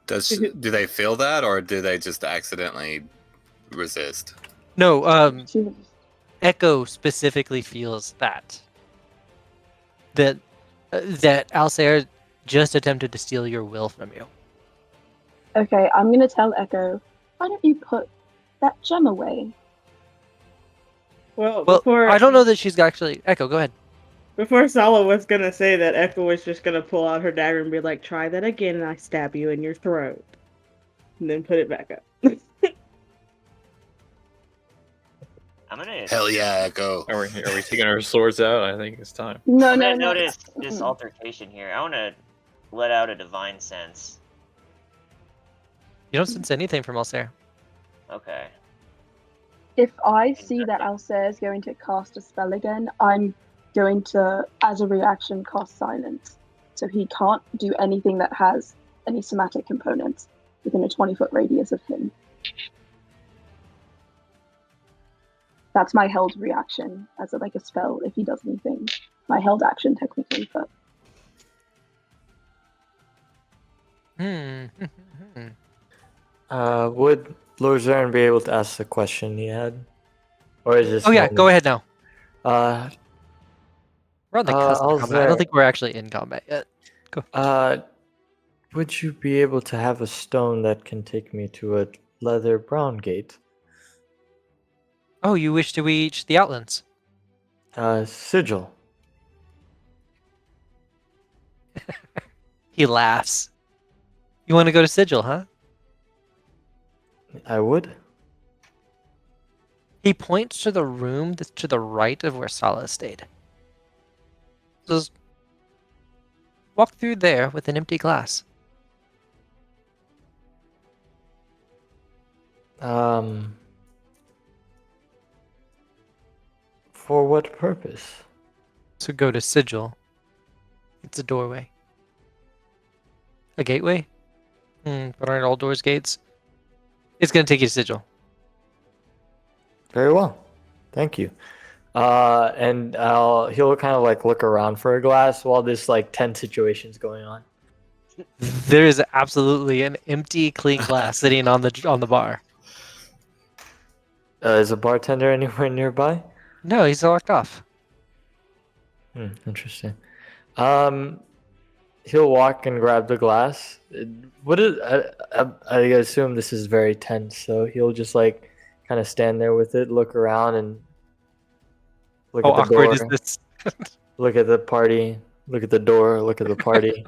[SPEAKER 6] Do they feel that, or do they just accidentally resist?
[SPEAKER 1] No,
[SPEAKER 5] She was-
[SPEAKER 1] Echo specifically feels that. That Alsair just attempted to steal your will from you.
[SPEAKER 5] Okay, I'm going to tell Echo, why don't you put that gem away?
[SPEAKER 3] Well,
[SPEAKER 1] Well,
[SPEAKER 3] before
[SPEAKER 1] I don't know that she's actually. Echo, go ahead.
[SPEAKER 3] Before Sala was gonna say that, Echo was just gonna pull out her dagger and be like, "Try that again, and I stab you in your throat," and then put it back up.
[SPEAKER 8] I'm gonna.
[SPEAKER 6] Hell yeah, Echo.
[SPEAKER 2] Are we taking our swords out? I think it's time.
[SPEAKER 5] No,
[SPEAKER 8] I'm
[SPEAKER 5] no,
[SPEAKER 8] gonna
[SPEAKER 5] no.
[SPEAKER 8] notice this altercation here. I want to let out a divine sense.
[SPEAKER 1] You don't sense anything from Alsair.
[SPEAKER 8] Okay.
[SPEAKER 5] If I see that Alsair is going to cast a spell again, I'm going to, as a reaction, cast silence. So he can't do anything that has any somatic components within a 20-foot radius of him. That's my held reaction as a spell if he does anything. My held action, technically, but
[SPEAKER 4] Would Lorzaren be able to ask the question he had? Or is this...
[SPEAKER 1] Oh yeah, go ahead now.
[SPEAKER 4] Uh,
[SPEAKER 1] We're on the cusp of combat. I don't
[SPEAKER 4] Alsair,
[SPEAKER 1] think we're actually in combat yet.
[SPEAKER 4] would you be able to have a stone that can take me to a leather brown gate?
[SPEAKER 1] Oh, you wish to reach the Outlands?
[SPEAKER 4] Sigil.
[SPEAKER 1] He laughs. You want to go to Sigil, huh?
[SPEAKER 4] I would.
[SPEAKER 1] He points to the room that's to the right of where Sala stayed. Just walk through there with an empty glass.
[SPEAKER 4] For what purpose?
[SPEAKER 1] So go to Sigil. It's a doorway. A gateway? But aren't all doors gates? It's gonna take you to Sigil.
[SPEAKER 4] Very well. Thank you. And he'll kind of look around for a glass while this tense situation's going on.
[SPEAKER 1] There is absolutely an empty, clean glass sitting on the bar.
[SPEAKER 4] Is a bartender anywhere nearby?
[SPEAKER 1] No, he's locked off.
[SPEAKER 4] Interesting. He'll walk and grab the glass. I assume this is very tense, so he'll just kind of stand there with it, look around, and look
[SPEAKER 1] How
[SPEAKER 4] at the
[SPEAKER 1] awkward
[SPEAKER 4] door,
[SPEAKER 1] is this?
[SPEAKER 4] look at the party, look at the door, look at the party,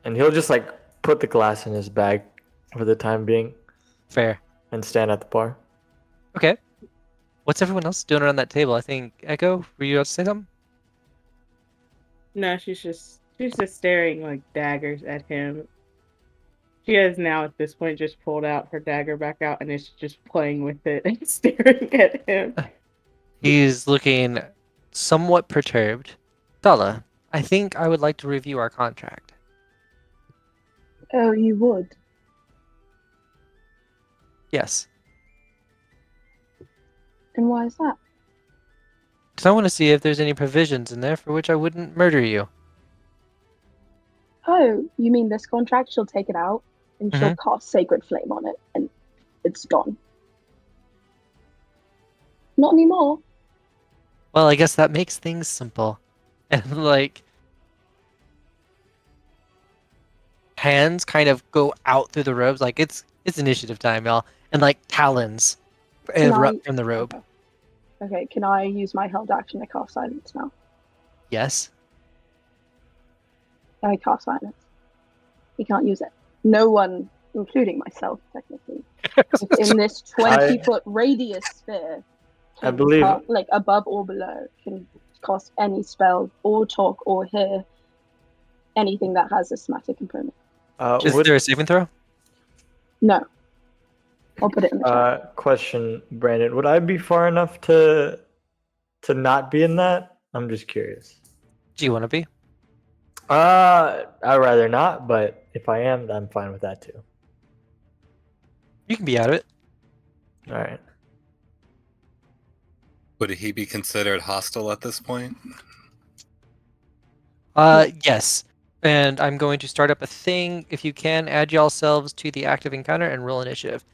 [SPEAKER 4] and he'll just like put the glass in his bag for the time being
[SPEAKER 1] Fair.
[SPEAKER 4] and stand at the bar.
[SPEAKER 1] Okay. What's everyone else doing around that table? I think Echo, were you about to say something?
[SPEAKER 3] No, she's just staring like daggers at him. She has now at this point just pulled out her dagger back out and is just playing with it and staring at him.
[SPEAKER 1] He's looking somewhat perturbed. Sala, I think I would like to review our contract.
[SPEAKER 5] Oh, you would?
[SPEAKER 1] Yes.
[SPEAKER 5] And why is that?
[SPEAKER 1] Because I want to see if there's any provisions in there for which I wouldn't murder you.
[SPEAKER 5] Oh, you mean this contract? She'll take it out and she'll cast Sacred Flame on it and it's gone. Not anymore.
[SPEAKER 1] Well, I guess that makes things simple. And like hands kind of go out through the robes, like it's initiative time, y'all. And like talons erupt from the robe.
[SPEAKER 5] Okay, can I use my held action to cast silence now?
[SPEAKER 1] Yes.
[SPEAKER 5] I cast silence. He can't use it. No one, including myself, technically, in this 20-foot radius sphere,
[SPEAKER 4] I believe,
[SPEAKER 5] like above or below, can cast any spell or talk or hear anything that has a somatic component.
[SPEAKER 1] Is there a saving throw?
[SPEAKER 5] No. I'll put it in the chat.
[SPEAKER 4] Question, Brandon. Would I be far enough to not be in that? I'm just curious.
[SPEAKER 1] Do you want to be?
[SPEAKER 4] I'd rather not, but if I am, I'm fine with that too.
[SPEAKER 1] You can be out of it.
[SPEAKER 4] All right.
[SPEAKER 6] Would he be considered hostile at this point?
[SPEAKER 1] Yes. And I'm going to start up a thing. If you can, add yourselves to the active encounter and roll initiative.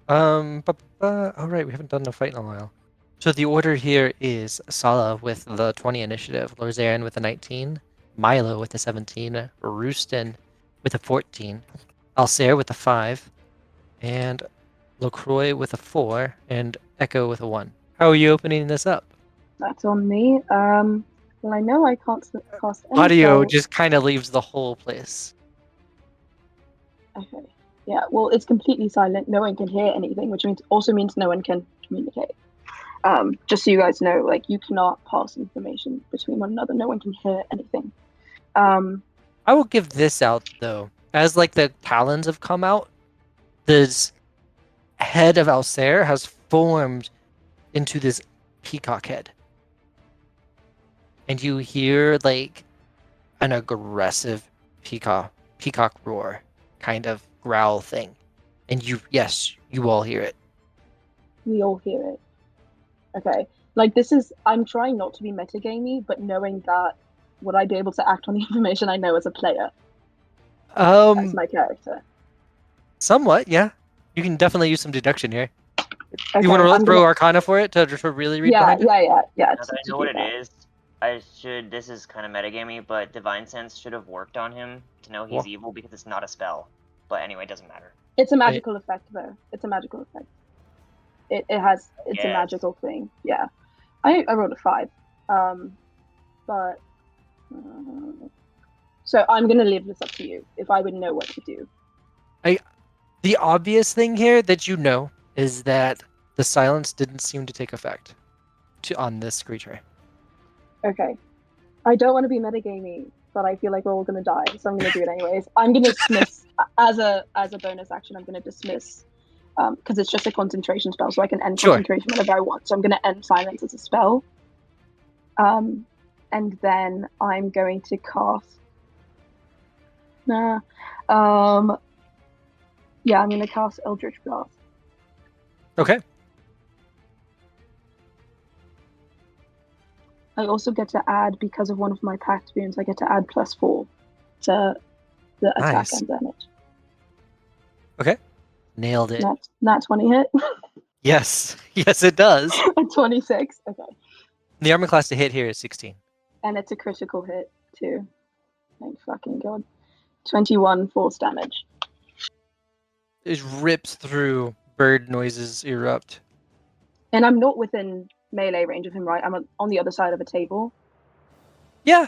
[SPEAKER 1] All right, we haven't done a fight in a while. So the order here is Sala with the 20 initiative, Lorzaren with a 19, Mylo with a 17, Roosten with a 14, Alsair with a 5, and LaCroix with a 4, and Echo with a 1. How are you opening this up?
[SPEAKER 5] That's on me. Well, I know I can't cast any
[SPEAKER 1] Audio
[SPEAKER 5] spells.
[SPEAKER 1] just kind of leaves the whole place.
[SPEAKER 5] Okay. Yeah, well, it's completely silent. No one can hear anything, which also means no one can communicate. Just so you guys know, like, you cannot pass information between one another. No one can hear anything.
[SPEAKER 1] I will give this out, though. As, like, the talons have come out, this head of Alsair has formed into this peacock head. And you hear, like, an aggressive peacock roar kind of growl thing. And you all hear it.
[SPEAKER 5] We all hear it. Okay. Like, this is, I'm trying not to be metagamey, but knowing that, would I be able to act on the information I know as a player? As my character.
[SPEAKER 1] Somewhat, yeah. You can definitely use some deduction here.
[SPEAKER 5] Okay,
[SPEAKER 1] You want to throw Arcana for it to really read behind it?
[SPEAKER 5] Yeah.
[SPEAKER 8] Now that I know what it is, this is kind of metagamey, but Divine Sense should have worked on him to know he's evil because it's not a spell. But anyway, it doesn't matter.
[SPEAKER 5] It's a magical effect, though. It's a magical effect. It's a magical thing. Yeah. I rolled a 5. So I'm going to leave this up to you, if I would know what to do.
[SPEAKER 1] The obvious thing here that you know is that the silence didn't seem to take effect on this creature.
[SPEAKER 5] Okay. I don't want to be metagamey, but I feel like we're all going to die, so I'm going to do it anyways. I'm going to dismiss, as a bonus action, I'm going to dismiss, because it's just a concentration spell, so I can end concentration whenever I want. So I'm going to end silence as a spell. And then I'm going to cast... Yeah, I'm going to cast Eldritch Blast.
[SPEAKER 1] Okay.
[SPEAKER 5] I also get to add, because of one of my pact boons, I get to add +4 to the attack and damage.
[SPEAKER 1] Okay. Nailed it.
[SPEAKER 5] Nat 20 hit?
[SPEAKER 1] Yes. Yes, it does.
[SPEAKER 5] 26. Okay.
[SPEAKER 1] The armor class to hit here is 16.
[SPEAKER 5] And it's a critical hit, too. Thank fucking god. 21 force damage.
[SPEAKER 1] It rips through, bird noises erupt.
[SPEAKER 5] And I'm not within melee range of him, right? I'm on the other side of a table.
[SPEAKER 1] Yeah.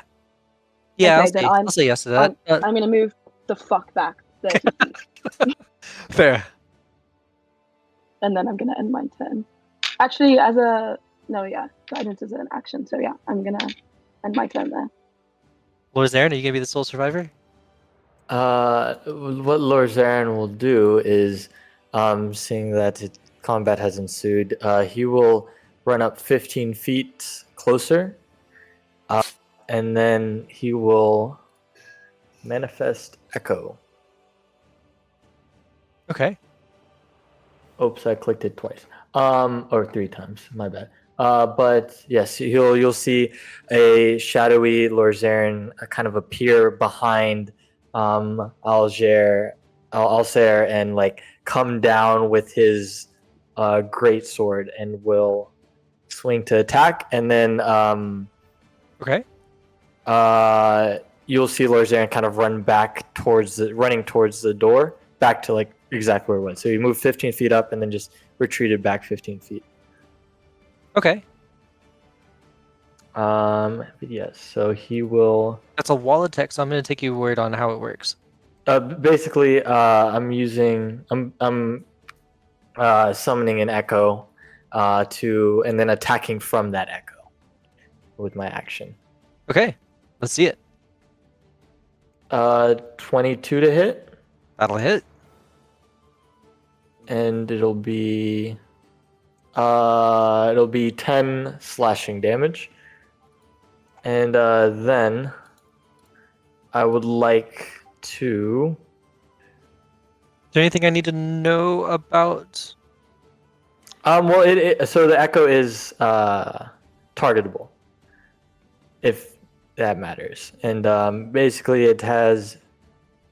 [SPEAKER 1] Yeah,
[SPEAKER 5] Okay, then
[SPEAKER 1] I'll say yes to that.
[SPEAKER 5] I'm gonna move the fuck back 30 feet,
[SPEAKER 1] Fair.
[SPEAKER 5] and then I'm gonna end my turn. Actually, guidance is an action, so yeah, I'm gonna end my turn there.
[SPEAKER 1] Lorzaren, are you gonna be the sole survivor?
[SPEAKER 4] What Lorzaren will do is, seeing that combat has ensued, he will run up 15 feet closer, and then he will manifest Echo.
[SPEAKER 1] Okay.
[SPEAKER 4] Oops, I clicked it twice. Or 3 times. My bad. But yes, you'll see a shadowy Lorzaren kind of appear behind Alsair and like come down with his great sword and will swing to attack, and then
[SPEAKER 1] Okay.
[SPEAKER 4] you'll see Lorzaren kind of running towards the door, back to like exactly where it was. So he moved 15 feet up and then just retreated back 15 feet.
[SPEAKER 1] Okay.
[SPEAKER 4] But yes, so he will.
[SPEAKER 1] That's a wall of text, so I'm gonna take your word on how it works.
[SPEAKER 4] Basically, I'm summoning an echo, and then attacking from that echo with my action.
[SPEAKER 1] Okay. Let's see it.
[SPEAKER 4] 22 to hit,
[SPEAKER 1] That'll hit.
[SPEAKER 4] and it'll be 10 slashing damage. And then I would like to.
[SPEAKER 1] Is there anything I need to know about?
[SPEAKER 4] Well, so the echo is targetable, if that matters, and basically it has.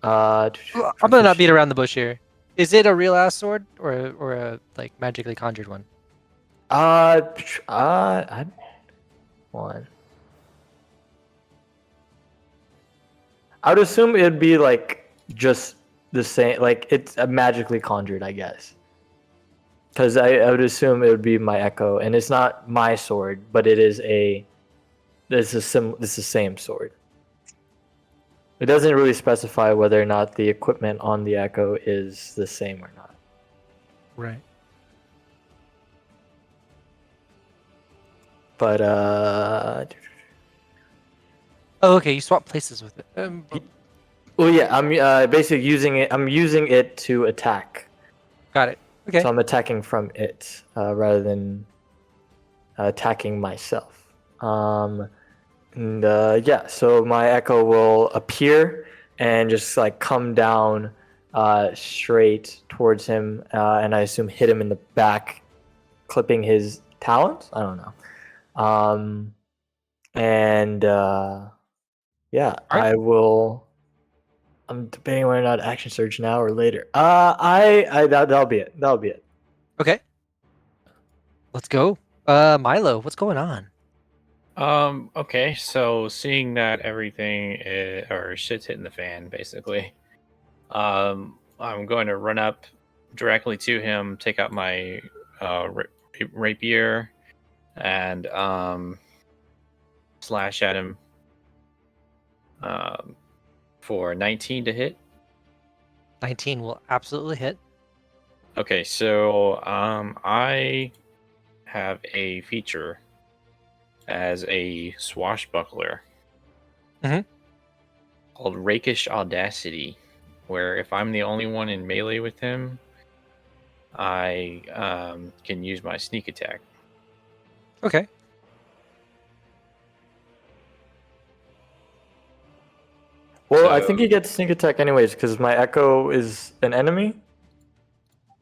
[SPEAKER 1] I'm gonna not beat around the bush here. Is it a real ass sword or a like magically conjured one?
[SPEAKER 4] One. I would assume it'd be like just the same, like it's magically conjured, I guess. Because I would assume it would be my echo, and it's not my sword, but it is it's the same sword. It doesn't really specify whether or not the equipment on the echo is the same or not.
[SPEAKER 1] Right.
[SPEAKER 4] But
[SPEAKER 1] Oh, okay. You swap places with it.
[SPEAKER 4] well, yeah, I'm basically using it. I'm using it to attack.
[SPEAKER 1] Got it. Okay.
[SPEAKER 4] So I'm attacking from it rather than attacking myself. Yeah, so my echo will appear and just like come down straight towards him, and I assume hit him in the back, clipping his talons. I don't know. Yeah,
[SPEAKER 1] Right.
[SPEAKER 4] I will. I'm debating whether or not action surge now or later. That'll be it. That'll be it.
[SPEAKER 1] Okay. Let's go. Mylo, what's going on?
[SPEAKER 2] Okay, so seeing that everything or shit's hitting the fan, basically, I'm going to run up directly to him, take out my rapier, and slash at him for 19 to hit.
[SPEAKER 1] 19 will absolutely hit.
[SPEAKER 2] Okay, so I have a feature as a swashbuckler called Rakish Audacity, where if I'm the only one in melee with him, I can use my sneak attack.
[SPEAKER 1] Okay.
[SPEAKER 4] Well, I think he gets sneak attack anyways because my echo is an enemy.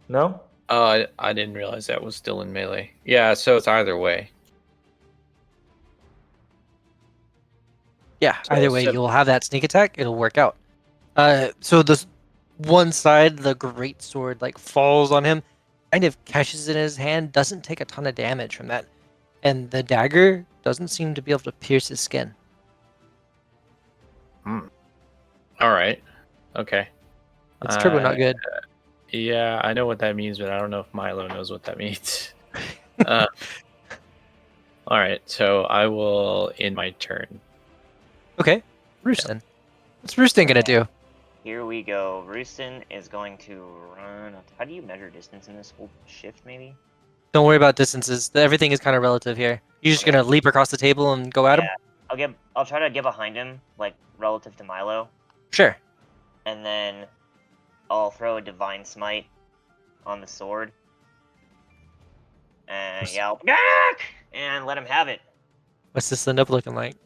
[SPEAKER 4] No?
[SPEAKER 2] I didn't realize that was still in melee. Yeah, so it's either way.
[SPEAKER 1] Yeah,
[SPEAKER 2] So
[SPEAKER 1] either way,
[SPEAKER 2] seven-
[SPEAKER 1] you'll have that sneak attack. It'll work out. So the one side, the great sword, like falls on him, kind of catches in his hand, doesn't take a ton of damage from that, and the dagger doesn't seem to be able to pierce his skin.
[SPEAKER 2] All right. Okay.
[SPEAKER 1] It's turbo not good.
[SPEAKER 2] Yeah, I know what that means, but I don't know if Mylo knows what that means. All right, so I will end my turn.
[SPEAKER 1] Okay, Roosten. What's Roosten gonna do?
[SPEAKER 8] Here we go. Roosten is going to run. How do you measure distance in this? Hold shift, maybe?
[SPEAKER 1] Don't worry about distances. Everything is kind of relative here. You're just
[SPEAKER 8] Okay.
[SPEAKER 1] gonna leap across the table and go at him?
[SPEAKER 8] I'll try to get behind him, like relative to Mylo,
[SPEAKER 1] Sure.
[SPEAKER 8] and then I'll throw a divine smite on the sword, and yell "Gak!" and let him have it.
[SPEAKER 1] What's this end up looking like?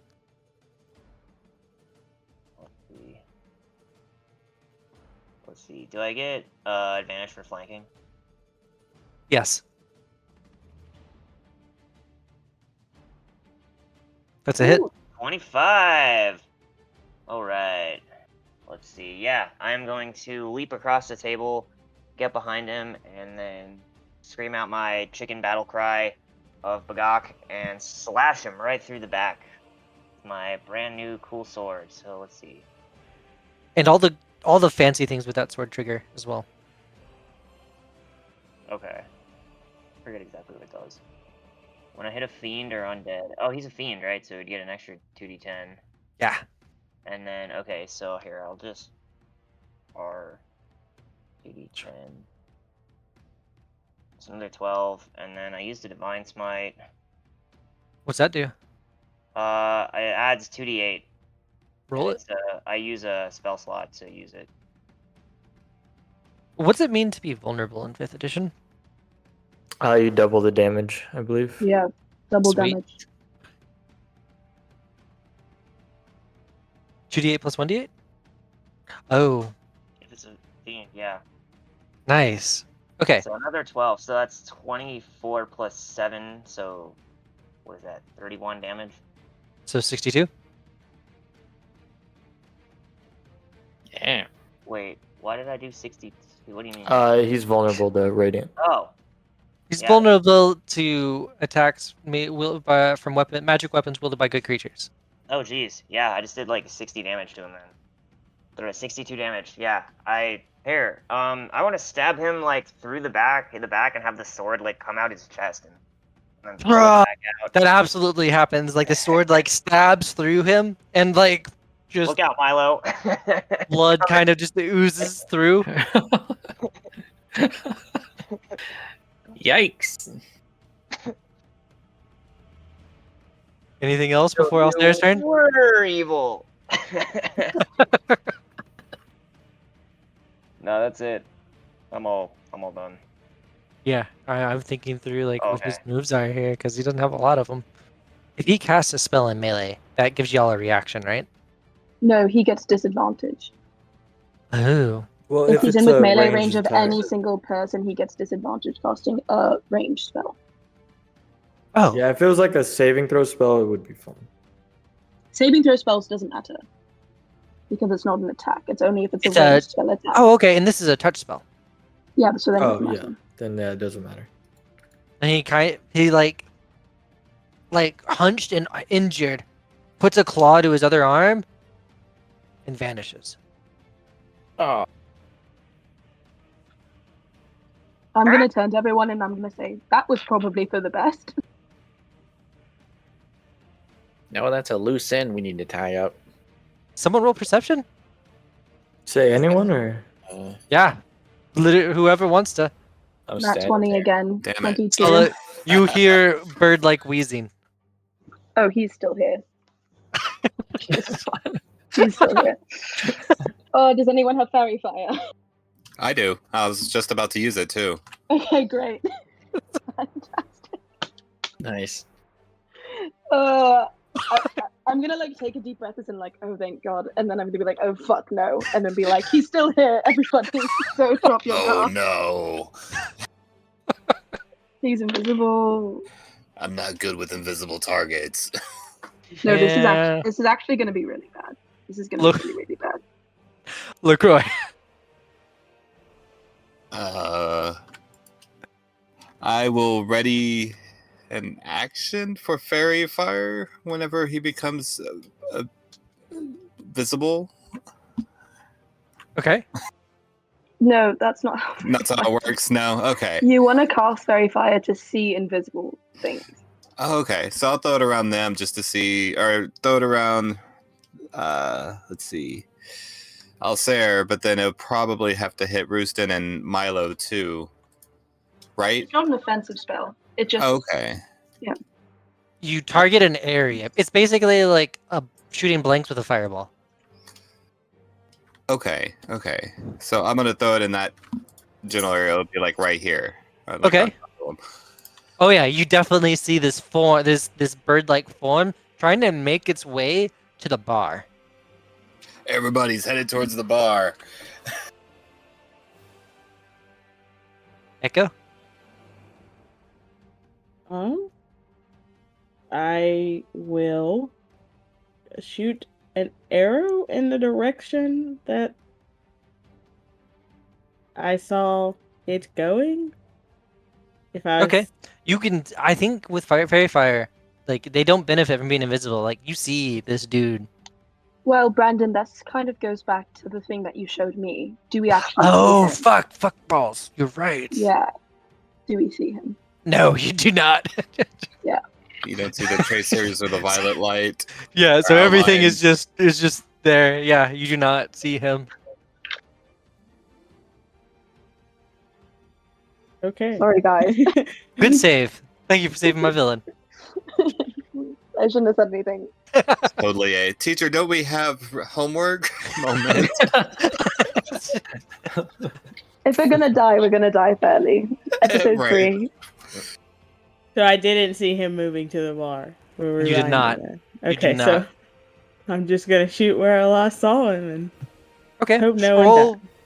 [SPEAKER 8] Let's see. Do I get advantage for flanking?
[SPEAKER 1] Yes. That's a hit.
[SPEAKER 8] Ooh, 25. All right. Let's see. Yeah, I'm going to leap across the table, get behind him, and then scream out my chicken battle cry of Bagak and slash him right through the back with my brand new cool sword. So let's see.
[SPEAKER 1] And all the fancy things with that sword trigger as well.
[SPEAKER 8] Okay. Forget exactly what it does. When I hit a fiend or undead. Oh, he's a fiend, right? So he'd get an extra 2d10.
[SPEAKER 1] Yeah.
[SPEAKER 8] And then, okay, so here, I'll just R 2d10. It's another 12, and then I use the Divine Smite.
[SPEAKER 1] What's that do?
[SPEAKER 8] It adds 2d8.
[SPEAKER 1] Roll
[SPEAKER 8] and
[SPEAKER 1] it.
[SPEAKER 8] I use a spell slot to use it.
[SPEAKER 1] What's it mean to be vulnerable in 5th edition?
[SPEAKER 4] You double the damage, I believe.
[SPEAKER 5] Yeah, double
[SPEAKER 1] Sweet.
[SPEAKER 5] damage.
[SPEAKER 1] 2d8 plus 1d8? Oh,
[SPEAKER 8] If it's a fiend, yeah.
[SPEAKER 1] nice. Okay,
[SPEAKER 8] So another 12, so that's 24 plus 7, so what is that, 31 damage?
[SPEAKER 1] so 62?
[SPEAKER 2] Yeah.
[SPEAKER 8] Wait, why did I do 62? What do you mean?
[SPEAKER 4] He's vulnerable to radiant.
[SPEAKER 8] Oh,
[SPEAKER 1] He's
[SPEAKER 8] Yeah.
[SPEAKER 1] vulnerable to attacks from magic weapons wielded by good creatures.
[SPEAKER 8] oh geez, yeah, I just did like 60 damage to him then. There was 62 damage, yeah. I want to stab him like through the back, and have the sword like come out his chest and then pull
[SPEAKER 1] Bruh.
[SPEAKER 8] it back out.
[SPEAKER 1] That absolutely happens. Like the sword like stabs through him and like just
[SPEAKER 8] Look out, Mylo!
[SPEAKER 1] blood kind of just oozes through.
[SPEAKER 2] Yikes.
[SPEAKER 1] Anything else before Alstair's turn?
[SPEAKER 8] We're evil. No, that's it. I'm all done.
[SPEAKER 1] Yeah, I'm thinking through like what his
[SPEAKER 8] Okay.
[SPEAKER 1] moves are here because he doesn't have a lot of them. If he casts a spell in melee, that gives y'all a reaction, right?
[SPEAKER 5] No, he gets disadvantage.
[SPEAKER 1] Oh,
[SPEAKER 4] Well,
[SPEAKER 5] If he's in
[SPEAKER 4] it's
[SPEAKER 5] with
[SPEAKER 4] a
[SPEAKER 5] melee
[SPEAKER 4] ranged
[SPEAKER 5] range of
[SPEAKER 4] attack-
[SPEAKER 5] any single person, he gets disadvantage casting a ranged spell.
[SPEAKER 1] oh,
[SPEAKER 4] Yeah, if it was like a saving throw spell, it would be fun.
[SPEAKER 5] Saving throw spells doesn't matter because it's not an attack. It's only if it's
[SPEAKER 1] It's
[SPEAKER 5] a
[SPEAKER 1] a-
[SPEAKER 5] ranged spell attack.
[SPEAKER 1] oh, okay. And this is a touch spell,
[SPEAKER 5] Yeah, so then it
[SPEAKER 4] Oh
[SPEAKER 5] doesn't
[SPEAKER 4] yeah,
[SPEAKER 5] matter.
[SPEAKER 4] then it doesn't matter.
[SPEAKER 1] and he like hunched and injured, puts a claw to his other arm, and vanishes.
[SPEAKER 2] Oh.
[SPEAKER 5] I'm gonna turn to everyone and I'm gonna say that was probably for the best.
[SPEAKER 2] No, that's a loose end we need to tie up.
[SPEAKER 1] Someone roll perception?
[SPEAKER 4] Say anyone or
[SPEAKER 1] Yeah, literally, whoever wants to.
[SPEAKER 2] I'm
[SPEAKER 5] Nat
[SPEAKER 2] standing
[SPEAKER 5] 20
[SPEAKER 2] there.
[SPEAKER 5] again.
[SPEAKER 6] Damn it.
[SPEAKER 5] 22.
[SPEAKER 1] So, you hear bird like wheezing.
[SPEAKER 5] Oh, he's still here. He's still here. Oh, does anyone have fairy fire?
[SPEAKER 6] I do. I was just about to use it too.
[SPEAKER 5] Okay, great. Fantastic.
[SPEAKER 2] Nice.
[SPEAKER 5] I'm gonna like take a deep breath and like, oh thank God, and then I'm gonna be like, oh fuck no, and then be like, he's still here, everybody. So drop your
[SPEAKER 6] Oh
[SPEAKER 5] guard.
[SPEAKER 6] no.
[SPEAKER 5] He's invisible.
[SPEAKER 6] I'm not good with invisible targets.
[SPEAKER 5] No,
[SPEAKER 1] Yeah.
[SPEAKER 5] this is actually gonna be really bad. This is gonna
[SPEAKER 1] Look-
[SPEAKER 5] be really, really bad.
[SPEAKER 1] LaCroix.
[SPEAKER 6] I will ready an action for Fairy Fire whenever he becomes visible.
[SPEAKER 1] Okay.
[SPEAKER 5] No, that's not how
[SPEAKER 6] That's how it works now. Okay.
[SPEAKER 5] you want to cast fairy fire to see invisible things.
[SPEAKER 6] Oh, okay, so I'll throw it around them just to see, or throw it around. Let's see, Alsair, but then it'll probably have to hit Roosten and Mylo too, right?
[SPEAKER 5] It's not an offensive spell. It just
[SPEAKER 6] Okay.
[SPEAKER 1] You target an area. It's basically like a shooting blanks with a fireball.
[SPEAKER 6] Okay. So I'm gonna throw it in that general area. It'll be like right here. Or like
[SPEAKER 1] Okay.
[SPEAKER 6] on top of 'em.
[SPEAKER 1] Oh yeah, you definitely see this form, this bird-like form trying to make its way to the bar.
[SPEAKER 6] Everybody's headed towards the bar.
[SPEAKER 1] Echo.
[SPEAKER 3] I will shoot an arrow in the direction that I saw it going. If I was...
[SPEAKER 1] Okay. You can. I think with fairy fire, like they don't benefit from being invisible. Like you see this dude.
[SPEAKER 5] well, Brandon, that's kind of goes back to the thing that you showed me. Do we actually
[SPEAKER 1] Oh
[SPEAKER 5] see him?
[SPEAKER 1] fuck balls! You're right.
[SPEAKER 5] Yeah. Do we see him?
[SPEAKER 1] No, you do not.
[SPEAKER 6] You don't see the tracers or the violet light.
[SPEAKER 1] Yeah. So
[SPEAKER 6] Brown
[SPEAKER 1] everything
[SPEAKER 6] lines.
[SPEAKER 1] is just there. Yeah. You do not see him.
[SPEAKER 3] Okay.
[SPEAKER 5] Sorry, guys.
[SPEAKER 1] Good save. Thank you for saving my villain.
[SPEAKER 5] I shouldn't have said anything.
[SPEAKER 6] Totally a teacher. Don't we have homework? Moment.
[SPEAKER 5] If we're gonna die, we're gonna die fairly. Episode
[SPEAKER 6] Right.
[SPEAKER 5] 3.
[SPEAKER 3] So I didn't see him moving to the bar.
[SPEAKER 1] You did not.
[SPEAKER 3] Okay,
[SPEAKER 1] You did
[SPEAKER 3] so
[SPEAKER 1] not.
[SPEAKER 3] I'm just gonna shoot where I last saw him, and
[SPEAKER 1] Okay.
[SPEAKER 3] Hope no one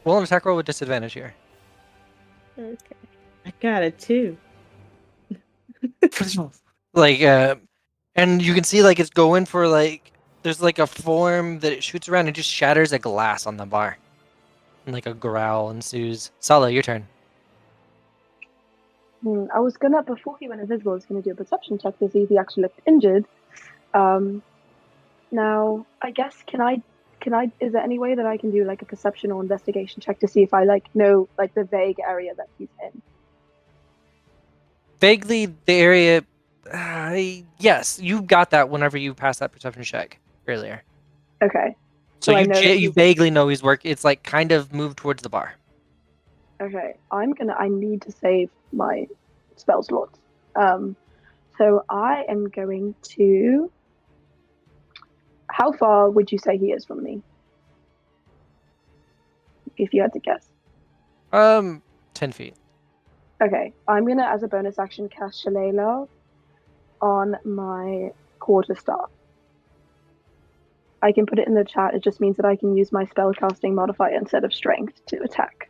[SPEAKER 1] roll an attack roll with disadvantage here.
[SPEAKER 3] okay, I got a 2.
[SPEAKER 1] Like and you can see like it's going for like there's like a form that it shoots around and just shatters a glass on the bar. And like a growl ensues. Sala, your turn.
[SPEAKER 5] I was gonna, before he went invisible, I was gonna do a perception check to see if he actually looked injured. Now, I guess, is there any way that I can do like a perception or investigation check to see if I like know like the vague area that he's in?
[SPEAKER 1] Vaguely the area yes, you got that whenever you passed that perception check earlier.
[SPEAKER 5] Okay.
[SPEAKER 1] So
[SPEAKER 5] I
[SPEAKER 1] you
[SPEAKER 5] know that
[SPEAKER 1] you
[SPEAKER 5] he's-
[SPEAKER 1] vaguely know he's it's like kind of moved towards the bar.
[SPEAKER 5] Okay. I need to save my spell slots. So I am going to. How far would you say he is from me? If you had to guess.
[SPEAKER 1] 10 feet.
[SPEAKER 5] Okay, I'm gonna, as a bonus action, cast Shillelagh on my quarterstaff. I can put it in the chat. It just means that I can use my spellcasting modifier instead of strength to attack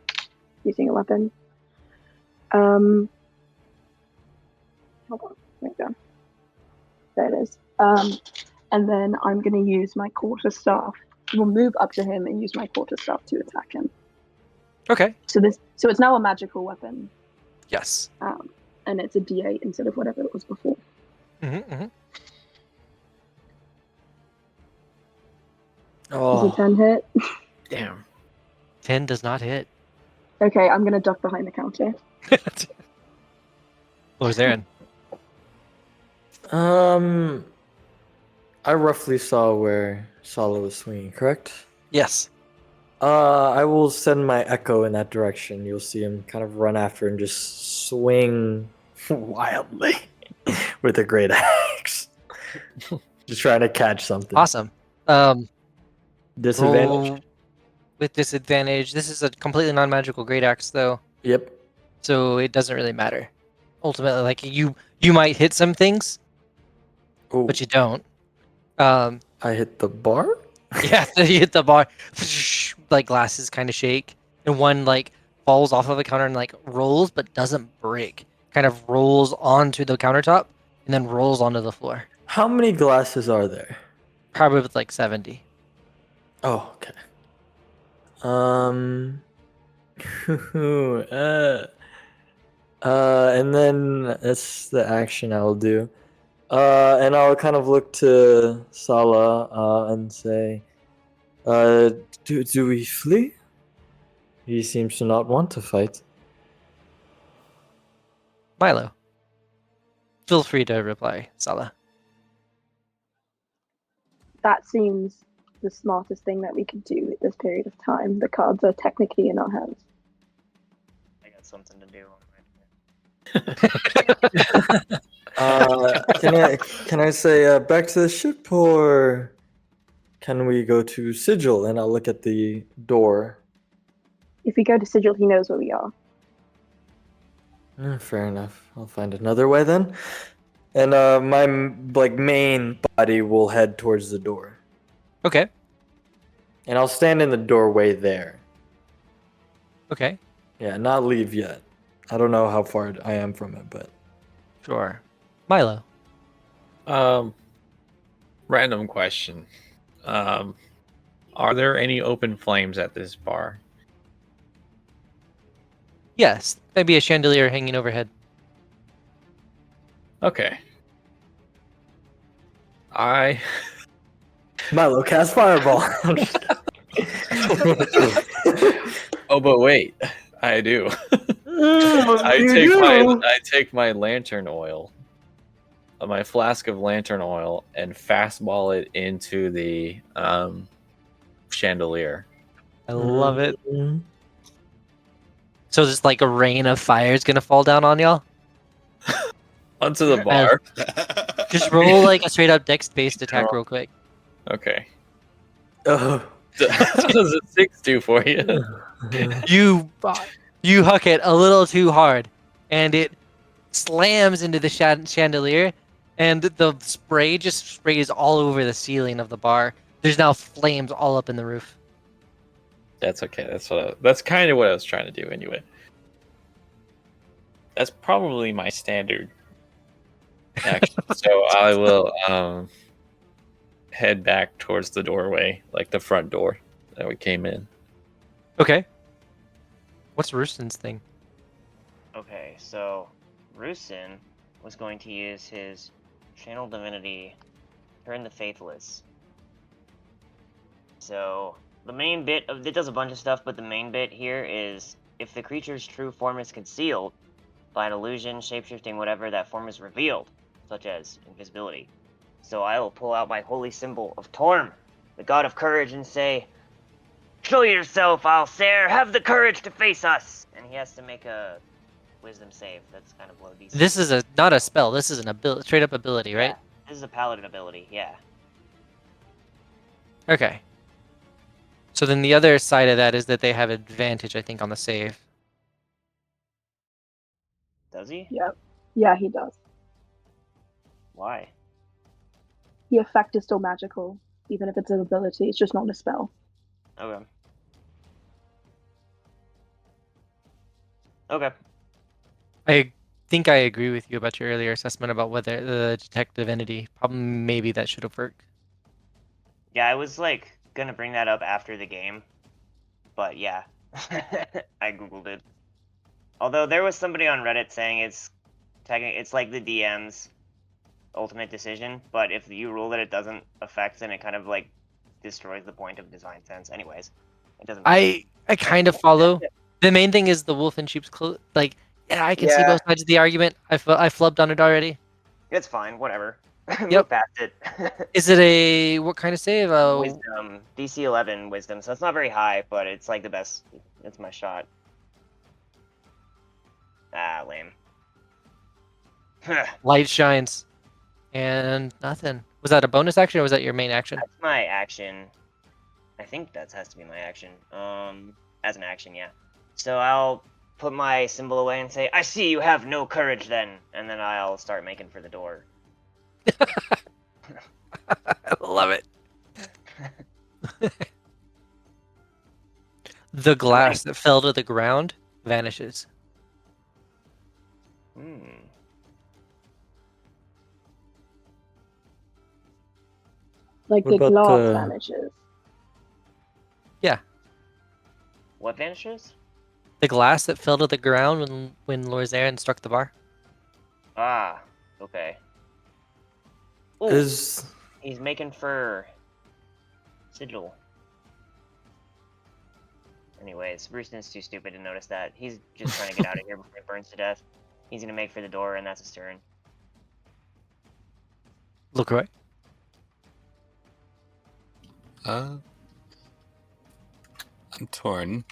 [SPEAKER 5] using a weapon. Hold on, there we go. There it is. And then I'm gonna use my quarterstaff. We'll move up to him and use my quarterstaff to attack him.
[SPEAKER 1] Okay.
[SPEAKER 5] So it's now a magical weapon.
[SPEAKER 1] Yes.
[SPEAKER 5] And it's a D8 instead of whatever it was before.
[SPEAKER 1] Mm-hmm.
[SPEAKER 5] Does a 10 hit?
[SPEAKER 9] Damn.
[SPEAKER 1] 10 does not hit.
[SPEAKER 5] Okay, I'm gonna duck behind the counter.
[SPEAKER 1] Lorzaren.
[SPEAKER 4] I roughly saw where Sala was swinging, correct?
[SPEAKER 1] Yes.
[SPEAKER 4] I will send my echo in that direction. You'll see him kind of run after and just swing wildly with a great axe. Just trying to catch something.
[SPEAKER 1] Awesome.
[SPEAKER 4] Disadvantage?
[SPEAKER 1] Roll with disadvantage. This is a completely non-magical great axe, though,
[SPEAKER 4] Yep.
[SPEAKER 1] so it doesn't really matter. Ultimately, like you might hit some things,
[SPEAKER 4] Oh,
[SPEAKER 1] but you don't. I
[SPEAKER 4] hit the bar?
[SPEAKER 1] Yeah, so you hit the bar, like glasses kind of shake, and one like falls off of the counter and like rolls but doesn't break. Kind of rolls onto the countertop and then rolls onto the floor.
[SPEAKER 4] How many glasses are there?
[SPEAKER 1] Probably with like 70.
[SPEAKER 4] Oh, okay. And then that's the action I'll do. And I'll kind of look to Sala and say, do we flee? He seems to not want to fight.
[SPEAKER 1] Mylo. Feel free to reply, Sala.
[SPEAKER 5] That seems the smartest thing that we could do at this period of time. The cards are technically in our hands.
[SPEAKER 8] I got something to do on
[SPEAKER 4] Can I say back to the ship, or can we go to Sigil and I'll look at the door?
[SPEAKER 5] If we go to Sigil, he knows where we are.
[SPEAKER 4] Fair enough. I'll find another way then. And my main body will head towards the door,
[SPEAKER 1] Okay.
[SPEAKER 4] and I'll stand in the doorway there.
[SPEAKER 1] Okay.
[SPEAKER 4] Yeah, not leave yet. I don't know how far I am from it, but
[SPEAKER 1] Sure. Mylo.
[SPEAKER 2] Random question. Are there any open flames at this bar?
[SPEAKER 1] Yes. Maybe a chandelier hanging overhead.
[SPEAKER 2] Okay. I
[SPEAKER 4] Mylo cast fireball.
[SPEAKER 2] Oh, but wait. I do. I take my lantern oil, my flask of lantern oil, and fastball it into the chandelier.
[SPEAKER 1] I love it. So just like a rain of fire is gonna fall down on y'all?
[SPEAKER 2] Onto the bar.
[SPEAKER 1] Just roll like a straight up dex-based attack real quick.
[SPEAKER 2] Okay.
[SPEAKER 4] Oh.
[SPEAKER 2] What does a 6 do for you?
[SPEAKER 1] You huck it a little too hard, and it slams into the chandelier, and the spray just sprays all over the ceiling of the bar. There's now flames all up in the roof.
[SPEAKER 2] That's okay. That's kind of what I was trying to do anyway. That's probably my standard action. So I will head back towards the doorway, like the front door that we came in.
[SPEAKER 1] Okay. What's Roosten's thing?
[SPEAKER 8] Okay, so Roosten was going to use his Channel Divinity, Turn the Faithless. So the main bit of it does a bunch of stuff, but the main bit here is if the creature's true form is concealed by an illusion, shapeshifting, whatever, that form is revealed, such as invisibility. So I will pull out my holy symbol of Torm, the god of courage, and say, "Show yourself, Alsair! Have the courage to face us!" And he has to make a wisdom save. That's kind of low DC.
[SPEAKER 1] This is not a spell. This is an straight up ability, right?
[SPEAKER 8] Yeah, this is a paladin ability, yeah.
[SPEAKER 1] Okay. So then the other side of that is that they have advantage, I think, on the save.
[SPEAKER 8] Does he?
[SPEAKER 5] Yep. Yeah, he does.
[SPEAKER 8] Why?
[SPEAKER 5] The effect is still magical, even if it's an ability. It's just not a spell.
[SPEAKER 8] Okay. Okay.
[SPEAKER 1] I think I agree with you about your earlier assessment about whether the detect divinity. Probably maybe that should have worked.
[SPEAKER 8] Yeah, I was like gonna bring that up after the game, but yeah, I googled it. Although there was somebody on Reddit saying it's like the DM's ultimate decision, but if you rule that it doesn't affect, then it kind of like destroys the point of design sense. Anyways, it doesn't matter.
[SPEAKER 1] I kind of follow. The main thing is the wolf in sheep's clothes. Like, yeah, I can see both sides of the argument. I flubbed on it already.
[SPEAKER 8] It's fine, whatever.
[SPEAKER 1] Yep.
[SPEAKER 8] Move past it.
[SPEAKER 1] Is it what kind of save?
[SPEAKER 8] Wisdom, DC 11 wisdom, so it's not very high, but it's like the best. It's my shot. Ah, lame.
[SPEAKER 1] Light shines. And nothing. Was that a bonus action or was that your main action?
[SPEAKER 8] That's my action. I think that has to be my action. As an action, yeah. So I'll put my symbol away and say, "I see you have no courage then," and then I'll start making for the door.
[SPEAKER 1] I love it. The glass that fell to the ground vanishes.
[SPEAKER 5] Like
[SPEAKER 4] What
[SPEAKER 5] the
[SPEAKER 4] about
[SPEAKER 5] glass
[SPEAKER 4] the-
[SPEAKER 5] vanishes.
[SPEAKER 1] Yeah.
[SPEAKER 8] What vanishes?
[SPEAKER 1] The glass that fell to the ground when Lorzaren struck the bar.
[SPEAKER 8] Ah, okay. Ooh,
[SPEAKER 4] Is
[SPEAKER 8] he's making for Sigil. Anyways, Roosten's too stupid to notice that. He's just trying to get out of here before he burns to death. He's gonna make for the door, and that's his turn.
[SPEAKER 1] LaCroix.
[SPEAKER 6] I'm torn.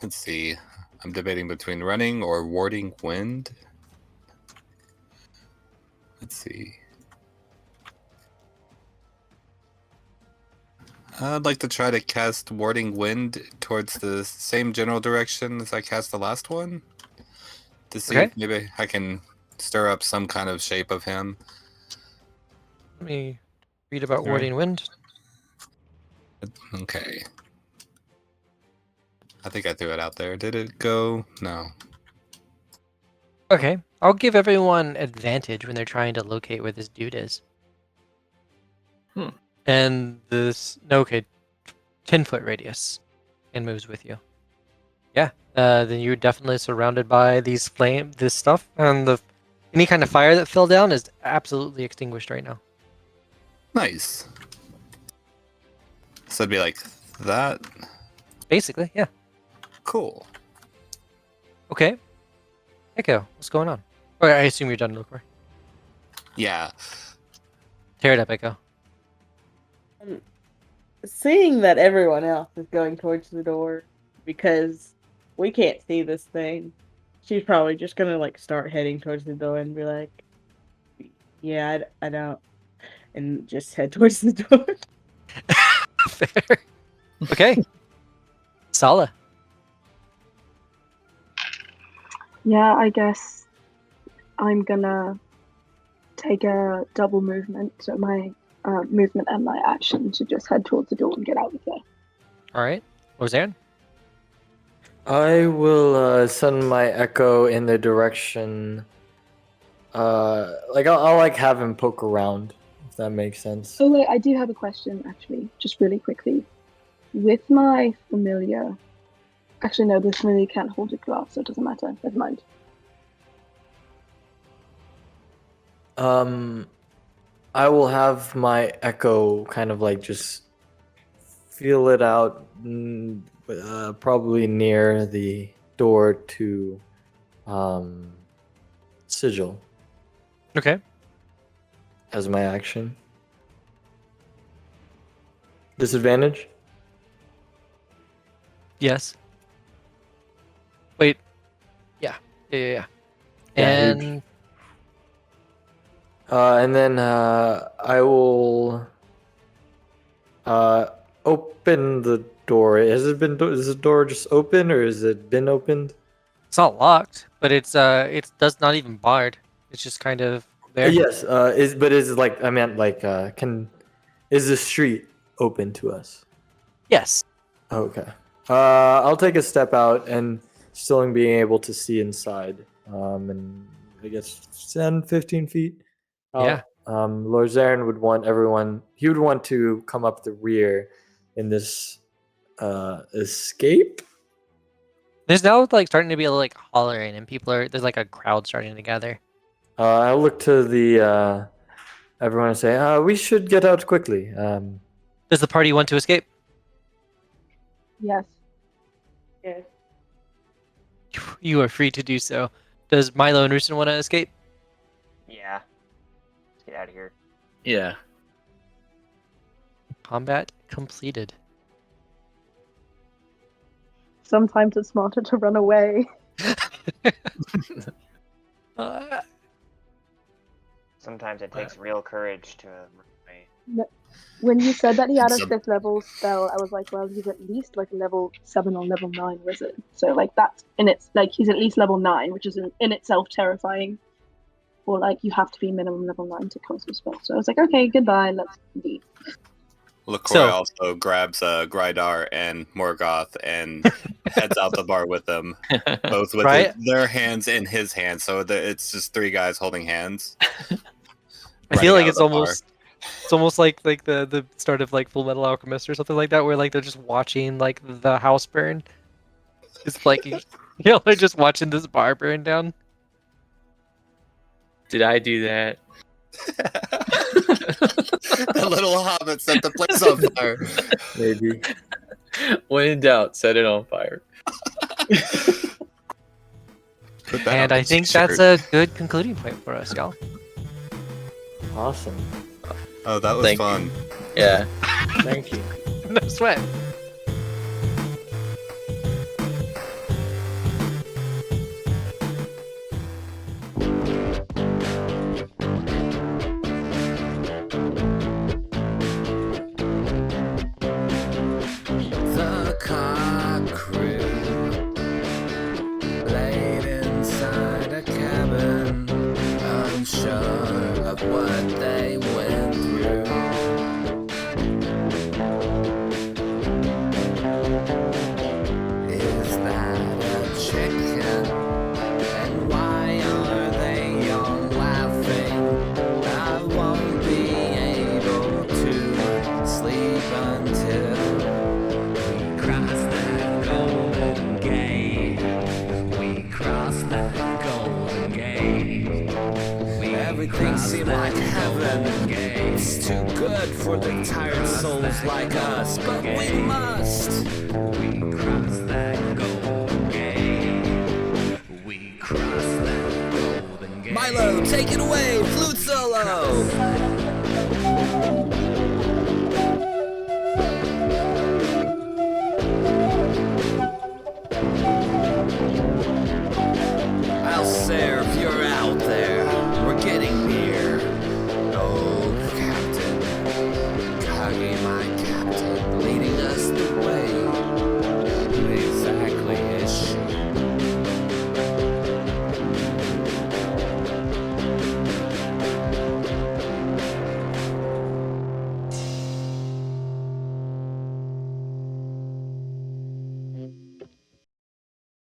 [SPEAKER 6] Let's see. I'm debating between running or warding wind. Let's see. I'd like to try to cast warding wind towards the same general direction as I cast the last one. To see
[SPEAKER 1] Okay.
[SPEAKER 6] if maybe I can stir up some kind of shape of him.
[SPEAKER 1] Let me read about
[SPEAKER 6] All right.
[SPEAKER 1] warding wind.
[SPEAKER 6] Okay. I think I threw it out there. Did it go? No.
[SPEAKER 1] Okay, I'll give everyone advantage when they're trying to locate where this dude is.
[SPEAKER 2] Hmm.
[SPEAKER 1] And this, no, okay, 10-foot radius and moves with you. Yeah, then you're definitely surrounded by this stuff, and any kind of fire that fell down is absolutely extinguished right now.
[SPEAKER 6] Nice. So it'd be like that.
[SPEAKER 1] Basically, yeah.
[SPEAKER 6] Cool.
[SPEAKER 1] Okay. Echo, what's going on? Oh, I assume you're done, Lucor.
[SPEAKER 6] Yeah.
[SPEAKER 1] Tear it up, Echo.
[SPEAKER 3] Seeing that everyone else is going towards the door because we can't see this thing, she's probably just gonna like start heading towards the door and be like, "Yeah, I don't," and just head towards the door.
[SPEAKER 1] Fair. Okay. Sala.
[SPEAKER 5] Yeah, I guess I'm gonna take a double movement, so my movement and my action to just head towards the door and get out of there.
[SPEAKER 1] All right. Lorzaren.
[SPEAKER 4] I will send my echo in the direction. Like I'll like have him poke around, if that makes sense.
[SPEAKER 5] Oh wait, I do have a question actually, just really quickly. With my familiar, actually no, the familiar can't hold a glass, so it doesn't matter. Never mind.
[SPEAKER 4] I will have my echo kind of like just feel it out, probably near the door to sigil
[SPEAKER 1] Okay.
[SPEAKER 4] as my action. Disadvantage?
[SPEAKER 1] Yes. Wait. Yeah. Yeah.
[SPEAKER 4] Yeah, huge. And then I will open the door. Is the door just open, or has it been opened?
[SPEAKER 1] It's not locked, but it does not even barred. It's just kind of there.
[SPEAKER 4] Yes. Is it like, I meant like is the street open to us?
[SPEAKER 1] Yes.
[SPEAKER 4] Okay. I'll take a step out and still being able to see inside. And I guess 10, 15 feet.
[SPEAKER 1] Yeah.
[SPEAKER 4] Lorzaren would want everyone. He would want to come up the rear in this escape.
[SPEAKER 1] There's now like starting to be like hollering, and there's like a crowd starting to gather.
[SPEAKER 4] I'll look to the everyone and say, we should get out quickly.
[SPEAKER 1] Does the party want to escape?
[SPEAKER 5] Yes.
[SPEAKER 3] Yes.
[SPEAKER 1] You are free to do so. Does Mylo and Roosten want to escape?
[SPEAKER 8] Yeah. Let's get out of here.
[SPEAKER 2] Yeah.
[SPEAKER 1] Combat completed.
[SPEAKER 5] Sometimes it's smarter to run away.
[SPEAKER 8] Sometimes it takes real courage to run away.
[SPEAKER 5] When you said that he had a
[SPEAKER 6] Some-
[SPEAKER 5] 5th level spell, I was like, well, he's at least like level 7 or level 9 wizard. So like that's in it's like he's at least level 9, which is in itself terrifying. Or like you have to be minimum level 9 to cast a spell. So I was like, okay, goodbye, let's leave.
[SPEAKER 6] LaCroix
[SPEAKER 1] So-
[SPEAKER 6] also grabs Grydar and Morgoth and heads out the bar with them, both with
[SPEAKER 1] Right?
[SPEAKER 6] their hands in his hands. So it's just three guys holding hands.
[SPEAKER 1] I feel
[SPEAKER 6] running
[SPEAKER 1] like
[SPEAKER 6] out of the bar.
[SPEAKER 1] it's almost like the start of like Full Metal Alchemist or something like that, where like they're just watching like the house burn. It's like they're just watching this bar burn down.
[SPEAKER 2] Did I do that?
[SPEAKER 6] The little hobbit set the place on fire.
[SPEAKER 4] Maybe.
[SPEAKER 2] When in doubt, set it on fire.
[SPEAKER 6] Put that
[SPEAKER 1] And
[SPEAKER 6] on
[SPEAKER 1] I
[SPEAKER 6] a
[SPEAKER 1] think
[SPEAKER 6] t-shirt.
[SPEAKER 1] that's a good concluding point for us, y'all.
[SPEAKER 4] Awesome.
[SPEAKER 6] Oh, that was
[SPEAKER 9] Thank you.
[SPEAKER 6] fun.
[SPEAKER 9] Yeah.
[SPEAKER 4] Thank you.
[SPEAKER 1] No sweat.
[SPEAKER 10] The car crew laid inside a cabin, unsure of what they went through. Is that a chicken? And why are they all laughing? I won't be able to sleep until we cross that golden gate. We cross that golden gate. Everything seemed like heaven. It's too good for the tired souls like us, but we must. We cross that golden gate. We cross that golden gate. Mylo, take it away, flute solo. Alcer, if you're out there, we're getting near. Oh, Captain, Kagi